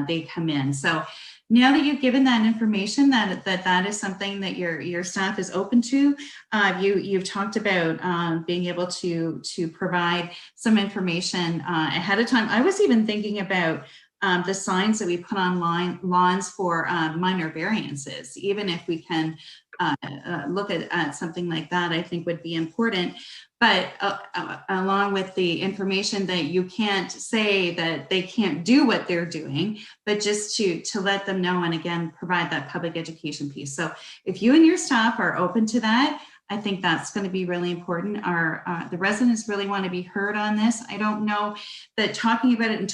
they come in. So now that you've given that information, that is something that your staff is open to. You've talked about being able to provide some information ahead of time. I was even thinking about the signs that we put on lawns for minor variances. Even if we can look at something like that, I think would be important. But along with the information that you can't say that they can't do what they're doing, but just to let them know, and again, provide that public education piece. So if you and your staff are open to that, I think that's going to be really important. The residents really want to be heard on this. I don't know that talking about it in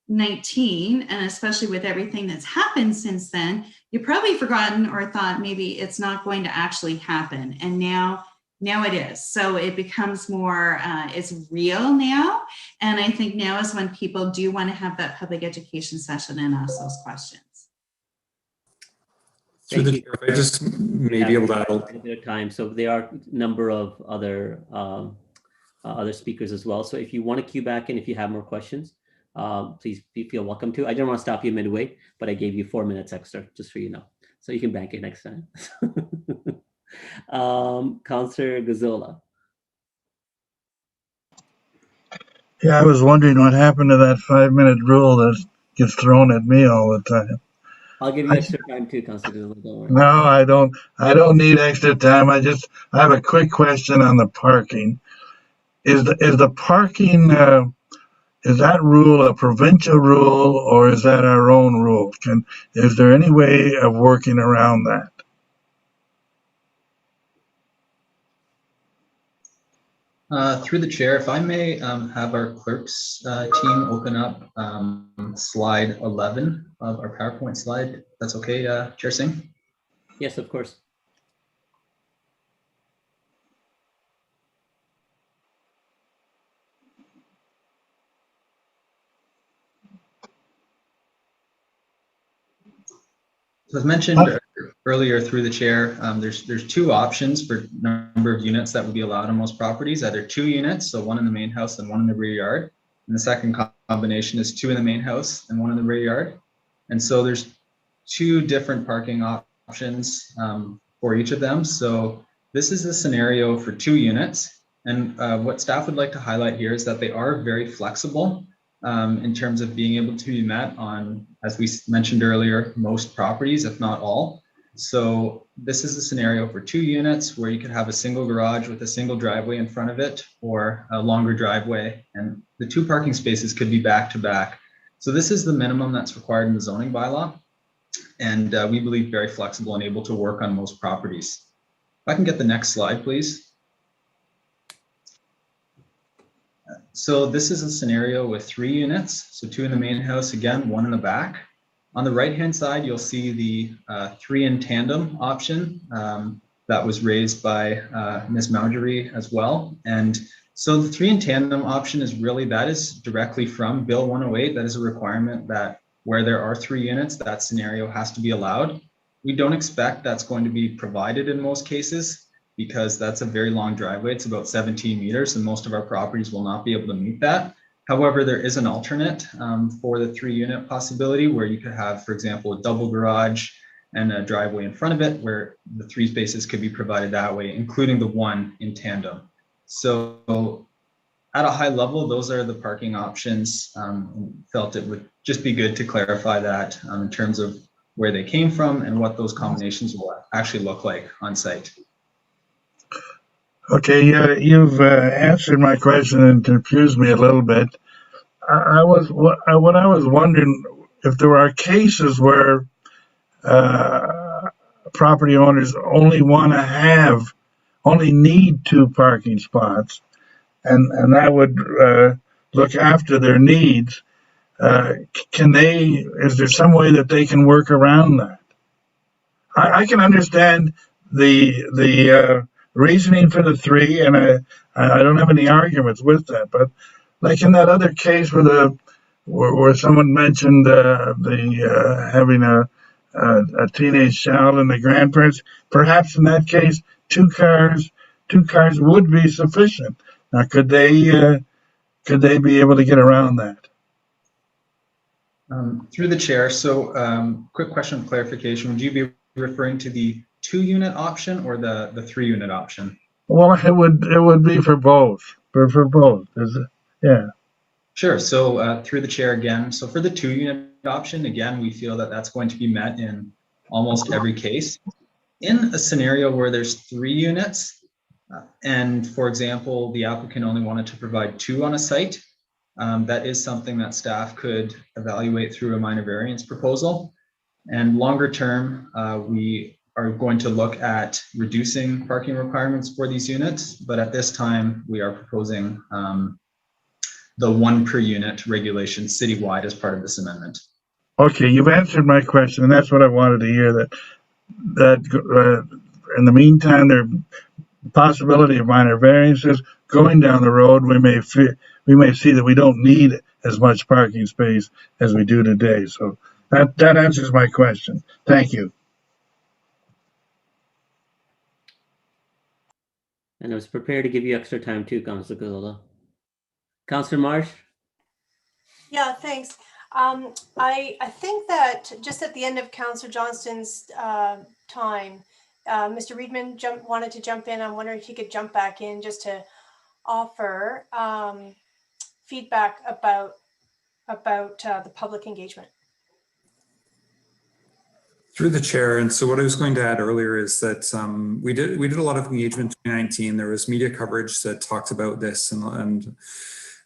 2019, and especially with everything that's happened since then, you've probably forgotten or thought maybe it's not going to actually happen. And now it is. So it becomes more, it's real now. And I think now is when people do want to have that public education session and ask those questions. Through the chair, if I just may be able to add a bit of time. So there are a number of other speakers as well. So if you want to queue back in, if you have more questions, please feel welcome to. I didn't want to stop you midway, but I gave you 4 minutes extra, just so you know. So you can bank it next time. Councillor Gazzola. Yeah, I was wondering what happened to that 5-minute rule that gets thrown at me all the time. I'll give you extra time too, Councillor Gazzola. Don't worry. No, I don't need extra time. I have a quick question on the parking. Is the parking is that rule a provincial rule or is that our own rule? Is there any way of working around that? Through the chair, if I may have our clerks team open up slide 11 of our PowerPoint slide. That's okay, Chair Singh? Yes, of course. So as mentioned earlier through the chair, there's two options for number of units that would be allowed on most properties, either 2 units, so 1 in the main house and 1 in the rear yard. And the second combination is 2 in the main house and 1 in the rear yard. And so there's 2 different parking options for each of them. So this is the scenario for 2 units. And what staff would like to highlight here is that they are very flexible in terms of being able to be met on, as we mentioned earlier, most properties, if not all. So this is a scenario for 2 units where you could have a single garage with a single driveway in front of it or a longer driveway, and the 2 parking spaces could be back to back. So this is the minimum that's required in the zoning bylaw, and we believe very flexible and able to work on most properties. If I can get the next slide, please. So this is a scenario with 3 units, so 2 in the main house, again, 1 in the back. On the right-hand side, you'll see the 3 in tandem option that was raised by Ms. Maugery as well. And so the 3 in tandem option is really, that is directly from Bill 108. That is a requirement that where there are 3 units, that scenario has to be allowed. We don't expect that's going to be provided in most cases, because that's a very long driveway. It's about 17 meters, and most of our properties will not be able to meet that. However, there is an alternate for the 3 unit possibility where you could have, for example, a double garage and a driveway in front of it, where the 3 spaces could be provided that way, including the 1 in tandem. So at a high level, those are the parking options. Felt it would just be good to clarify that in terms of where they came from and what those combinations will actually look like on site. Okay, you've answered my question and confused me a little bit. What I was wondering, if there are cases where property owners only need 2 parking spots, and that would look after their needs. Is there some way that they can work around that? I can understand the reasoning for the 3, and I don't have any arguments with that. But like in that other case where someone mentioned having a teenage child and the grandparents, perhaps in that case 2 cars would be sufficient. Now, could they be able to get around that? Through the chair, so quick question of clarification. Would you be referring to the 2 unit option or the 3 unit option? Well, it would be for both. For both, is it? Yeah. Sure. So through the chair again. So for the 2 unit option, again, we feel that that's going to be met in almost every case. In a scenario where there's 3 units, and for example, the applicant only wanted to provide 2 on a site, that is something that staff could evaluate through a minor variance proposal. And longer term, we are going to look at reducing parking requirements for these units, but at this time we are proposing the 1 per unit regulation citywide as part of this amendment. Okay, you've answered my question, and that's what I wanted to hear. That in the meantime, there possibility of minor variances. Going down the road, we may see that we don't need as much parking space as we do today. So that answers my question. Thank you. And I was prepared to give you extra time too, Councillor Gazzola. Councillor Marsh? Yeah, thanks. I think that just at the end of Councillor Johnston's time, Mr. Reedman wanted to jump in. I'm wondering if he could jump back in just to offer feedback about the public engagement. Through the chair, and so what I was going to add earlier is that we did a lot of engagement in 2019. There was media coverage that talked about this, and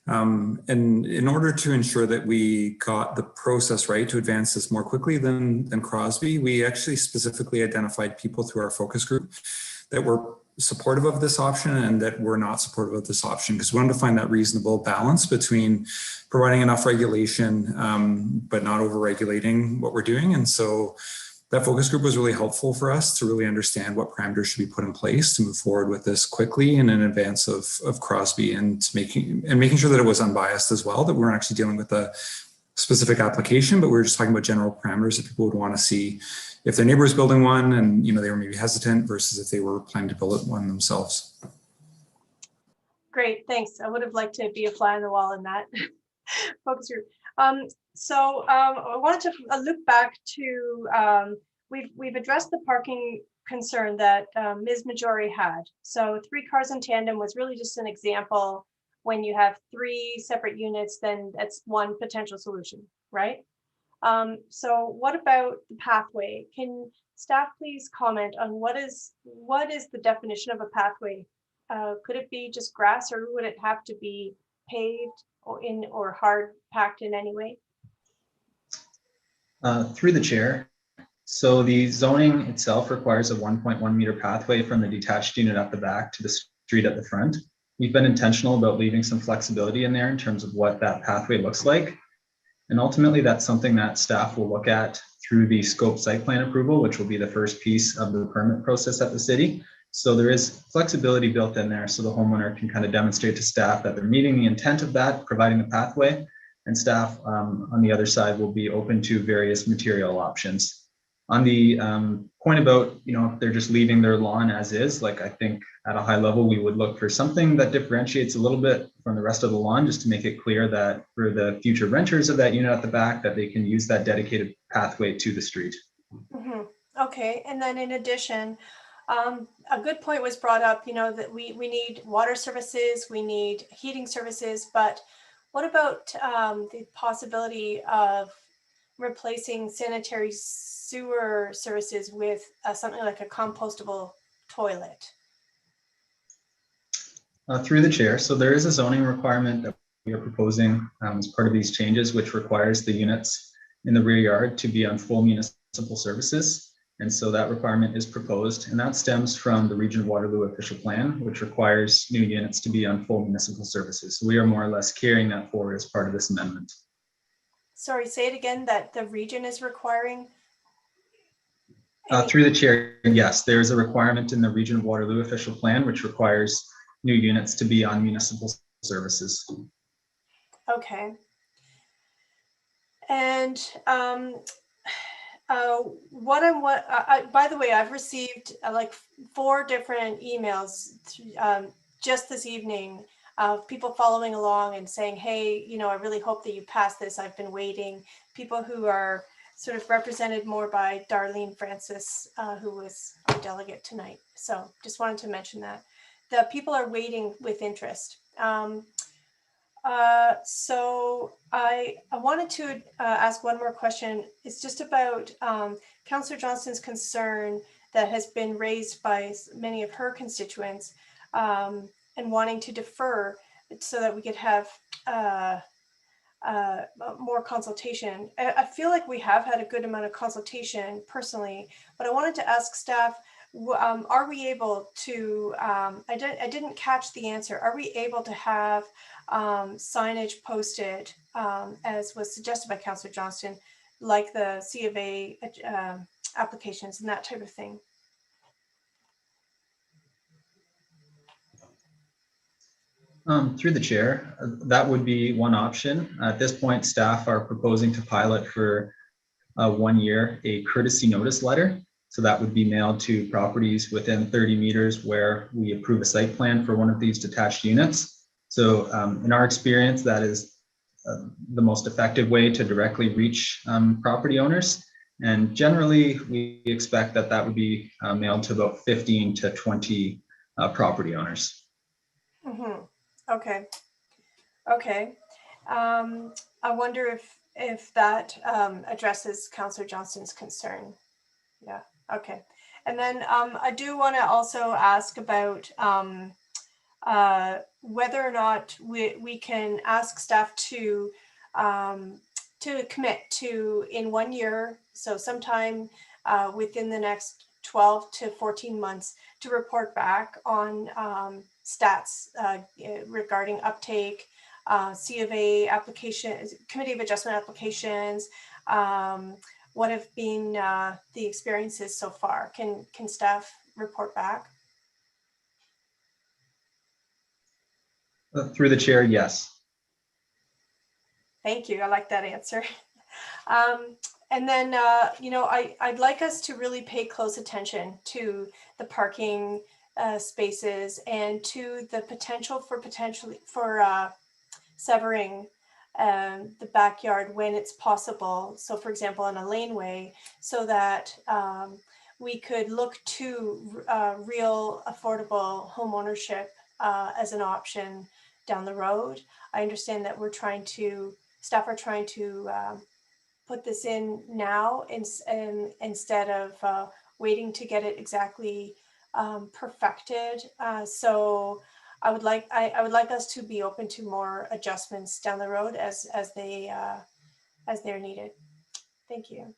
in order to ensure that we got the process right to advance this more quickly than Crosby, we actually specifically identified people through our focus group that were supportive of this option and that were not supportive of this option, because we wanted to find that reasonable balance between providing enough regulation but not over-regulating what we're doing. And so that focus group was really helpful for us to really understand what parameters should be put in place to move forward with this quickly and in advance of Crosby, and making sure that it was unbiased as well, that we weren't actually dealing with a specific application, but we were just talking about general parameters that people would want to see if their neighbor was building one and they were maybe hesitant versus if they were planning to build one themselves. Great, thanks. I would have liked to be a fly on the wall in that focus group. So I wanted to loop back to, we've addressed the parking concern that Ms. Majori had. So 3 cars in tandem was really just an example. When you have 3 separate units, then that's one potential solution, right? So what about the pathway? Can staff please comment on what is the definition of a pathway? Could it be just grass, or would it have to be paved or hard packed in any way? Through the chair. So the zoning itself requires a 1.1 meter pathway from the detached unit at the back to the street at the front. We've been intentional about leaving some flexibility in there in terms of what that pathway looks like. And ultimately, that's something that staff will look at through the scope site plan approval, which will be the first piece of the permit process at the city. So there is flexibility built in there so the homeowner can kind of demonstrate to staff that they're meeting the intent of that, providing the pathway. And staff on the other side will be open to various material options. On the point about, if they're just leaving their lawn as is, like I think at a high level, we would look for something that differentiates a little bit from the rest of the lawn, just to make it clear that for the future renters of that unit at the back, that they can use that dedicated pathway to the street. Mm-hmm. Okay, and then in addition, a good point was brought up, that we need water services, we need heating services, but what about the possibility of replacing sanitary sewer services with something like a compostable toilet? Through the chair. So there is a zoning requirement that we are proposing as part of these changes, which requires the units in the rear yard to be on full municipal services. And so that requirement is proposed, and that stems from the Region of Waterloo official plan, which requires new units to be on full municipal services. So we are more or less carrying that forward as part of this amendment. Sorry, say it again, that the region is requiring? Through the chair, yes, there is a requirement in the Region of Waterloo official plan, which requires new units to be on municipal services. Okay. And by the way, I've received like 4 different emails just this evening of people following along and saying, hey, I really hope that you pass this. I've been waiting. People who are sort of represented more by Darlene Francis, who was our delegate tonight. So just wanted to mention that. The people are waiting with interest. So I wanted to ask one more question. It's just about Councillor Johnston's concern that has been raised by many of her constituents and wanting to defer so that we could have more consultation. I feel like we have had a good amount of consultation personally, but I wanted to ask staff, are we able to, I didn't catch the answer. Are we able to have signage posted as was suggested by Councillor Johnston, like the C of A applications and that type of thing? Through the chair, that would be one option. At this point, staff are proposing to pilot for 1 year a courtesy notice letter. So that would be mailed to properties within 30 meters where we approve a site plan for one of these detached units. So in our experience, that is the most effective way to directly reach property owners. And generally, we expect that that would be mailed to about 15 to 20 property owners. Mm-hmm. Okay. Okay. I wonder if that addresses Councillor Johnston's concern. Yeah. Okay. And then I do want to also ask about whether or not we can ask staff to commit to, in 1 year, so sometime within the next 12 to 14 months, to report back on stats regarding uptake, C of A applications, Committee of Adjustment applications, what have been the experiences so far? Can staff report back? Through the chair, yes. Thank you. I like that answer. And then, you know, I'd like us to really pay close attention to the parking spaces and to the potential for severing the backyard when it's possible. So for example, in a laneway, so that we could look to real affordable home ownership as an option down the road. I understand that staff are trying to put this in now instead of waiting to get it exactly perfected. So I would like us to be open to more adjustments down the road as they're needed. Thank you.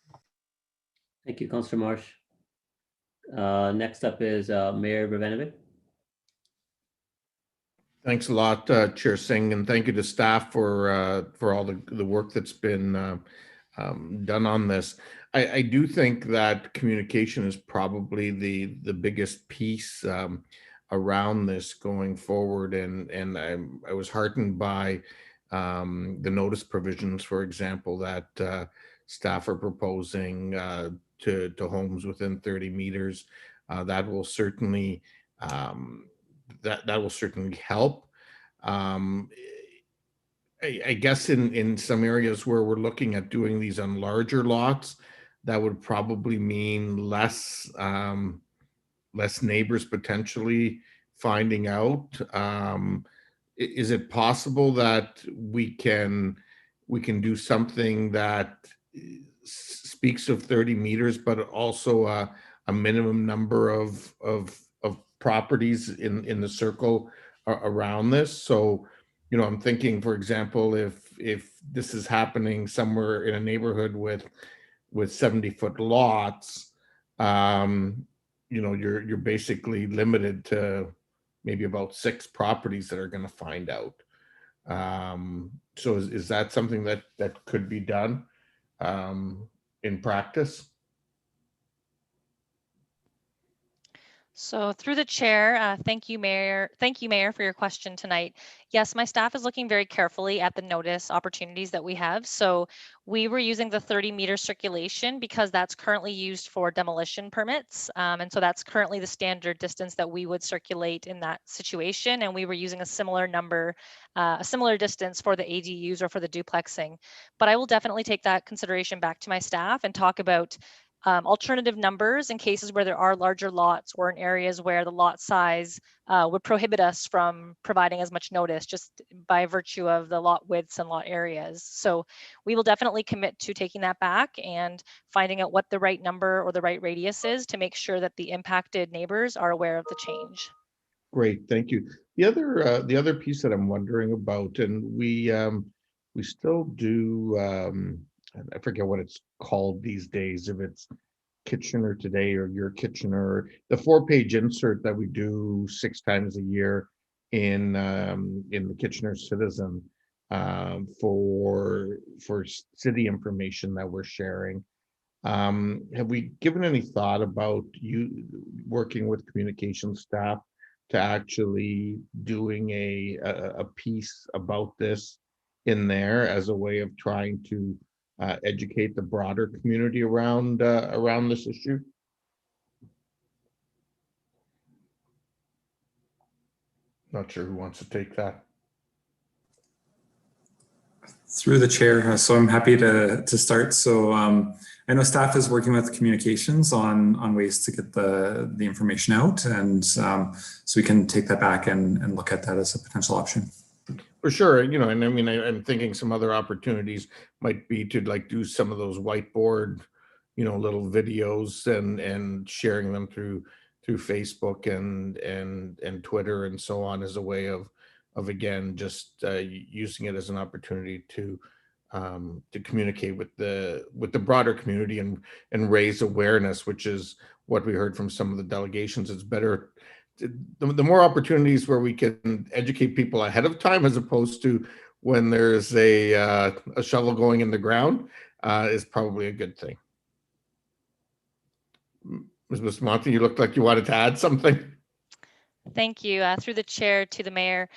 Thank you, Councillor Marsh. Next up is Mayor Brevanovic. Thanks a lot, Chair Singh, and thank you to staff for all the work that's been done on this. I do think that communication is probably the biggest piece around this going forward, and I was heartened by the notice provisions, for example, that staff are proposing to homes within 30 meters. That will certainly that will certainly help. I guess in some areas where we're looking at doing these on larger lots, that would probably mean less neighbors potentially finding out. Is it possible that we can do something that speaks of 30 meters, but also a minimum number of properties in the circle around this? So, you know, I'm thinking, for example, if this is happening somewhere in a neighborhood with 70-foot lots, you know, you're basically limited to maybe about 6 properties that are going to find out. So is that something that could be done in practice? So through the chair, thank you, Mayor. Thank you, Mayor, for your question tonight. Yes, my staff is looking very carefully at the notice opportunities that we have. So we were using the 30-meter circulation because that's currently used for demolition permits. And so that's currently the standard distance that we would circulate in that situation. And we were using a similar number, a similar distance for the ADUs or for the duplexing. But I will definitely take that consideration back to my staff and talk about alternative numbers in cases where there are larger lots or in areas where the lot size would prohibit us from providing as much notice just by virtue of the lot widths and lot areas. So we will definitely commit to taking that back and finding out what the right number or the right radius is to make sure that the impacted neighbors are aware of the change. Great, thank you. The other piece that I'm wondering about, and we still do, I forget what it's called these days, if it's Kitchener Today or Your Kitchener, the 4-page insert that we do 6 times a year in the Kitchener Citizen for city information that we're sharing. Have we given any thought about you working with communication staff to actually doing a piece about this in there as a way of trying to educate the broader community around this issue? Not sure who wants to take that. Through the chair, so I'm happy to start. So I know staff is working with communications on ways to get the information out, and so we can take that back and look at that as a potential option. For sure, and I mean, I'm thinking some other opportunities might be to like do some of those whiteboard, little videos and sharing them through Facebook and Twitter and so on as a way of again just using it as an opportunity to communicate with the broader community and raise awareness, which is what we heard from some of the delegations. It's better. The more opportunities where we can educate people ahead of time as opposed to when there's a shovel going in the ground is probably a good thing. Ms. Bustamante, you looked like you wanted to add something. Thank you. Through the chair to the mayor.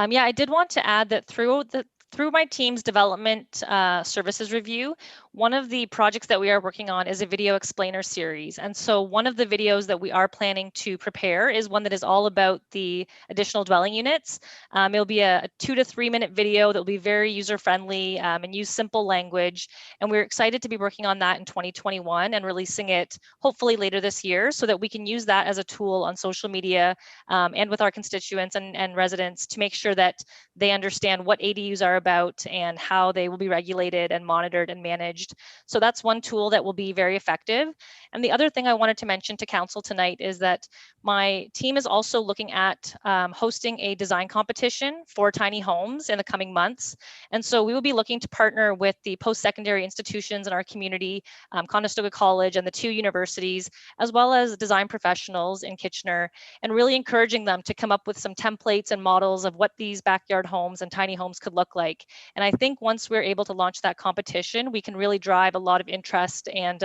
Yeah, I did want to add that through my team's development services review, one of the projects that we are working on is a video explainer series. And so one of the videos that we are planning to prepare is one that is all about the additional dwelling units. It'll be a 2 to 3 minute video that will be very user-friendly and use simple language. And we're excited to be working on that in 2021 and releasing it hopefully later this year so that we can use that as a tool on social media and with our constituents and residents to make sure that they understand what ADUs are about and how they will be regulated and monitored and managed. So that's one tool that will be very effective. And the other thing I wanted to mention to council tonight is that my team is also looking at hosting a design competition for tiny homes in the coming months. And so we will be looking to partner with the post-secondary institutions in our community, Conestoga College and the 2 universities, as well as design professionals in Kitchener, and really encouraging them to come up with some templates and models of what these backyard homes and tiny homes could look like. And I think once we're able to launch that competition, we can really drive a lot of interest and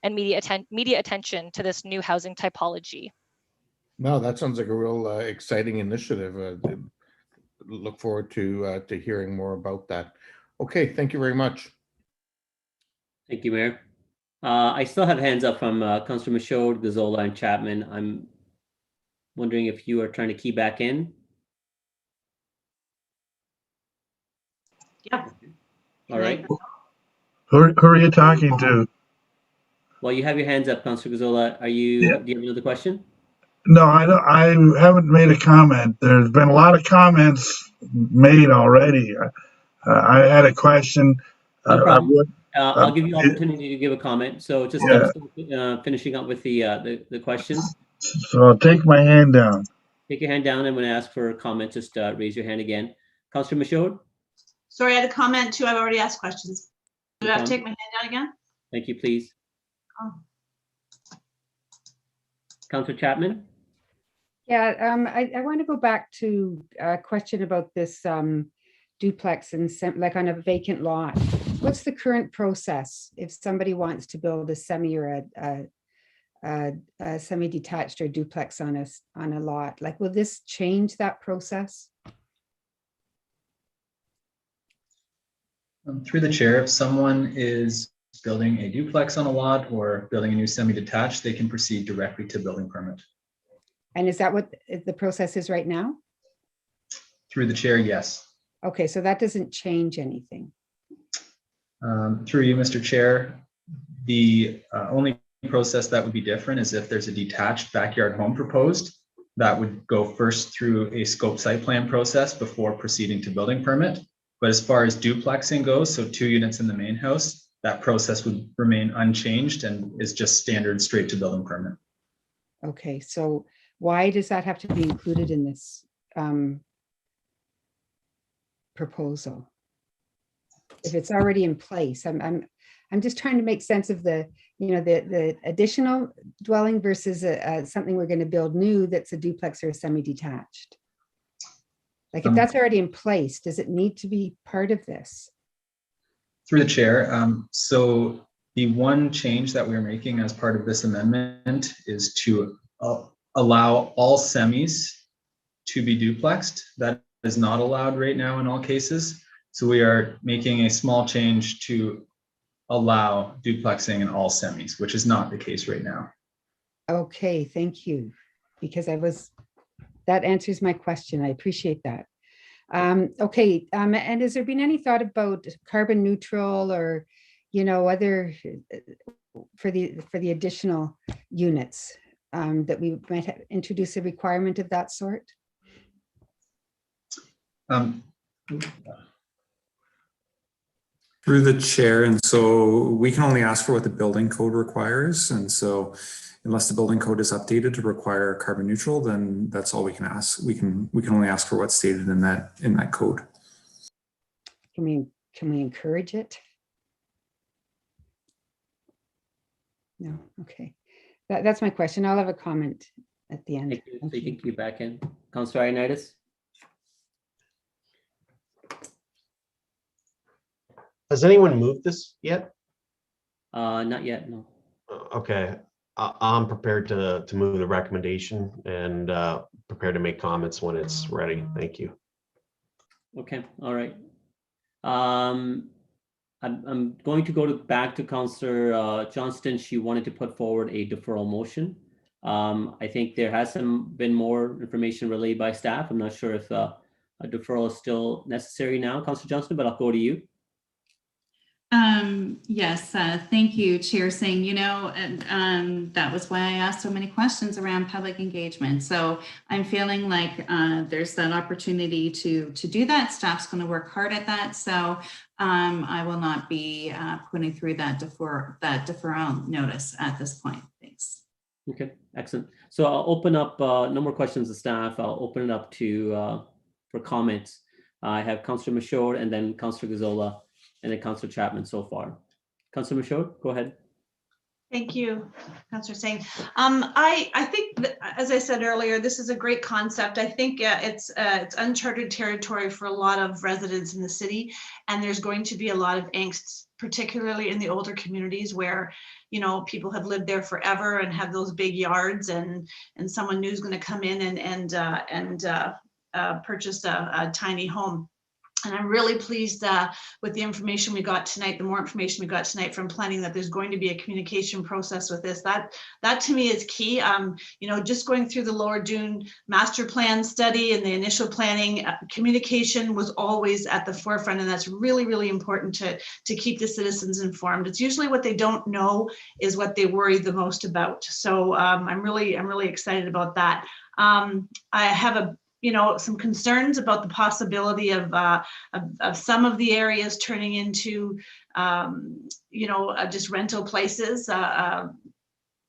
media attention to this new housing typology. No, that sounds like a real exciting initiative. Look forward to hearing more about that. Okay, thank you very much. Thank you, Mayor. I still have hands up from Councilor Michaud, Gazzola, and Chapman. I'm wondering if you are trying to key back in. Yeah. All right. Who are you talking to? Well, you have your hands up, Councilor Gazzola. Do you have another question? No, I don't. I haven't made a comment. There's been a lot of comments made already. I had a question. No problem. I'll give you opportunity to give a comment. So just finishing up with the questions. So I'll take my hand down. Take your hand down, and when I ask for a comment, just raise your hand again. Councilor Michaud? Sorry, I had a comment too. I've already asked questions. Do I have to take my hand down again? Thank you, please. Oh. Councilor Chapman? Yeah, I want to go back to a question about this duplex and like on a vacant lot. What's the current process if somebody wants to build a semi or a semi-detached or duplex on a lot? Like, will this change that process? Through the chair, if someone is building a duplex on a lot or building a new semi-detached, they can proceed directly to building permit. And is that what the process is right now? Through the chair, yes. Okay, so that doesn't change anything. Through you, Mr. Chair, the only process that would be different is if there's a detached backyard home proposed, that would go first through a scope site plan process before proceeding to building permit. But as far as duplexing goes, so 2 units in the main house, that process would remain unchanged and is just standard straight to building permit. Okay, so why does that have to be included in this proposal? If it's already in place, I'm just trying to make sense of the, the additional dwelling versus something we're going to build new that's a duplex or a semi-detached. Like if that's already in place, does it need to be part of this? Through the chair, so the one change that we're making as part of this amendment is to allow all semis to be duplexed. That is not allowed right now in all cases. So we are making a small change to allow duplexing in all semis, which is not the case right now. Okay, thank you. Because that answers my question. I appreciate that. Okay, and has there been any thought about carbon neutral or, other for the additional units that we might introduce a requirement of that sort? Through the chair, and so we can only ask for what the building code requires, and so unless the building code is updated to require carbon neutral, then that's all we can ask. We can only ask for what's stated in that code. Can we encourage it? No, okay. That's my question. I'll have a comment at the end. Thank you. So you can keep back in. Councillor Ioannidis. Has anyone moved this yet? Not yet, no. Okay, I'm prepared to move the recommendation and prepared to make comments when it's ready. Thank you. Okay, all right. I'm going to go back to Councillor Johnston. She wanted to put forward a deferral motion. I think there has been more information relayed by staff. I'm not sure if a deferral is still necessary now, Councillor Johnston, but I'll go to you. Yes, thank you, Chair Singh. That was why I asked so many questions around public engagement. So I'm feeling like there's that opportunity to do that. Staff's going to work hard at that. So I will not be putting through that deferral notice at this point. Thanks. Okay, excellent. So I'll open up, no more questions to staff. I'll open it up to for comments. I have Councillor Michaud and then Councillor Gazzola, and then Councillor Chapman so far. Councillor Michaud, go ahead. Thank you, Councillor Singh. I think that, as I said earlier, this is a great concept. I think it's uncharted territory for a lot of residents in the city, and there's going to be a lot of angst, particularly in the older communities where people have lived there forever and have those big yards, and someone new is going to come in and purchase a tiny home. And I'm really pleased with the information we got tonight, the more information we got tonight from planning, that there's going to be a communication process with this. That to me is key. Just going through the Lower Dune master plan study and the initial planning, communication was always at the forefront, and that's really, really important to keep the citizens informed. It's usually what they don't know is what they worry the most about. So I'm really excited about that. I have some concerns about the possibility of some of the areas turning into, just rental places,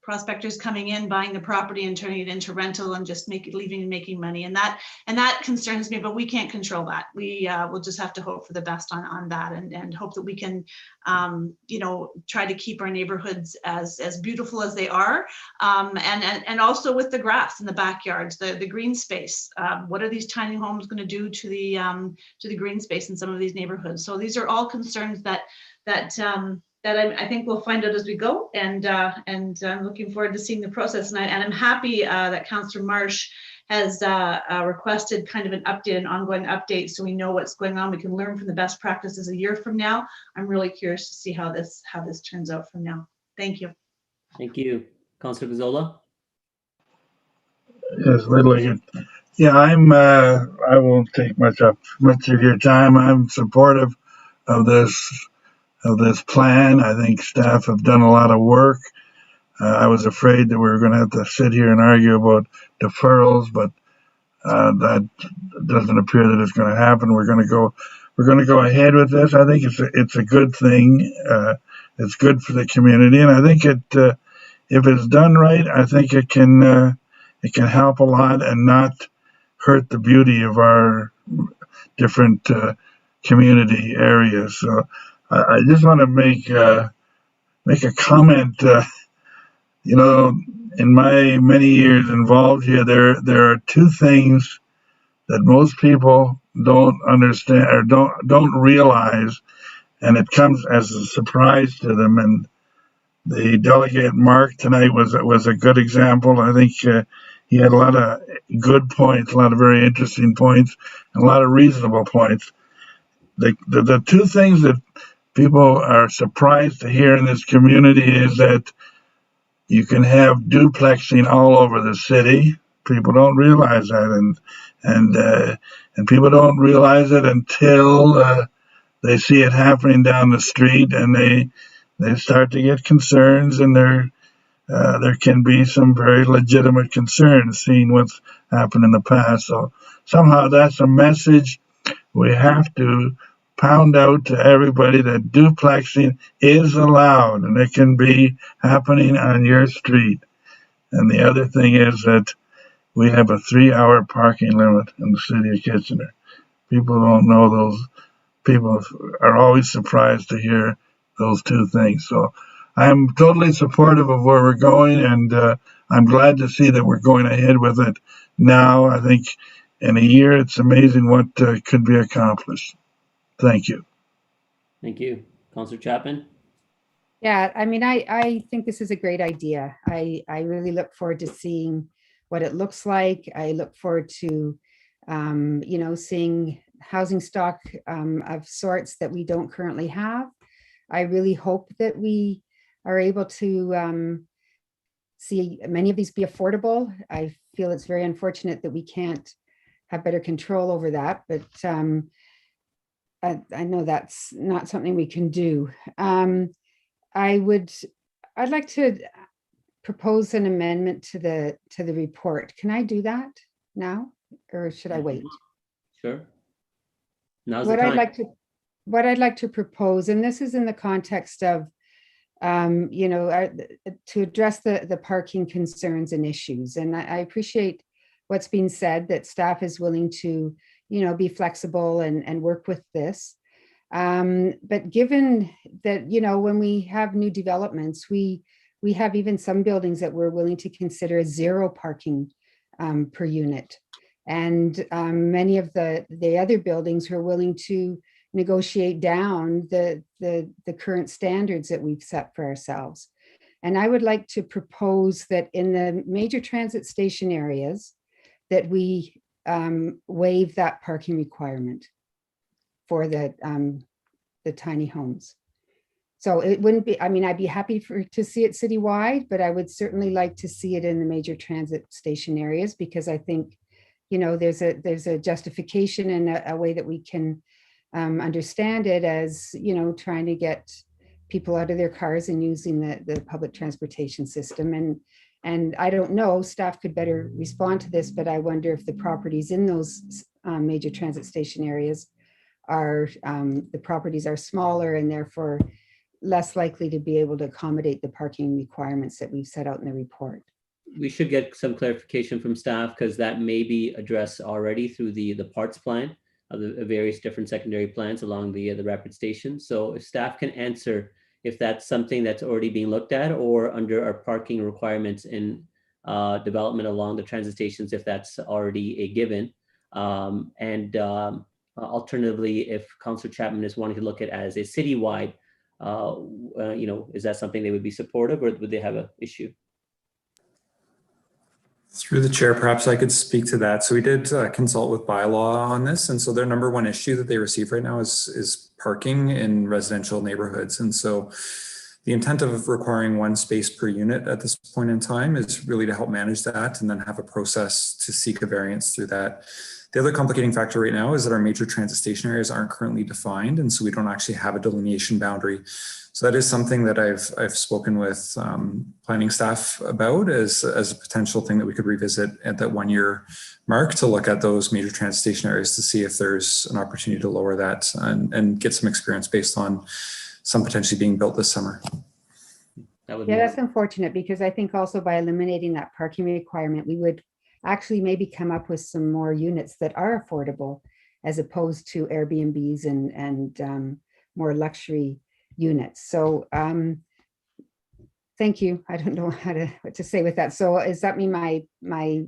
prospectors coming in, buying the property and turning it into rental and just leaving and making money. And that concerns me, but we can't control that. We'll just have to hope for the best on that and hope that we can, try to keep our neighborhoods as beautiful as they are. And also with the grass in the backyards, the green space. What are these tiny homes going to do to the green space in some of these neighborhoods? So these are all concerns that I think we'll find out as we go, and I'm looking forward to seeing the process. And I'm happy that Councillor Marsh has requested kind of an ongoing update, so we know what's going on. We can learn from the best practices a year from now. I'm really curious to see how this turns out from now. Thank you. Thank you, Councillor Gazzola. Yes, Lidley. Yeah, I won't take much of your time. I'm supportive of this plan. I think staff have done a lot of work. I was afraid that we were going to have to sit here and argue about deferrals, but that doesn't appear that it's going to happen. We're going to go ahead with this. I think it's a good thing. It's good for the community, and I think if it's done right, I think it can help a lot and not hurt the beauty of our different community areas. So I just want to make make a comment. You know, in my many years involved here, there are two things that most people don't understand or don't realize, and it comes as a surprise to them. And the delegate Mark tonight was a good example. I think he had a lot of good points, a lot of very interesting points, and a lot of reasonable points. The two things that people are surprised to hear in this community is that you can have duplexing all over the city. People don't realize that, and people don't realize it until they see it happening down the street, and they start to get concerns, and there can be some very legitimate concerns seeing what's happened in the past. So somehow that's a message we have to pound out to everybody, that duplexing is allowed and it can be happening on your street. And the other thing is that we have a 3-hour parking limit in the city of Kitchener. People don't know those. People are always surprised to hear those two things. So I'm totally supportive of where we're going, and I'm glad to see that we're going ahead with it now. I think in a year, it's amazing what could be accomplished. Thank you. Thank you. Councillor Chapman? Yeah, I mean, I think this is a great idea. I really look forward to seeing what it looks like. I look forward to, you know, seeing housing stock of sorts that we don't currently have. I really hope that we are able to see many of these be affordable. I feel it's very unfortunate that we can't have better control over that, but I know that's not something we can do. I'd like to propose an amendment to the report. Can I do that now, or should I wait? Sure. Now's the time. What I'd like to propose, and this is in the context of, you know, to address the parking concerns and issues. And I appreciate what's being said, that staff is willing to, you know, be flexible and work with this. But given that, you know, when we have new developments, we have even some buildings that we're willing to consider 0 parking per unit. And many of the other buildings are willing to negotiate down the current standards that we've set for ourselves. And I would like to propose that in the major transit station areas, that we waive that parking requirement for the tiny homes. So it wouldn't be, I mean, I'd be happy to see it citywide, but I would certainly like to see it in the major transit station areas, because I think, you know, there's a justification and a way that we can understand it as, you know, trying to get people out of their cars and using the public transportation system. And I don't know, staff could better respond to this, but I wonder if the properties in those major transit station areas are, the properties are smaller and therefore less likely to be able to accommodate the parking requirements that we've set out in the report. We should get some clarification from staff, because that may be addressed already through the parts plan of the various different secondary plans along the rapid station. So if staff can answer if that's something that's already being looked at, or under our parking requirements in development along the transit stations, if that's already a given. Alternatively, if Councillor Chapman is wanting to look at as a citywide, you know, is that something they would be supportive, or would they have an issue? Through the chair, perhaps I could speak to that. So we did consult with bylaw on this. And so their number one issue that they receive right now is parking in residential neighborhoods. And so the intent of requiring 1 space per unit at this point in time is really to help manage that and then have a process to seek a variance through that. The other complicating factor right now is that our major transit station areas aren't currently defined, and so we don't actually have a delineation boundary. So that is something that I've spoken with planning staff about as a potential thing that we could revisit at that 1-year mark, to look at those major transit station areas to see if there's an opportunity to lower that and get some experience based on some potentially being built this summer. Yeah, that's unfortunate, because I think also by eliminating that parking requirement, we would actually maybe come up with some more units that are affordable, as opposed to Airbnbs and more luxury units. So thank you. I don't know what to say with that. So does that mean my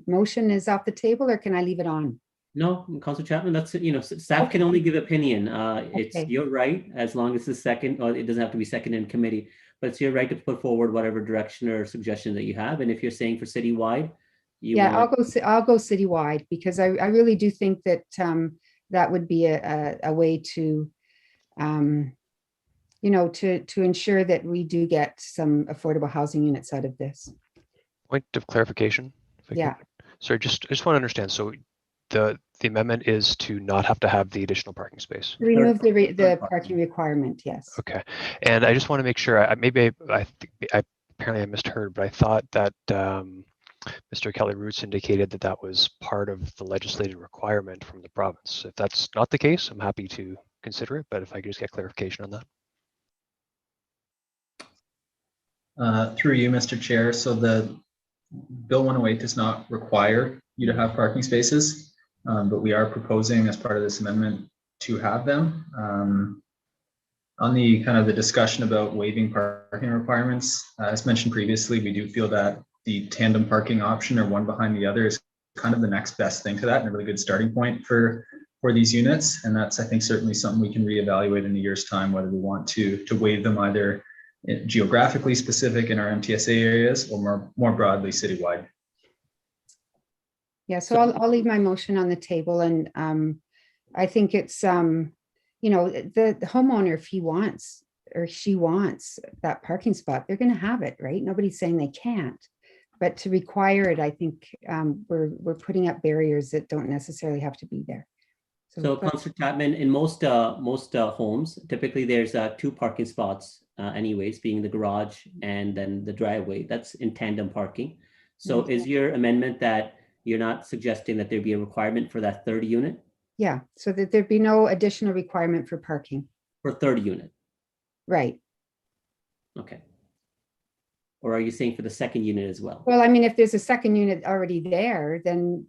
motion is off the table, or can I leave it on? No, Councilor Chapman, that's, staff can only give opinion. It's Okay. your right, as long as it's second, or it doesn't have to be second in committee, but it's your right to put forward whatever direction or suggestion that you have. And if you're saying for citywide, Yeah, I'll go citywide, because I really do think that that would be a way to to ensure that we do get some affordable housing units out of this. Point of clarification. Yeah. Sorry, I just want to understand. So the amendment is to not have to have the additional parking space. Remove the parking requirement, yes. Okay. And I just want to make sure, I apparently I misheard, but I thought that Mr. Kelly Roots indicated that that was part of the legislative requirement from the province. If that's not the case, I'm happy to consider it, but if I could just get clarification on that. Through you, Mr. Chair. So the Bill 108 does not require you to have parking spaces, but we are proposing as part of this amendment to have them. On the kind of the discussion about waiving parking requirements, as mentioned previously, we do feel that the tandem parking option, or one behind the other, is kind of the next best thing to that, and a really good starting point for these units. And that's, I think, certainly something we can reevaluate in a year's time, whether we want to waive them either geographically specific in our MTSA areas or more broadly citywide. Yeah, so I'll leave my motion on the table, and I think it's the homeowner, if he wants or she wants that parking spot, they're going to have it, right? Nobody's saying they can't, but to require it, I think we're putting up barriers that don't necessarily have to be there. So Councilor Chapman, in most homes, typically there's 2 parking spots anyways, being the garage and then the driveway. That's in tandem parking. So is your amendment that you're not suggesting that there be a requirement for that third unit? Yeah, so that there'd be no additional requirement for parking. For third unit? Right. Okay. Or are you saying for the second unit as well? Well, I mean, if there's a second unit already there, then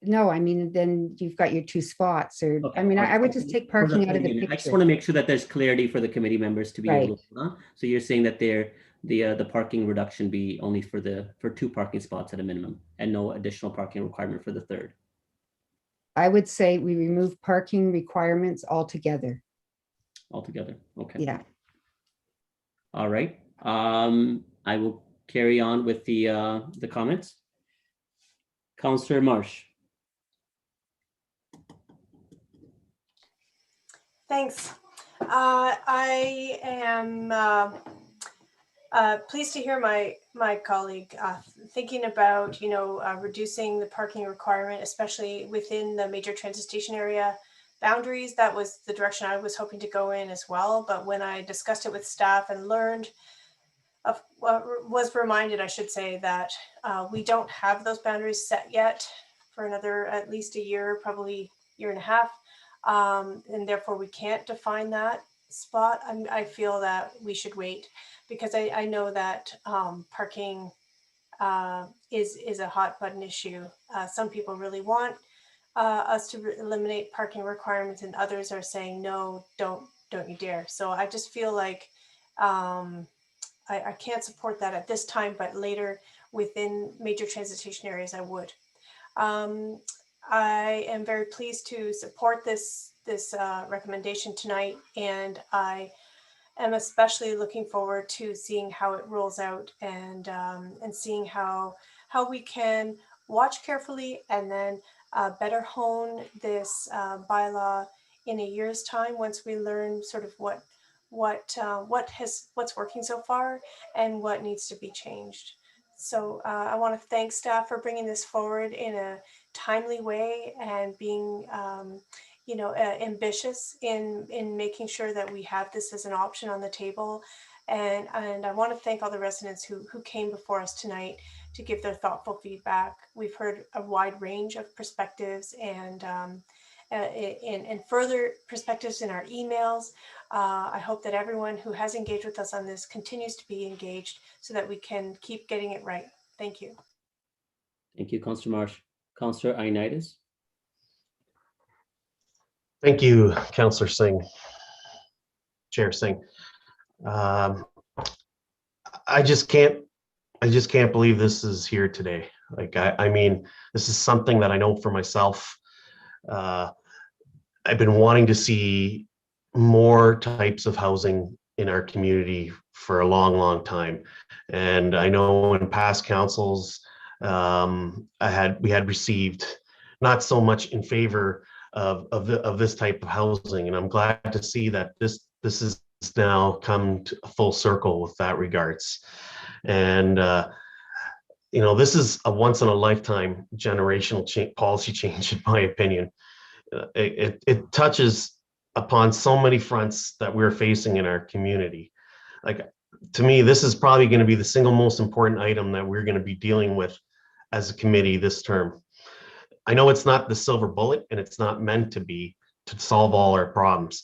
no, I mean, then you've got your 2 spots, or, Okay. I mean, I would just take parking out of the picture. I just want to make sure that there's clarity for the committee members to be able to, so you're saying that the parking reduction be only for 2 parking spots at a minimum, and no additional parking requirement for the third? I would say we remove parking requirements altogether. Altogether, okay. Yeah. All right. I will carry on with the comments. Councillor Marsh. Thanks. I am pleased to hear my colleague thinking about reducing the parking requirement, especially within the major transit station area boundaries. That was the direction I was hoping to go in as well. But when I discussed it with staff and learned was reminded, I should say, that we don't have those boundaries set yet for another at least a year, probably year and a half. And therefore we can't define that spot. I feel that we should wait, because I know that parking is a hot button issue. Some people really want us to eliminate parking requirements, and others are saying, no, don't you dare. So I just feel like I can't support that at this time, but later within major transit station areas, I would. I am very pleased to support this recommendation tonight, and I am especially looking forward to seeing how it rolls out, and seeing how we can watch carefully and then better hone this bylaw in a year's time, once we learn sort of what's working so far and what needs to be changed. So I want to thank staff for bringing this forward in a timely way and being ambitious in making sure that we have this as an option on the table. And I want to thank all the residents who came before us tonight to give their thoughtful feedback. We've heard a wide range of perspectives and further perspectives in our emails. I hope that everyone who has engaged with us on this continues to be engaged so that we can keep getting it right. Thank you. Thank you, Councillor Marsh. Councillor Ioannidis. Thank you, Councillor Singh, Chair Singh. I just can't believe this is here today. Like, I mean, this is something that I know for myself. I've been wanting to see more types of housing in our community for a long, long time. And I know in past councils, we had received not so much in favor of this type of housing. And I'm glad to see that this is now come to full circle with that regards. And you know, this is a once in a lifetime generational policy change, in my opinion. It touches upon so many fronts that we're facing in our community. Like, to me, this is probably going to be the single most important item that we're going to be dealing with as a committee this term. I know it's not the silver bullet, and it's not meant to be to solve all our problems,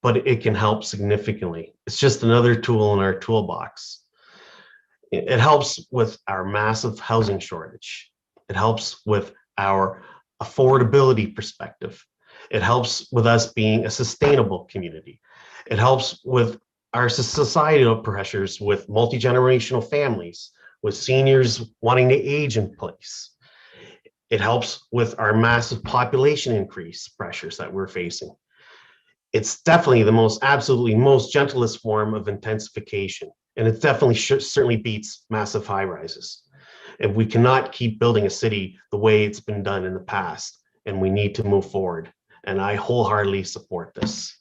but it can help significantly. It's just another tool in our toolbox. It helps with our massive housing shortage. It helps with our affordability perspective. It helps with us being a sustainable community. It helps with our societal pressures with multi-generational families, with seniors wanting to age in place. It helps with our massive population increase pressures that we're facing. It's definitely the absolutely most gentlest form of intensification. And it definitely certainly beats massive high rises. And we cannot keep building a city the way it's been done in the past, and we need to move forward. And I wholeheartedly support this.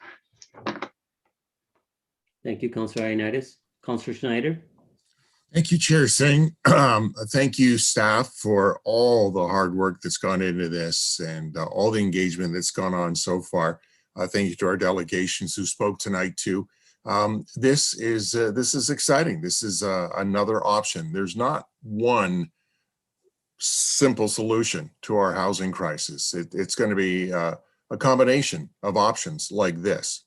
Thank you, Councillor Ioannidis. Councillor Schneider. Thank you, Chair Singh. Thank you, staff, for all the hard work that's gone into this and all the engagement that's gone on so far. Thank you to our delegations who spoke tonight too. This is exciting. This is another option. There's not one simple solution to our housing crisis. It's going to be a combination of options like this.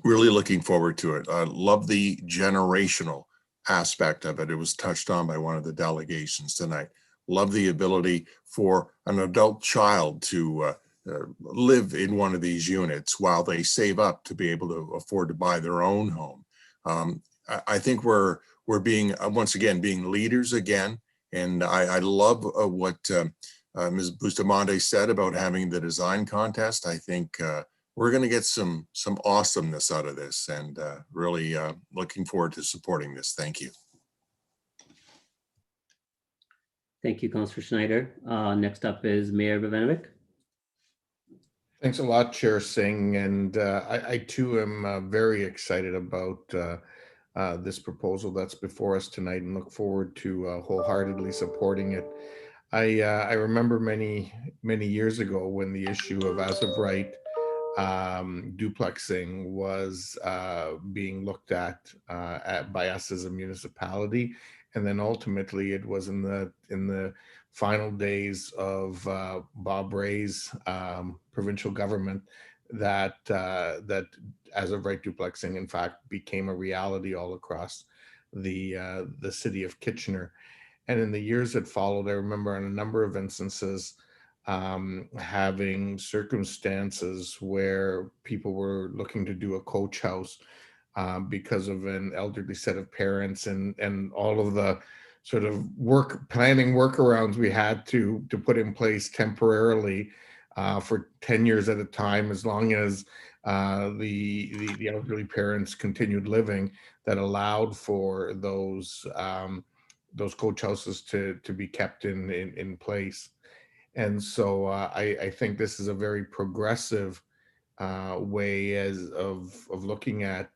Really looking forward to it. I love the generational aspect of it. It was touched on by one of the delegations tonight. Love the ability for an adult child to live in one of these units while they save up to be able to afford to buy their own home. I think we're being, once again, being leaders again. And I love what Ms. Bustamante said about having the design contest. I think we're going to get some awesomeness out of this, and really looking forward to supporting this. Thank you. Thank you, Councillor Schneider. Next up is Mayor Bogdanovic. Thanks a lot, Chair Singh. And I too am very excited about this proposal that's before us tonight, and look forward to wholeheartedly supporting it. I remember many years ago when the issue of as of right duplexing was being looked at by us as a municipality, and then ultimately it was in the final days of Bob Ray's provincial government that as of right duplexing in fact became a reality all across the city of Kitchener. And in the years that followed, I remember on a number of instances having circumstances where people were looking to do a coach house because of an elderly set of parents, and all of the sort of planning workarounds we had to put in place temporarily for 10 years at a time, as long as the elderly parents continued living, that allowed for those coach houses to be kept in place. And so I think this is a very progressive way of looking at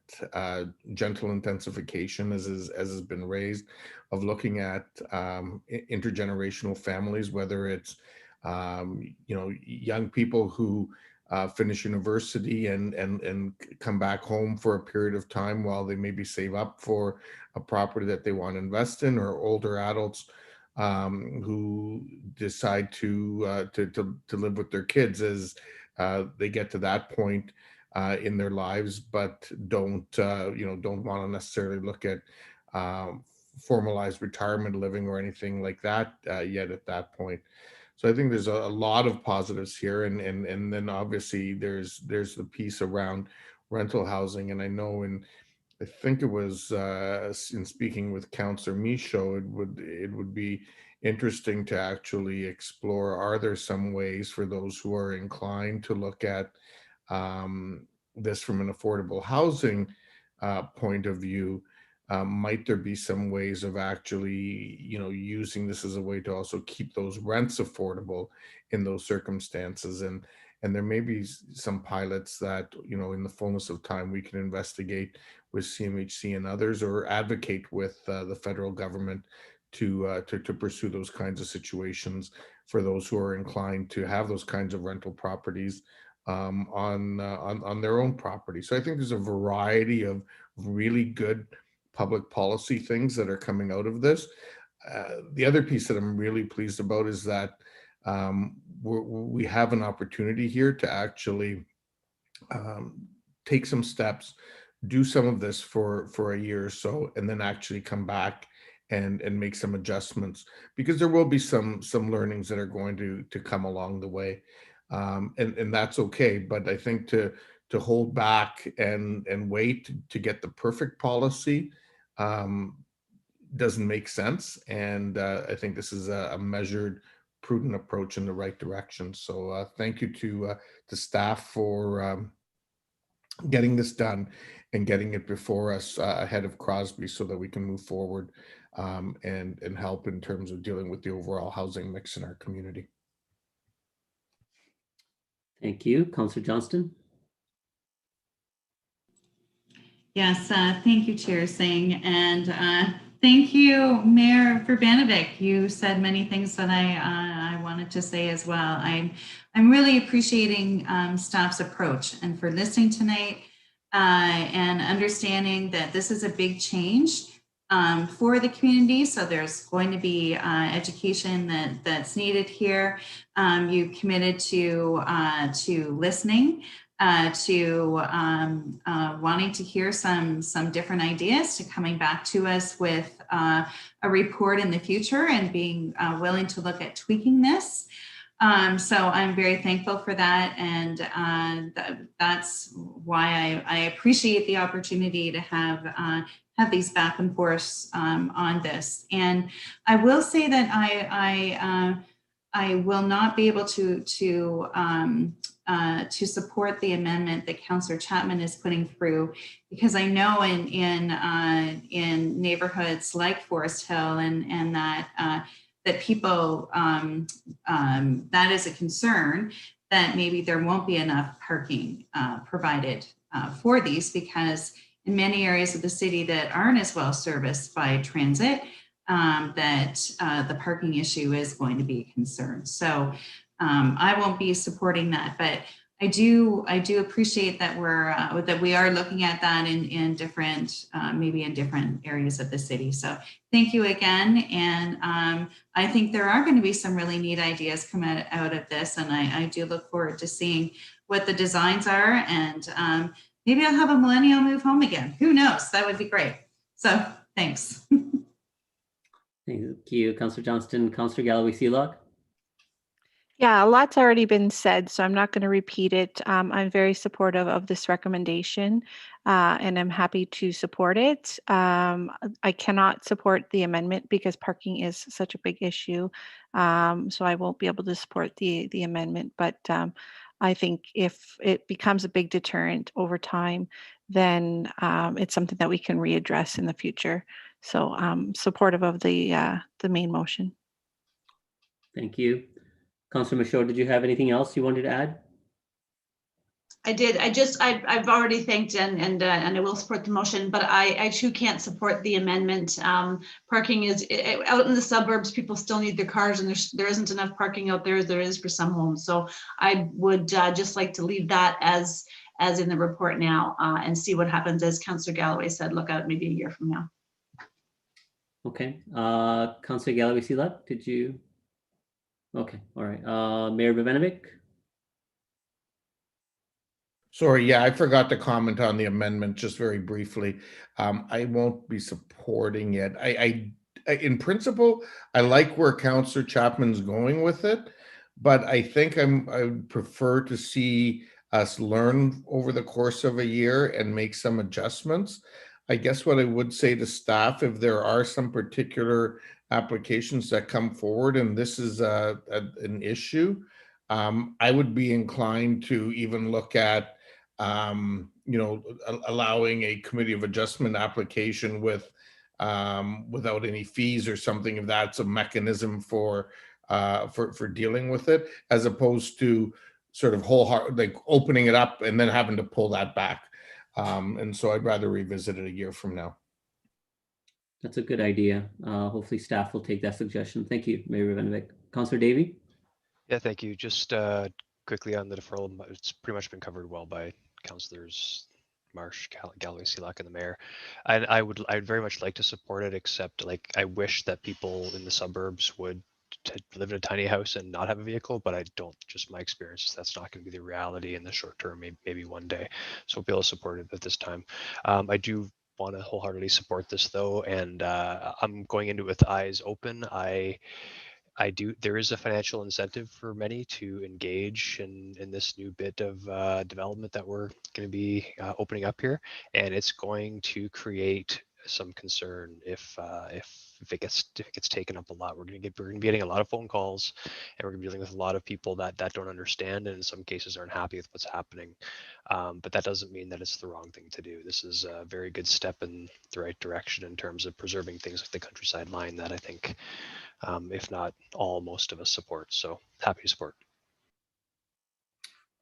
gentle intensification, as has been raised, of looking at intergenerational families, whether it's young people who finish university and come back home for a period of time while they maybe save up for a property that they want to invest in, or older adults who decide to live with their kids as they get to that point in their lives, but don't want to necessarily look at formalized retirement living or anything like that yet at that point. So I think there's a lot of positives here, and then obviously there's the piece around rental housing. And I know in I think it was in speaking with Councillor Michaud, it would be interesting to actually explore, are there some ways for those who are inclined to look at this from an affordable housing point of view? Might there be some ways of actually, using this as a way to also keep those rents affordable in those circumstances? And there may be some pilots that, in the fullness of time, we can investigate with CMHC and others, or advocate with the federal government to pursue those kinds of situations for those who are inclined to have those kinds of rental properties on their own property. So I think there's a variety of really good public policy things that are coming out of this. The other piece that I'm really pleased about is that we have an opportunity here to actually take some steps, do some of this for a year or so, and then actually come back and make some adjustments, because there will be some learnings that are going to come along the way, and that's okay. But I think to hold back and wait to get the perfect policy doesn't make sense. And I think this is a measured, prudent approach in the right direction. So thank you to staff for getting this done and getting it before us ahead of Crosby, so that we can move forward and help in terms of dealing with the overall housing mix in our community. Thank you. Councillor Johnston. Yes, thank you, Chair Singh, and thank you, Mayor Verbanovic. You said many things that I wanted to say as well. I'm really appreciating staff's approach, and for listening tonight and understanding that this is a big change for the community. So there's going to be education that's needed here. You committed to listening. To wanting to hear some different ideas, to coming back to us with a report in the future, and being willing to look at tweaking this. So I'm very thankful for that, and that's why I appreciate the opportunity to have these back and forths on this. And I will say that I will not be able to support the amendment that Councillor Chapman is putting through, because I know in neighborhoods like Forest Hill and that people that is a concern, that maybe there won't be enough parking provided for these, because in many areas of the city that aren't as well serviced by transit, that the parking issue is going to be a concern. So I won't be supporting that, but I do appreciate that we are looking at that in different, maybe in different areas of the city. So thank you again. And I think there are going to be some really neat ideas come out of this. And I do look forward to seeing what the designs are. And maybe I'll have a millennial move home again. Who knows? That would be great. So thanks. Thank you, Councillor Johnston. Councillor Galloway-Seelock. Yeah, a lot's already been said, so I'm not going to repeat it. I'm very supportive of this recommendation, and I'm happy to support it. I cannot support the amendment because parking is such a big issue, so I won't be able to support the amendment. But I think if it becomes a big deterrent over time, then it's something that we can readdress in the future. So supportive of the main motion. Thank you. Councillor Michaud, did you have anything else you wanted to add? I did. I've already thanked and I will support the motion, but I too can't support the amendment. Parking is out in the suburbs. People still need their cars, and there isn't enough parking out there as there is for some homes. So I would just like to leave that as in the report now and see what happens. As Councillor Galloway said, look out maybe a year from now. Okay. Councillor Galloway-Seelock, did you? Okay. All right. Mayor Verbanovic. Sorry, yeah, I forgot to comment on the amendment just very briefly. I won't be supporting it. I in principle, I like where Councillor Chapman's going with it, but I think I would prefer to see us learn over the course of a year and make some adjustments. I guess what I would say to staff, if there are some particular applications that come forward and this is an issue, I would be inclined to even look at, allowing a committee of adjustment application with without any fees or something, if that's a mechanism for dealing with it, as opposed to sort of like opening it up and then having to pull that back. And so I'd rather revisit it a year from now. That's a good idea. Hopefully staff will take that suggestion. Thank you, Mayor Rivanovic. Councillor Davey? Yeah, thank you. Just quickly on the deferral, it's pretty much been covered well by councillors Marsh, Galloway, Selak, and the mayor. And I'd very much like to support it, except like I wish that people in the suburbs would live in a tiny house and not have a vehicle, but I don't, just my experience, that's not going to be the reality in the short term, maybe one day. So we'll be able to support it at this time. I do want to wholeheartedly support this though, and I'm going into it with eyes open. There is a financial incentive for many to engage in this new bit of development that we're going to be opening up here, and it's going to create some concern if it gets taken up a lot. We're going to be getting a lot of phone calls, and we're going to be dealing with a lot of people that don't understand, and in some cases aren't happy with what's happening. But that doesn't mean that it's the wrong thing to do. This is a very good step in the right direction in terms of preserving things like the countryside line that I think, if not all, most of us support. So happy to support.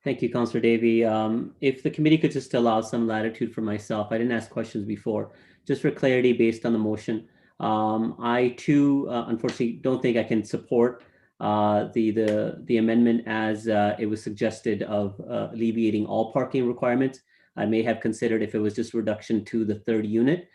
Thank you, Councillor Davey. If the committee could just allow some latitude for myself, I didn't ask questions before. Just for clarity based on the motion, I too, unfortunately, don't think I can support the amendment as it was suggested of alleviating all parking requirements. I may have considered if it was just reduction to the third unit.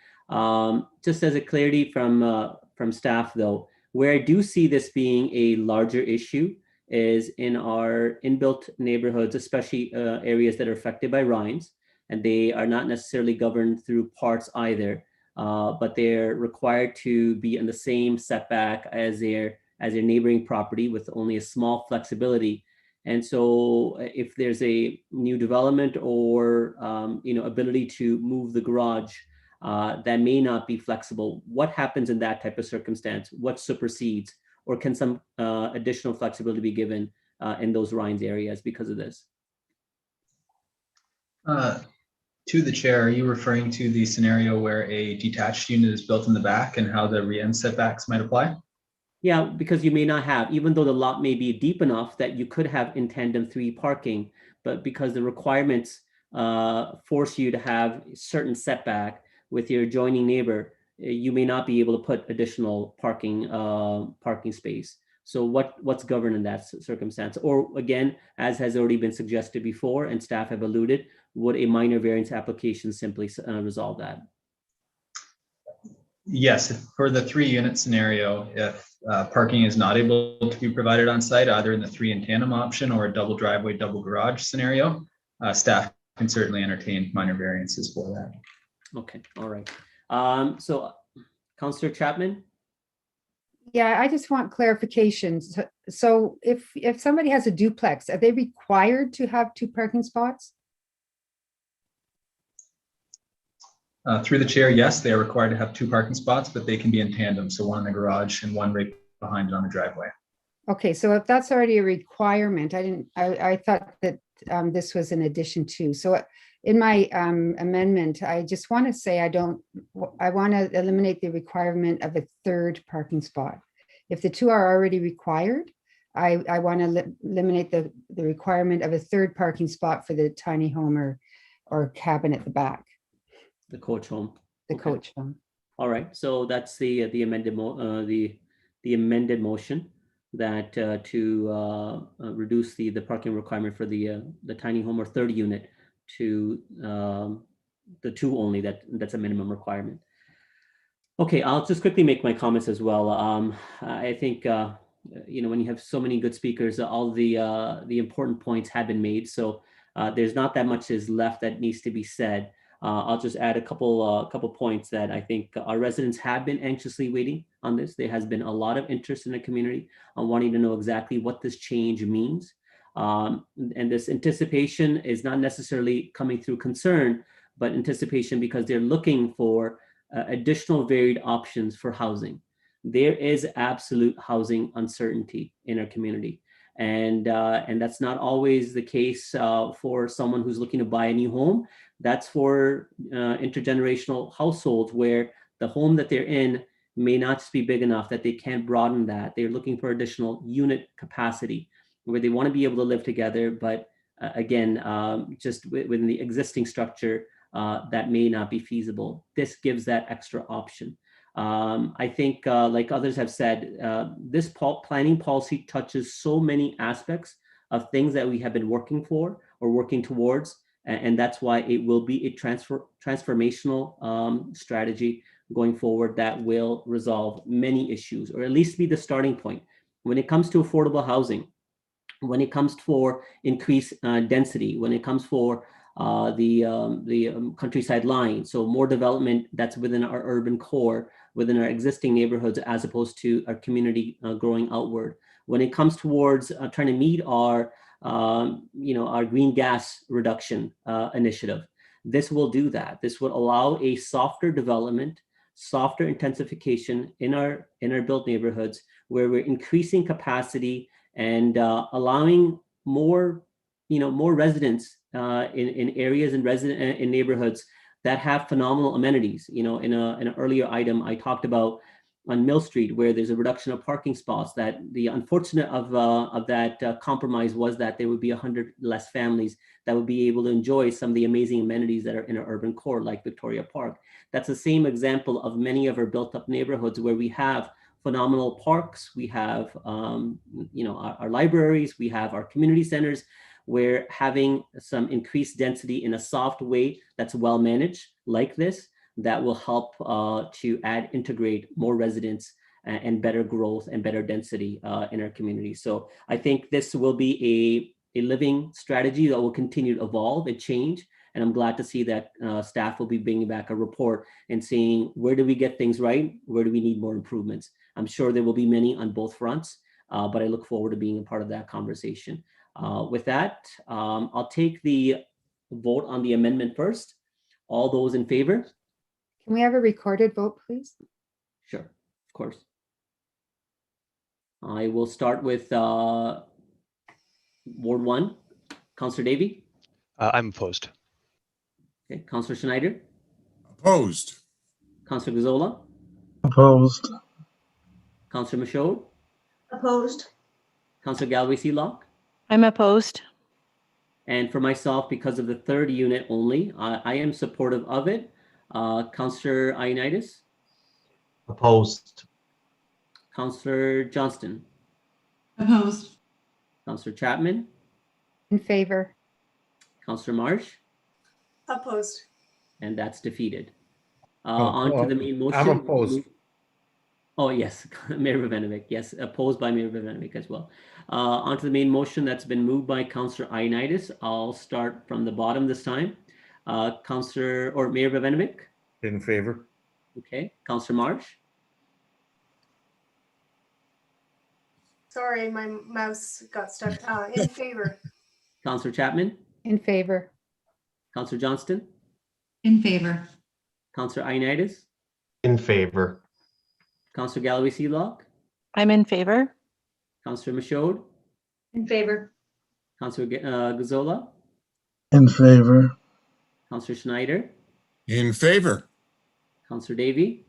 Just as a clarity from staff though, where I do see this being a larger issue is in our inbuilt neighborhoods, especially areas that are affected by RINES, and they are not necessarily governed through parts either, but they're required to be in the same setback as their neighboring property with only a small flexibility. And so if there's a new development or ability to move the garage that may not be flexible, what happens in that type of circumstance? What supersedes? Or can some additional flexibility be given in those RINES areas because of this? To the chair, are you referring to the scenario where a detached unit is built in the back and how the RIN setbacks might apply? Yeah, because you may not have, even though the lot may be deep enough that you could have in tandem 3 parking, but because the requirements force you to have certain setback with your adjoining neighbor, you may not be able to put additional parking space. So what's governed in that circumstance? Or again, as has already been suggested before and staff have alluded, would a minor variance application simply resolve that? Yes, for the 3 unit scenario, if parking is not able to be provided on site, either in the 3 in tandem option or a double driveway, double garage scenario, staff can certainly entertain minor variances for that. Okay, all right. So Councillor Chapman? Yeah, I just want clarification. So if somebody has a duplex, are they required to have 2 parking spots? Through the chair, yes, they are required to have 2 parking spots, but they can be in tandem. So one in the garage and one right behind it on the driveway. Okay, so if that's already a requirement, I thought that this was an addition to. So in my amendment, I just want to say I want to eliminate the requirement of a 3rd parking spot. If the 2 are already required, I want to eliminate the requirement of a 3rd parking spot for the tiny home or cabin at the back. The coach home. The coach home. All right, so that's the amended amended motion that to reduce the parking requirement for the tiny home or 3rd unit to the 2 only. That's a minimum requirement. Okay, I'll just quickly make my comments as well. I think when you have so many good speakers, all the important points have been made. So there's not that much is left that needs to be said. I'll just add a couple points that I think our residents have been anxiously waiting on this. There has been a lot of interest in the community on wanting to know exactly what this change means. And this anticipation is not necessarily coming through concern, but anticipation because they're looking for additional varied options for housing. There is absolute housing uncertainty in our community. And that's not always the case for someone who's looking to buy a new home. That's for intergenerational households where the home that they're in may not just be big enough that they can't broaden that. They're looking for additional unit capacity where they want to be able to live together, but again, just within the existing structure, that may not be feasible. This gives that extra option. I think, like others have said, this planning policy touches so many aspects of things that we have been working for or working towards, and that's why it will be a transformational strategy going forward that will resolve many issues, or at least be the starting point. When it comes to affordable housing, when it comes for increased density, when it comes for the countryside line, so more development that's within our urban core, within our existing neighborhoods, as opposed to our community growing outward. When it comes towards trying to meet our, our green gas reduction initiative, this will do that. This will allow a softer development, softer intensification in our built neighborhoods, where we're increasing capacity and allowing more, more residents in areas and in neighborhoods that have phenomenal amenities. In an earlier item, I talked about on Mill Street, where there's a reduction of parking spots. That the unfortunate of that compromise was that there would be 100 less families that would be able to enjoy some of the amazing amenities that are in our urban core, like Victoria Park. That's the same example of many of our built-up neighborhoods where we have phenomenal parks, we have our libraries, we have our community centers, where having some increased density in a soft way that's well managed like this, that will help to integrate more residents and better growth and better density in our community. So I think this will be a living strategy that will continue to evolve and change. And I'm glad to see that staff will be bringing back a report and saying, where do we get things right? Where do we need more improvements? I'm sure there will be many on both fronts, but I look forward to being a part of that conversation. With that, I'll take the vote on the amendment first. All those in favor? Can we have a recorded vote, please? Sure, of course. I will start with Ward 1, Councillor Davey. I'm opposed. Okay, Councillor Schneider. Opposed. Councillor Gazzola. Opposed. Councillor Michaud. Opposed. Councillor Galway-Sealock. I'm opposed. And for myself, because of the third unit only, I am supportive of it. Councillor Ioannidis. Opposed. Councillor Johnston. Opposed. Councillor Chapman. In favor. Councillor Marsh. Opposed. And that's defeated. On to the main motion. I'm opposed. Oh, yes, Mayor Vivanovic. Yes, opposed by Mayor Vivanovic as well. On to the main motion that's been moved by Councillor Ioannidis. I'll start from the bottom this time. Councillor or Mayor Vivanovic. In favor. Okay, Councillor Marsh. Sorry, my mouse got stuck. In favor. Councillor Chapman. In favor. Councillor Johnston. In favor. Councillor Ioannidis. In favor. Councillor Galway-Sealock. I'm in favor. Councillor Michaud. In favor. Councillor Gazzola. In favor. Councillor Schneider. In favor. Councillor Davey.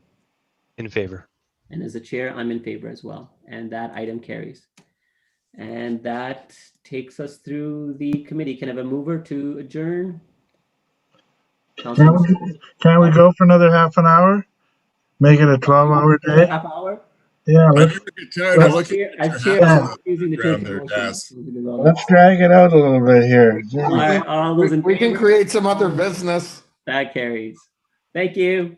In favor. And as a chair, I'm in favor as well. And that item carries. And that takes us through the committee. Can I have a mover to adjourn? Can we go for another half an hour? Make it a 12-hour day? Half hour? Yeah, let's drag it out a little bit here. All right, we can create some other business. That carries. Thank you.